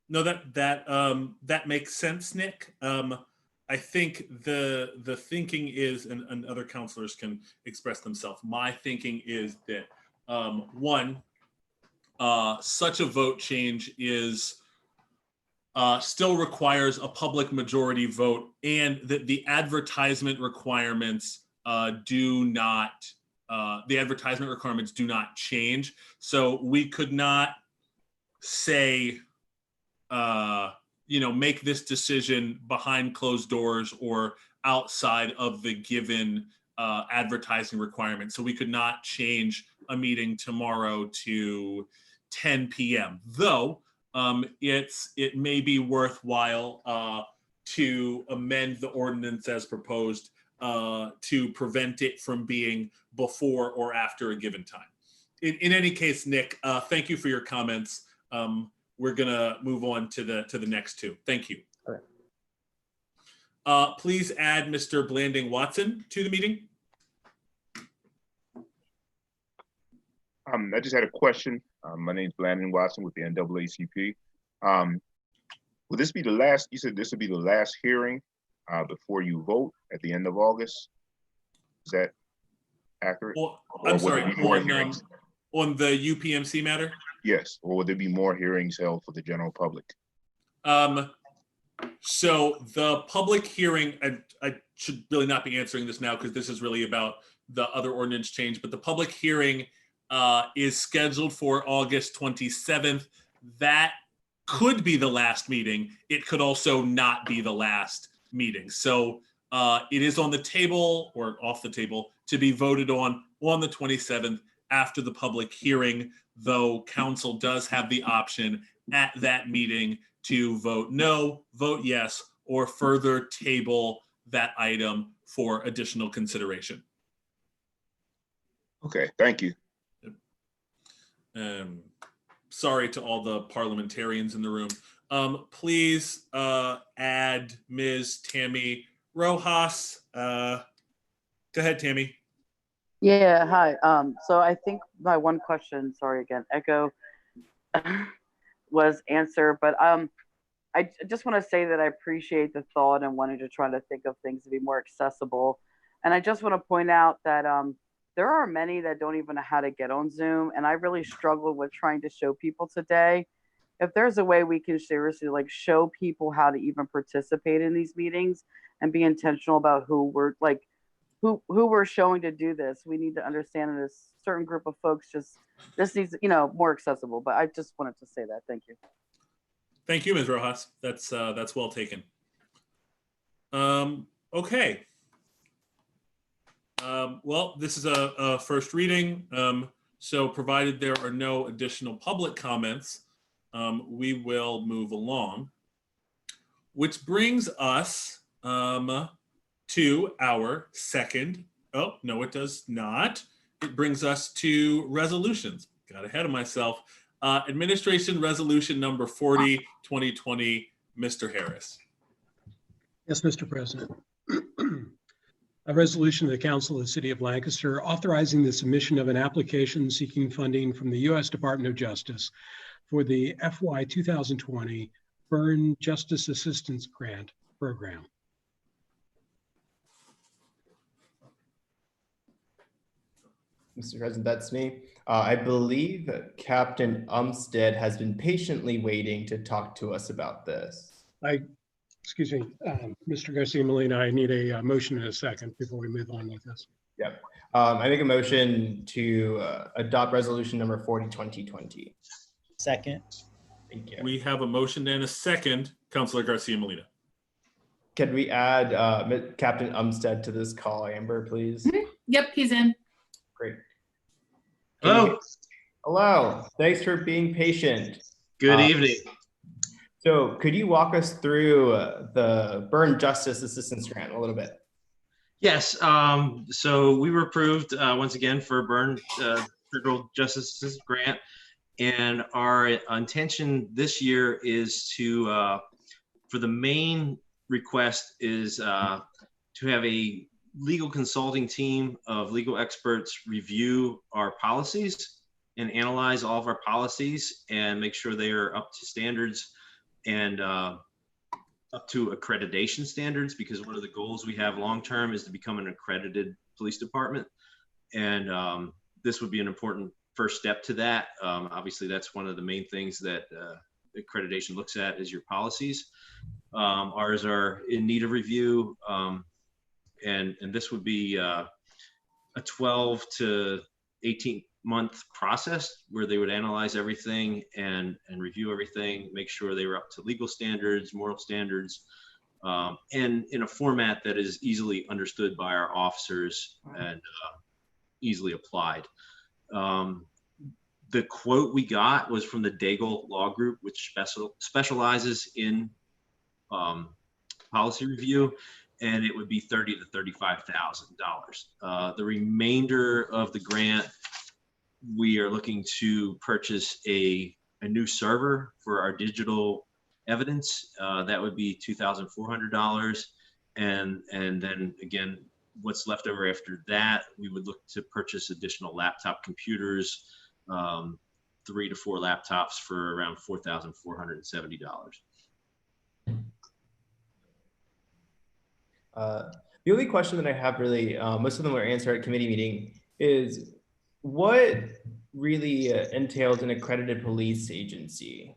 no, that makes sense, Nick. I think the thinking is, and other counselors can express themselves. My thinking is that one, such a vote change is still requires a public majority vote, and that the advertisement requirements do not change. So we could not say, make this decision behind closed doors or outside of the given advertising requirement. So we could not change a meeting tomorrow to 10 p.m. Though it may be worthwhile to amend the ordinance as proposed to prevent it from being before or after a given time. In any case, Nick, thank you for your comments. We're gonna move on to the next two. Thank you. Okay. Please add Mr. Blanding Watson to the meeting. I just had a question. My name is Blanding Watson with the NAACP. Will this be the last? You said this will be the last hearing before you vote at the end of August. Is that accurate? Well, I'm sorry. On the UPMC matter? Yes. Or would there be more hearings held for the general public? So the public hearing, I should really not be answering this now because this is really about the other ordinance change, but the public hearing is scheduled for August 27th. That could be the last meeting. It could also not be the last meeting. So it is on the table or off the table to be voted on the 27th after the public hearing, though council does have the option at that meeting to vote no, vote yes, or further table that item for additional consideration. Okay, thank you. Sorry to all the parliamentarians in the room. Please add Ms. Tammy Rojas. Go ahead, Tammy. Yeah, hi. So I think my one question, sorry again, echo, was answered, but I just want to say that I appreciate the thought and wanting to try to think of things to be more accessible. And I just want to point out that there are many that don't even know how to get on Zoom, and I really struggled with trying to show people today. If there's a way we can seriously show people how to even participate in these meetings and be intentional about who we're showing to do this, we need to understand that a certain group of folks this needs, more accessible. But I just wanted to say that. Thank you. Thank you, Ms. Rojas. That's well taken. Okay. Well, this is a first reading. So provided there are no additional public comments, we will move along, which brings us to our second. Oh, no, it does not. It brings us to resolutions. Got ahead of myself. Administration Resolution number 40, 2020, Mr. Harris. Yes, Mr. President. A resolution of the Council of the City of Lancaster authorizing the submission of an application seeking funding from the U.S. Department of Justice for the FY 2020 Burn Justice Assistance Grant Program. Mr. President, that's me. I believe Captain Umstead has been patiently waiting to talk to us about this. Excuse me, Mr. Garcia Molina, I need a motion in a second before we move on with this. Yep. I make a motion to adopt resolution number 40/2020. Second. Thank you. We have a motion and a second. Councilor Garcia Molina. Can we add Captain Umstead to this call, Amber, please? Yep, he's in. Great. Hello. Hello. Thanks for being patient. Good evening. So could you walk us through the Burn Justice Assistance Grant a little bit? Yes. So we were approved once again for Burn Federal Justice Assistance Grant. And our intention this year is to, for the main request is to have a legal consulting team of legal experts review our policies and analyze all of our policies and make sure they are up to standards and up to accreditation standards, because one of the goals we have long-term is to become an accredited police department. And this would be an important first step to that. Obviously, that's one of the main things that accreditation looks at is your policies. Ours are in need of review. And this would be a 12 to 18 month process where they would analyze everything and review everything, make sure they were up to legal standards, moral standards, and in a format that is easily understood by our officers and easily applied. The quote we got was from the Daigle Law Group, which specializes in policy review, and it would be $30,000 to $35,000. The remainder of the grant, we are looking to purchase a new server for our digital evidence. That would be $2,400. And then again, what's left over after that, we would look to purchase additional laptop computers, 3 to 4 laptops for around $4,470. The only question that I have really, most of them were answered at committee meeting, is what really entails an accredited police agency?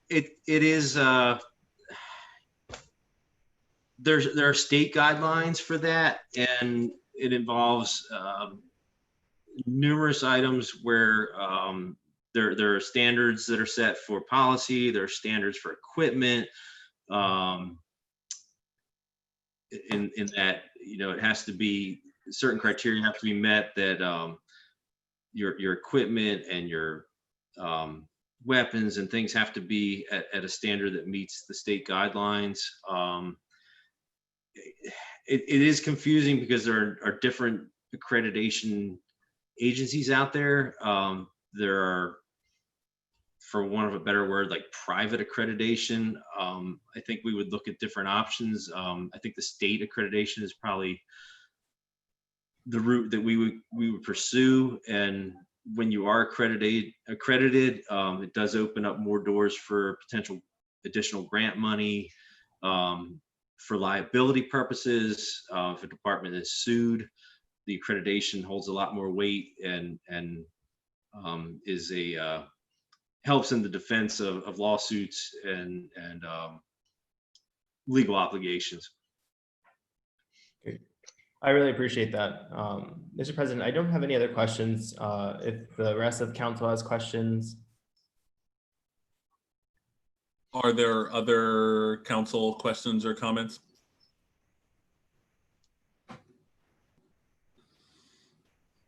It is, there are state guidelines for that, and it involves numerous items where there are standards that are set for policy, there are standards for equipment, in that, you know, it has to be, certain criteria have to be met, that your equipment and your weapons and things have to be at a standard that meets the state guidelines. It is confusing because there are different accreditation agencies out there. There are, for want of a better word, like private accreditation. I think we would look at different options. I think the state accreditation is probably the route that we would pursue. And when you are accredited, it does open up more doors for potential additional grant money, for liability purposes. If a department is sued, the accreditation holds a lot more weight and is a helps in the defense of lawsuits and legal obligations. I really appreciate that. Mr. President, I don't have any other questions. If the rest of council has questions. Are there other council questions or comments?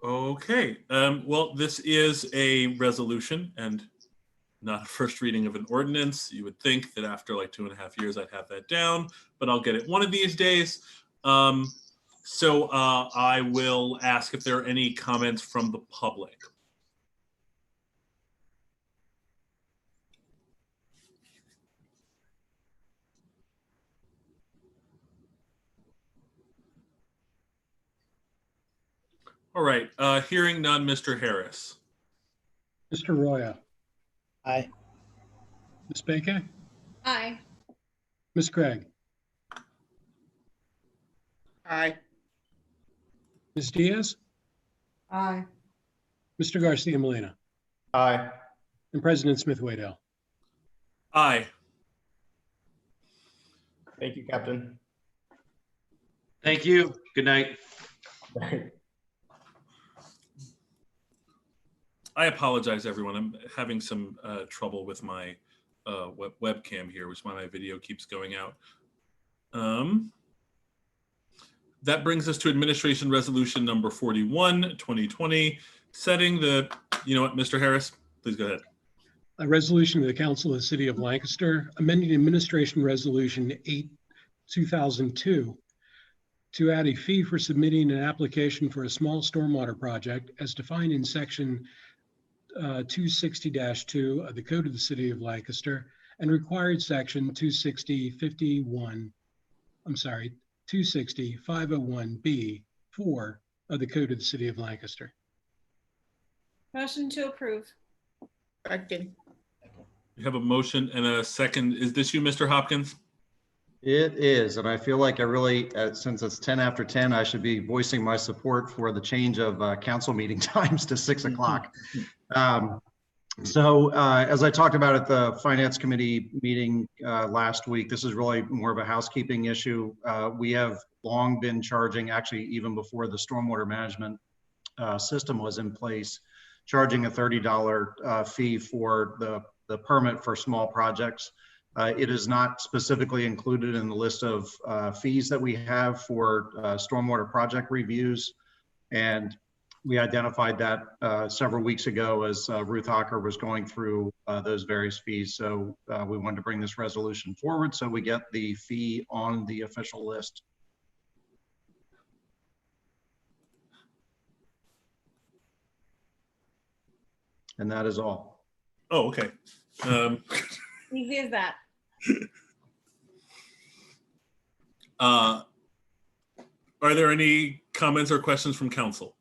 Okay, well, this is a resolution and not a first reading of an ordinance. You would think that after like 2.5 years, I'd have that down, but I'll get it one of these days. So I will ask if there are any comments from the public. All right, hearing none, Mr. Harris. Mr. Roya. Aye. Ms. Baker? Aye. Ms. Craig? Aye. Ms. Diaz, Aye. Mr. Garcia Molina, Aye. and President Smith-Waddell. Aye. Thank you, Captain. Thank you. Good night. I apologize, everyone. I'm having some trouble with my webcam here, which is why my video keeps going out. That brings us to Administration Resolution number 41, 2020, setting the, you know what, Mr. Harris, please go ahead. A resolution of the Council of the City of Lancaster, amending Administration Resolution 8, 2002, to add a fee for submitting an application for a small stormwater project as defined in Section 260-2 of the Code of the City of Lancaster and required Section 260-501B4 of the Code of the City of Lancaster. Motion to approve. Second. We have a motion and a second. Is this you, Mr. Hopkins? It is, and I feel like I really, since it's 10 after 10, I should be voicing my support for the change of council meeting times to 6 o'clock. As I talked about at the Finance Committee meeting last week, this is really more of a housekeeping issue. We have long been charging, actually even before the stormwater management system was in place, charging a $30 fee for the permit for small projects. It is not specifically included in the list of fees that we have for stormwater project reviews. And we identified that several weeks ago as Ruth Hocker was going through those various fees. So we wanted to bring this resolution forward so we get the fee on the official list. And that is all. Oh, okay. Easy as that. Are there any comments or questions from council?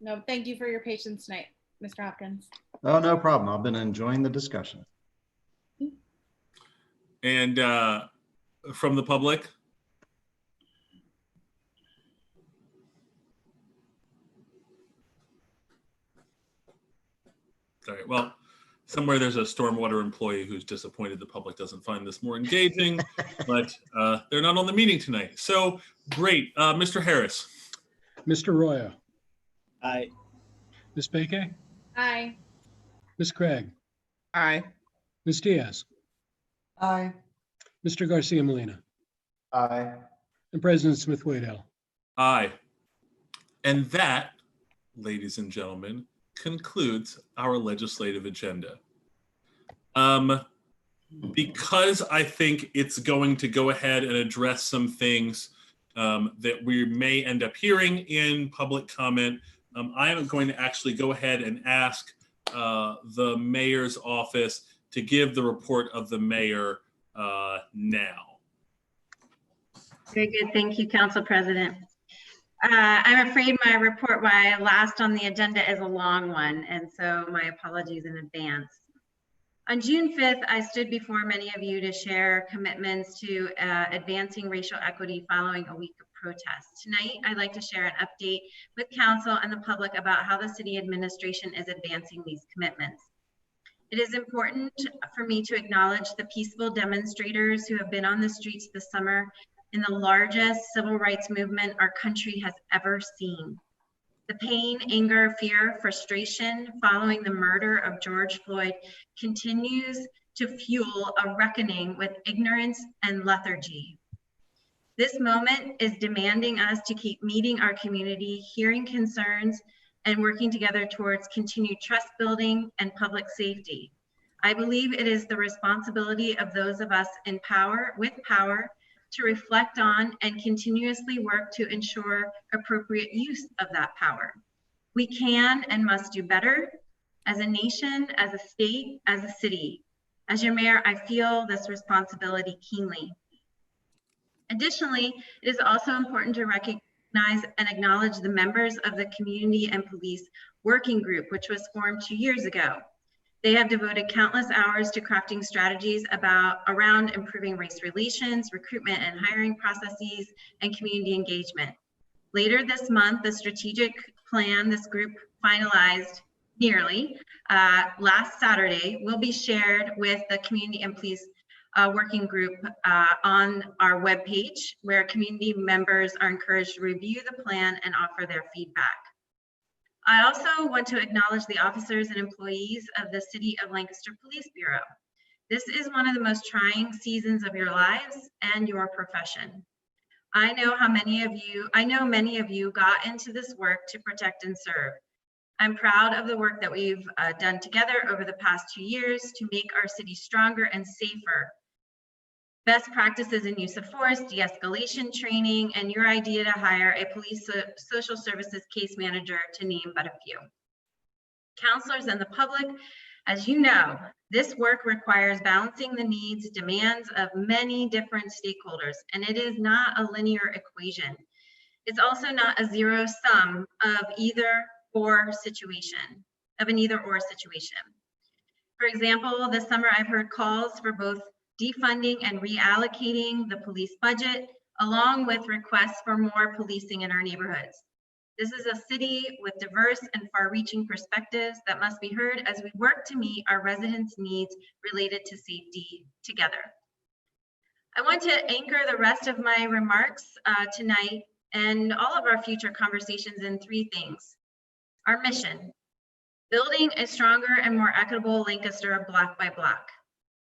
No, thank you for your patience tonight, Mr. Hopkins. Oh, no problem. I've been enjoying the discussion. And from the public? All right, well, somewhere there's a stormwater employee who's disappointed the public doesn't find this more engaging, but they're not on the meeting tonight. So great. Mr. Harris. Mr. Roya. Aye. Ms. Beke? Aye. Ms. Craig? Aye. Ms. Diaz? Aye. Mr. Garcia Molina? Aye. And President Smith-Waddell? Aye. And that, ladies and gentlemen, concludes our legislative agenda. Because I think it's going to go ahead and address some things that we may end up hearing in public comment, I am going to actually go ahead and ask the mayor's office to give the report of the mayor now. Very good. Thank you, Council President. I'm afraid my report, while last on the agenda, is a long one, and so my apologies in advance. On June 5th, I stood before many of you to share commitments to advancing racial equity following a week of protests. Tonight, I'd like to share an update with Council and the public about how the City Administration is advancing these commitments. It is important for me to acknowledge the peaceful demonstrators who have been on the streets this summer in the largest civil rights movement our country has ever seen. The pain, anger, fear, frustration following the murder of George Floyd continues to fuel a reckoning with ignorance and lethargy. This moment is demanding us to keep meeting our community, hearing concerns, and working together towards continued trust building and public safety. I believe it is the responsibility of those of us in power, with power, to reflect on and continuously work to ensure appropriate use of that power. We can and must do better as a nation, as a state, as a city. As your mayor, I feel this responsibility keenly. Additionally, it is also important to recognize and acknowledge the members of the Community and Police Working Group, which was formed 2 years ago. They have devoted countless hours to crafting strategies around improving race relations, recruitment and hiring processes, and community engagement. Later this month, the strategic plan this group finalized nearly last Saturday will be shared with the community and police working group on our webpage, where community members are encouraged to review the plan and offer their feedback. I also want to acknowledge the officers and employees of the City of Lancaster Police Bureau. This is one of the most trying seasons of your lives and your profession. I know many of you got into this work to protect and serve. I'm proud of the work that we've done together over the past 2 years to make our city stronger and safer. Best practices in use of force, de-escalation training, and your idea to hire a police social services case manager, to name but a few. Counselors and the public, as you know, this work requires balancing the needs, demands of many different stakeholders, and it is not a linear equation. It's also not a zero sum of an either or situation. For example, this summer I've heard calls for both defunding and reallocating the police budget, along with requests for more policing in our neighborhoods. This is a city with diverse and far-reaching perspectives that must be heard as we work to meet our residents' needs related to safety together. I want to anchor the rest of my remarks tonight and all of our future conversations in 3 things. Our mission: building a stronger and more equitable Lancaster block by block.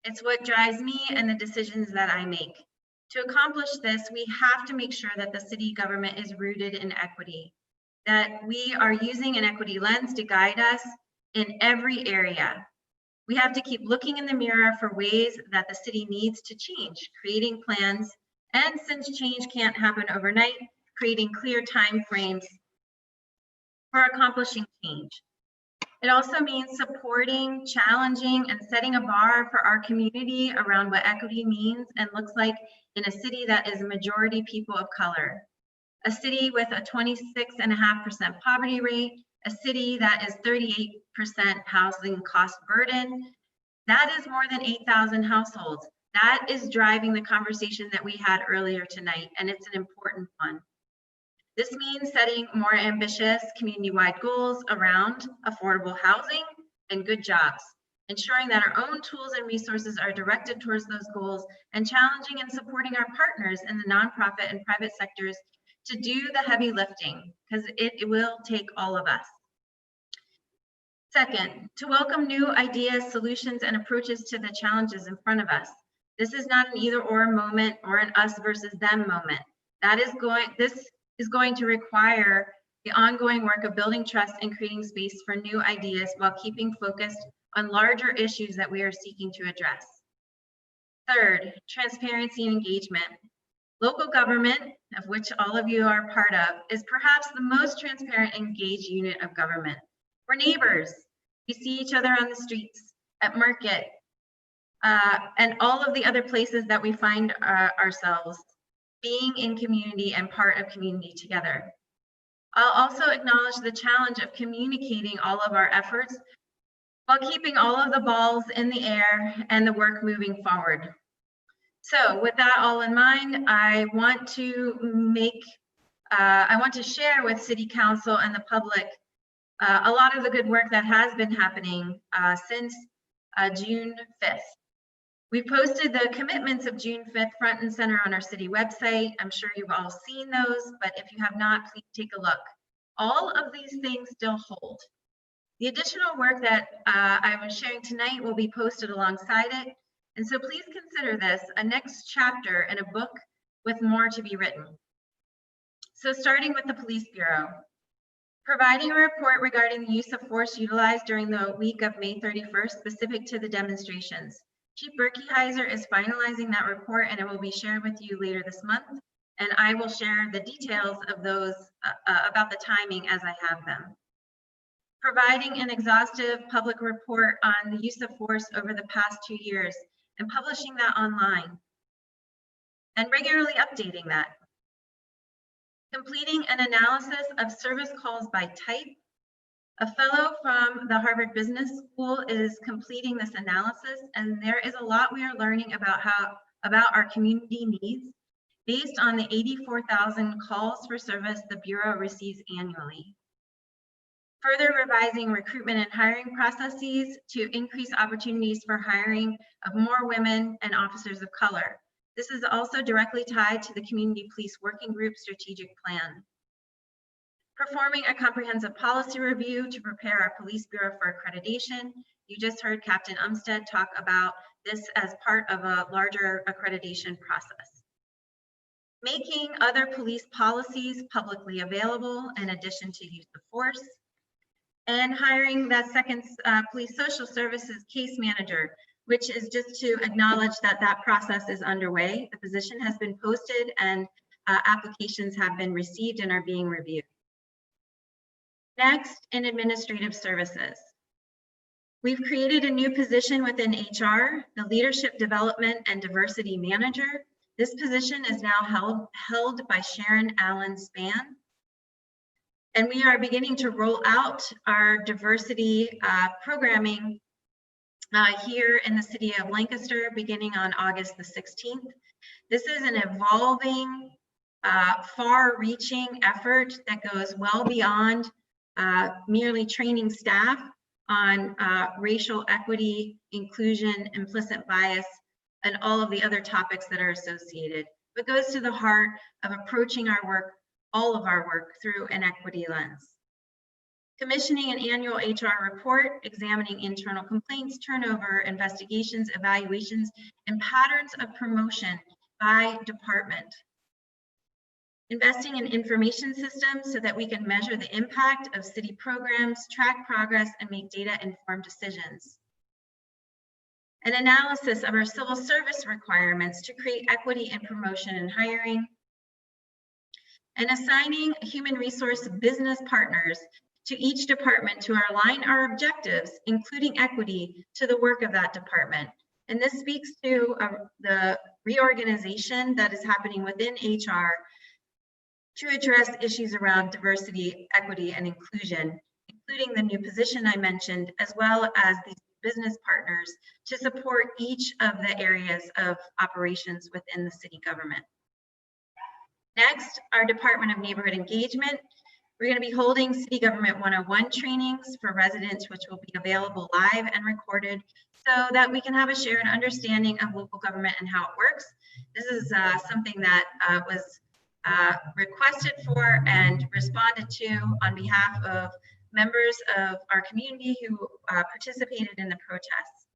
It's what drives me and the decisions that I make. To accomplish this, we have to make sure that the city government is rooted in equity, that we are using an equity lens to guide us in every area. We have to keep looking in the mirror for ways that the city needs to change, creating plans, and since change can't happen overnight, creating clear time frames for accomplishing change. It also means supporting, challenging, and setting a bar for our community around what equity means and looks like in a city that is a majority people of color. A city with a 26.5% poverty rate, a city that is 38% housing cost burden. That is more than 8,000 households. That is driving the conversation that we had earlier tonight, and it's an important one. This means setting more ambitious community-wide goals around affordable housing and good jobs, ensuring that our own tools and resources are directed towards those goals, and challenging and supporting our partners in the nonprofit and private sectors to do the heavy lifting, because it will take all of us. Second, to welcome new ideas, solutions, and approaches to the challenges in front of us. This is not an either or moment or an us versus them moment. This is going to require the ongoing work of building trust and creating space for new ideas while keeping focused on larger issues that we are seeking to address. Third, transparency and engagement. Local government, of which all of you are part of, is perhaps the most transparent and engaged unit of government. We're neighbors. We see each other on the streets, at market, and all of the other places that we find ourselves being in community and part of community together. I'll also acknowledge the challenge of communicating all of our efforts while keeping all of the balls in the air and the work moving forward. So with that all in mind, I want to share with City Council and the public a lot of the good work that has been happening since June 5th. We posted the commitments of June 5th front and center on our city website. I'm sure you've all seen those, but if you have not, please take a look. All of these things still hold. The additional work that I was sharing tonight will be posted alongside it. And so please consider this a next chapter in a book with more to be written. So starting with the Police Bureau. Providing a report regarding the use of force utilized during the week of May 31st, specific to the demonstrations. Chief Berkeyheiser is finalizing that report and it will be shared with you later this month. And I will share the details of those about the timing as I have them. Providing an exhaustive public report on the use of force over the past 2 years and publishing that online. And regularly updating that. Completing an analysis of service calls by type. A fellow from the Harvard Business School is completing this analysis, and there is a lot we are learning about our community needs based on the 84,000 calls for service the Bureau receives annually. Further revising recruitment and hiring processes to increase opportunities for hiring of more women and officers of color. This is also directly tied to the Community Police Working Group strategic plan. Performing a comprehensive policy review to prepare our Police Bureau for accreditation. You just heard Captain Umstead talk about this as part of a larger accreditation process. Making other police policies publicly available in addition to use of force. And hiring that second police social services case manager, which is just to acknowledge that that process is underway. The position has been posted and applications have been received and are being reviewed. Next, in administrative services. We've created a new position within HR, the Leadership Development and Diversity Manager. This position is now held by Sharon Allen Spann. And we are beginning to roll out our diversity programming here in the city of Lancaster, beginning on August the 16th. This is an evolving, far-reaching effort that goes well beyond merely training staff on racial equity, inclusion, implicit bias, and all of the other topics that are associated, but goes to the heart of approaching our work, all of our work, through an equity lens. Commissioning an annual HR report, examining internal complaints, turnover, investigations, evaluations, and patterns of promotion by department. Investing in information systems so that we can measure the impact of city programs, track progress, and make data-informed decisions. An analysis of our civil service requirements to create equity in promotion and hiring. And assigning human resource business partners to each department to align our objectives, including equity, to the work of that department. And this speaks to the reorganization that is happening within HR to address issues around diversity, equity, and inclusion, including the new position I mentioned, as well as these business partners to support each of the areas of operations within the city government. Next, our Department of Neighborhood Engagement. We're going to be holding City Government 101 trainings for residents, which will be available live and recorded so that we can have a shared understanding of local government and how it works. This is something that was requested for and responded to on behalf of members of our community who participated in the protests.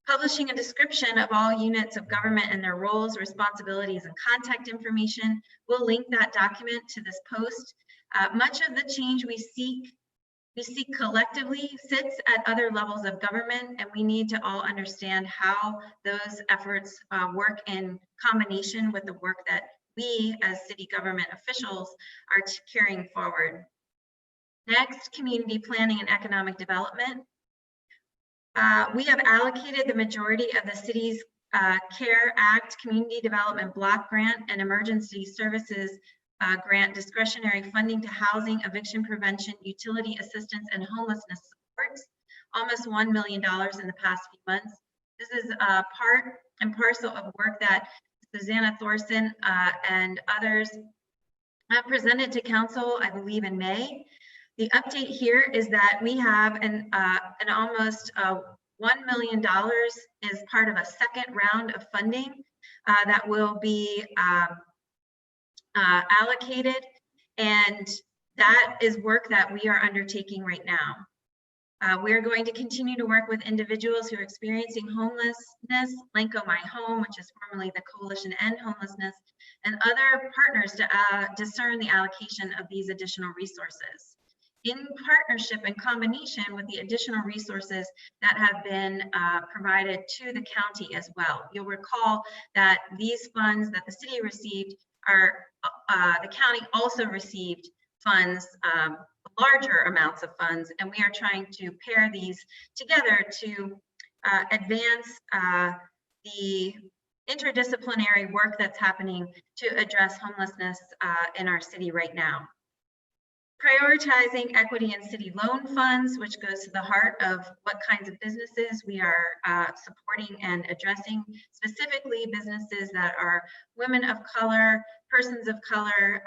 Publishing a description of all units of government and their roles, responsibilities, and contact information. We'll link that document to this post. Much of the change we seek collectively sits at other levels of government, and we need to all understand how those efforts work in combination with the work that we as city government officials are carrying forward. Next, community planning and economic development. We have allocated the majority of the city's CARE Act Community Development Block Grant and Emergency Services Grant discretionary funding to housing, eviction prevention, utility assistance, and homelessness supports, almost $1 million in the past few months. This is part and parcel of work that Susanna Thorson and others presented to council, I believe, in May. The update here is that we have an almost $1 million as part of a second round of funding that will be allocated, and that is work that we are undertaking right now. We are going to continue to work with individuals who are experiencing homelessness, Lanco My Home, which is formerly the Coalition to End Homelessness, and other partners to discern the allocation of these additional resources, in partnership and combination with the additional resources that have been provided to the county as well. You'll recall that these funds that the city received are, the county also received funds, larger amounts of funds, and we are trying to pair these together to advance the interdisciplinary work that's happening to address homelessness in our city right now. prioritizing equity in city loan funds, which goes to the heart of what kinds of businesses we are supporting and addressing, specifically businesses that are women of color, persons of color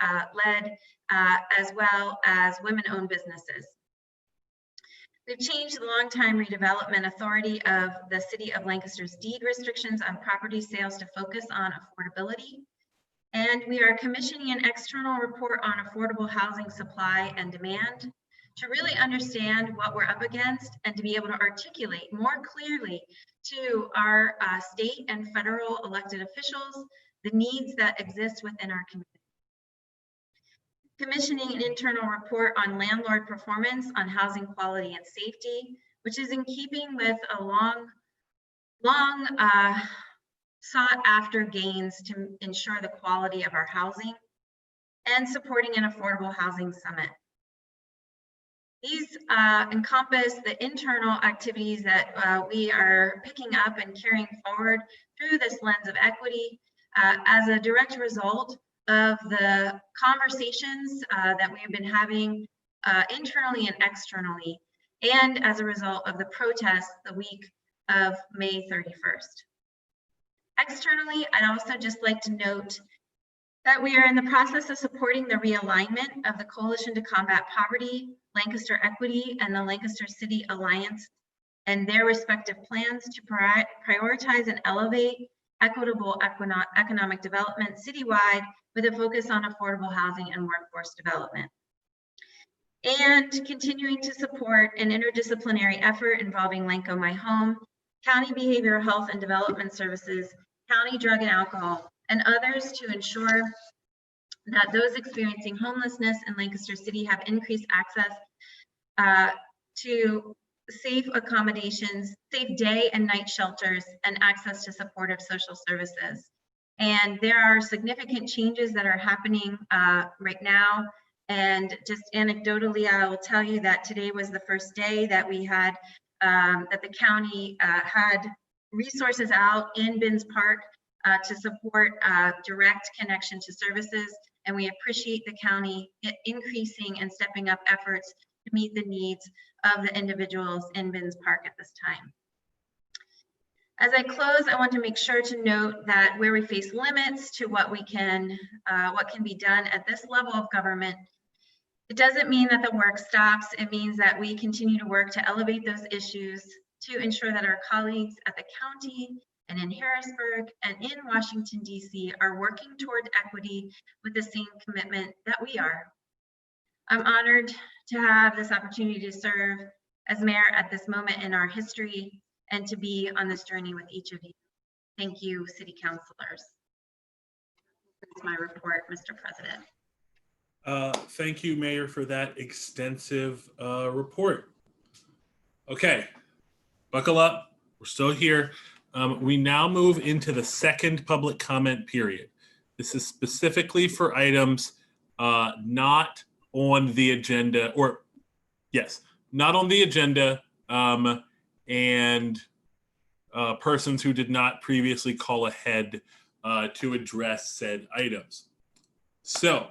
led, as well as women-owned businesses. We've changed the long-time redevelopment authority of the City of Lancaster's deed restrictions on property sales to focus on affordability. And we are commissioning an external report on affordable housing supply and demand to really understand what we're up against and to be able to articulate more clearly to our state and federal elected officials the needs that exist within our community. Commissioning an internal report on landlord performance on housing quality and safety, which is in keeping with a long sought after gains to ensure the quality of our housing, and supporting an affordable housing summit. These encompass the internal activities that we are picking up and carrying forward through this lens of equity as a direct result of the conversations that we have been having internally and externally, and as a result of the protests the week of May 31st. Externally, I'd also just like to note that we are in the process of supporting the realignment of the Coalition to Combat Poverty, Lancaster Equity, and the Lancaster City Alliance and their respective plans to prioritize and elevate equitable economic development citywide with a focus on affordable housing and workforce development. And continuing to support an interdisciplinary effort involving Lanco My Home, County Behavioral Health and Development Services, County Drug and Alcohol, and others to ensure that those experiencing homelessness in Lancaster City have increased access to safe accommodations, safe day and night shelters, and access to supportive social services. And there are significant changes that are happening right now. And just anecdotally, I will tell you that today was the first day that we had, that the county had resources out in Binns Park to support direct connection to services. And we appreciate the county increasing and stepping up efforts to meet the needs of the individuals in Binns Park at this time. As I close, I want to make sure to note that where we face limits to what can be done at this level of government, it doesn't mean that the work stops. It means that we continue to work to elevate those issues to ensure that our colleagues at the county and in Harrisburg and in Washington, D.C. are working toward equity with the same commitment that we are. I'm honored to have this opportunity to serve as mayor at this moment in our history and to be on this journey with each of you. Thank you, city councilors. That's my report, Mr. President. Thank you, Mayor, for that extensive report. Okay, buckle up. We're still here. We now move into the second public comment period. This is specifically for items not on the agenda, or yes, not on the agenda, and persons who did not previously call ahead to address said items. So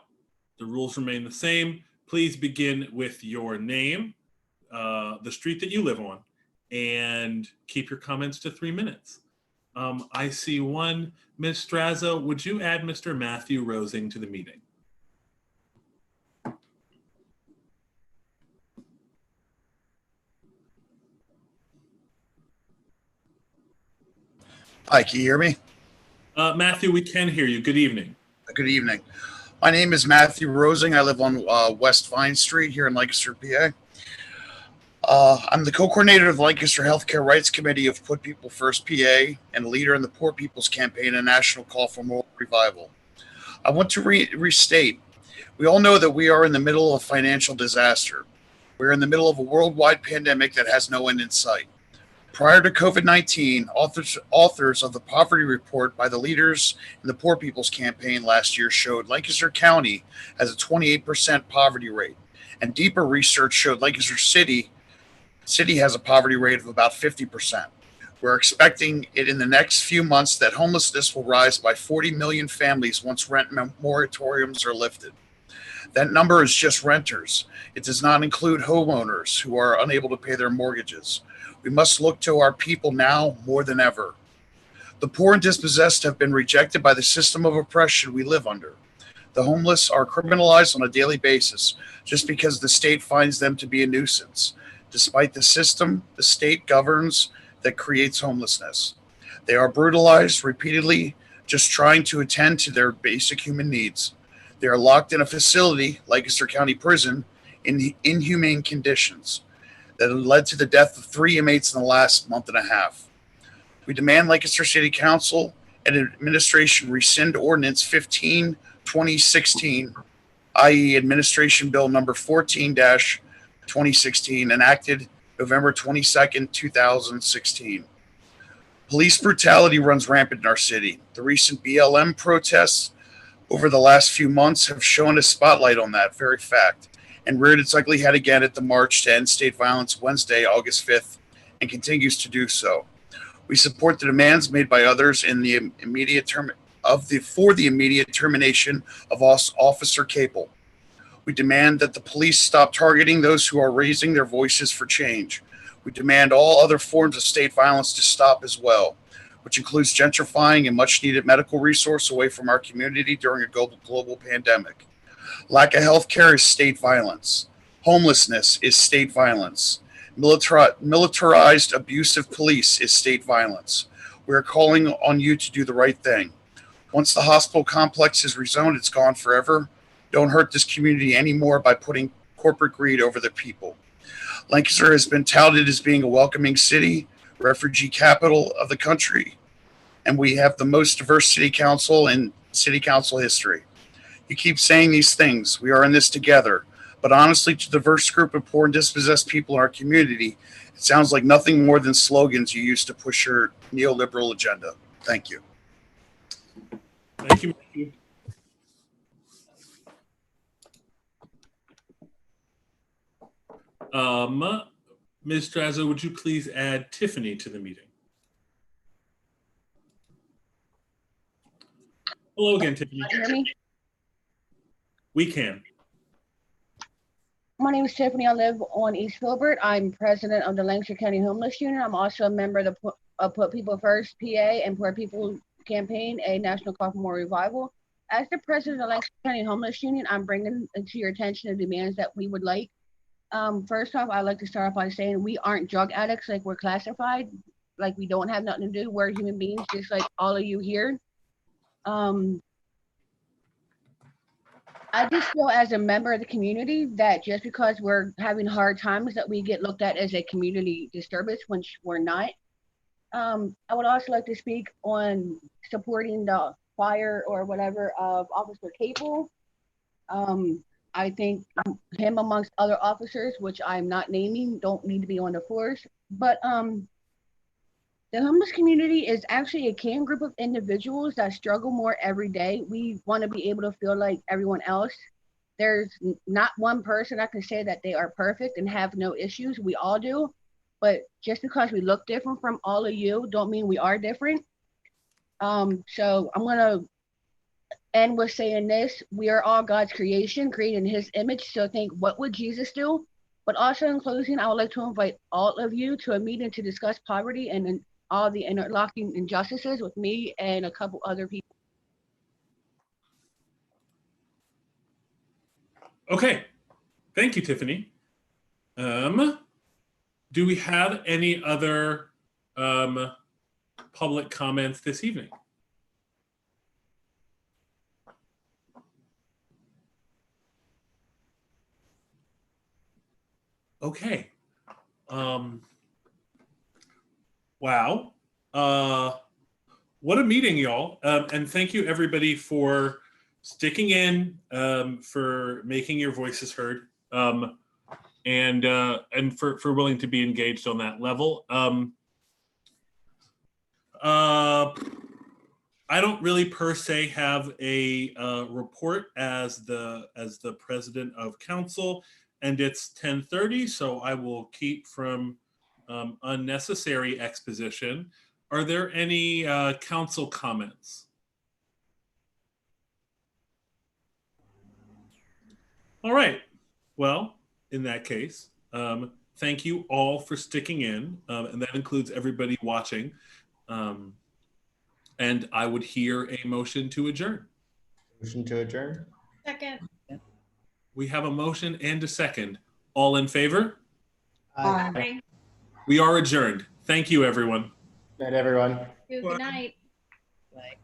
the rules remain the same. Please begin with your name, the street that you live on, and keep your comments to 3 minutes. I see one. Ms. Strazo, would you add Mr. Matthew Rosing to the meeting? Hi, can you hear me? Matthew, we can hear you. Good evening. Good evening. My name is Matthew Rosing. I live on West Vine Street here in Lancaster, PA. I'm the co-coordinator of the Lancaster Healthcare Rights Committee of Put People First PA and leader in the Poor People's Campaign, a national call for moral revival. I want to restate, we all know that we are in the middle of financial disaster. We're in the middle of a worldwide pandemic that has no end in sight. Prior to COVID-19, authors of the poverty report by the leaders in the Poor People's Campaign last year showed Lancaster County has a 28% poverty rate, and deeper research showed Lancaster City has a poverty rate of about 50%. We're expecting it in the next few months that homelessness will rise by 40 million families once rent moratoriums are lifted. That number is just renters. It does not include homeowners who are unable to pay their mortgages. We must look to our people now more than ever. The poor and dispossessed have been rejected by the system of oppression we live under. The homeless are criminalized on a daily basis just because the state finds them to be a nuisance. Despite the system the state governs that creates homelessness, they are brutalized repeatedly just trying to attend to their basic human needs. They are locked in a facility, Lancaster County Prison, in inhumane conditions that have led to the death of 3 inmates in the last month and a half. We demand Lancaster City Council and administration rescind Ordinance 15/2016, i.e. Administration Bill number 14-2016, enacted November 22nd, 2016. Police brutality runs rampant in our city. The recent BLM protests over the last few months have shown a spotlight on that very fact and reared its ugly head again at the March to End State Violence Wednesday, August 5th, and continues to do so. We support the demands made by others in the immediate for the immediate termination of Officer Capel. We demand that the police stop targeting those who are raising their voices for change. We demand all other forms of state violence to stop as well, which includes gentrifying and much needed medical resource away from our community during a global pandemic. Lack of health care is state violence. Homelessness is state violence. Militarized abusive police is state violence. We are calling on you to do the right thing. Once the hospital complex is rezoned, it's gone forever. Don't hurt this community anymore by putting corporate greed over the people. Lancaster has been touted as being a welcoming city, refugee capital of the country, and we have the most diverse city council in city council history. You keep saying these things. We are in this together. But honestly, to the diverse group of poor and dispossessed people in our community, it sounds like nothing more than slogans you use to push your neoliberal agenda. Thank you. Thank you, Matthew. Ms. Strazo, would you please add Tiffany to the meeting? Hello again, Tiffany. Can you hear me? We can. My name is Tiffany. I live on East Filbert. I'm president of the Lancaster County Homeless Union. I'm also a member of the Put People First PA and Poor People Campaign, a national call for more revival. As the president of the Lancaster County Homeless Union, I'm bringing to your attention the demands that we would like. First off, I'd like to start off by saying we aren't drug addicts like we're classified. Like we don't have nothing to do. We're human beings just like all of you here. I just feel as a member of the community that just because we're having hard times that we get looked at as a community disturbance, which we're not. I would also like to speak on supporting the fire or whatever of Officer Capel. I think him amongst other officers, which I'm not naming, don't need to be on the force. But the homeless community is actually a can group of individuals that struggle more every day. We want to be able to feel like everyone else. There's not one person that can say that they are perfect and have no issues. We all do. But just because we look different from all of you, don't mean we are different. So I'm going to end with saying this. We are all God's creation, created in his image. So think, what would Jesus do? But also in closing, I would like to invite all of you to a meeting to discuss poverty and all the interlocking injustices with me and a couple other people. Okay, thank you, Tiffany. Do we have any other public comments this evening? Okay. Wow. What a meeting, y'all. And thank you everybody for sticking in, for making your voices heard, and for willing to be engaged on that level. I don't really per se have a report as the president of council, and it's 10:30, so I will keep from unnecessary exposition. Are there any council comments? All right. Well, in that case, thank you all for sticking in, and that includes everybody watching. And I would hear a motion to adjourn. Motion to adjourn. Second. We have a motion and a second. All in favor? Aye. We are adjourned. Thank you, everyone. Good night, everyone. Good night. Right.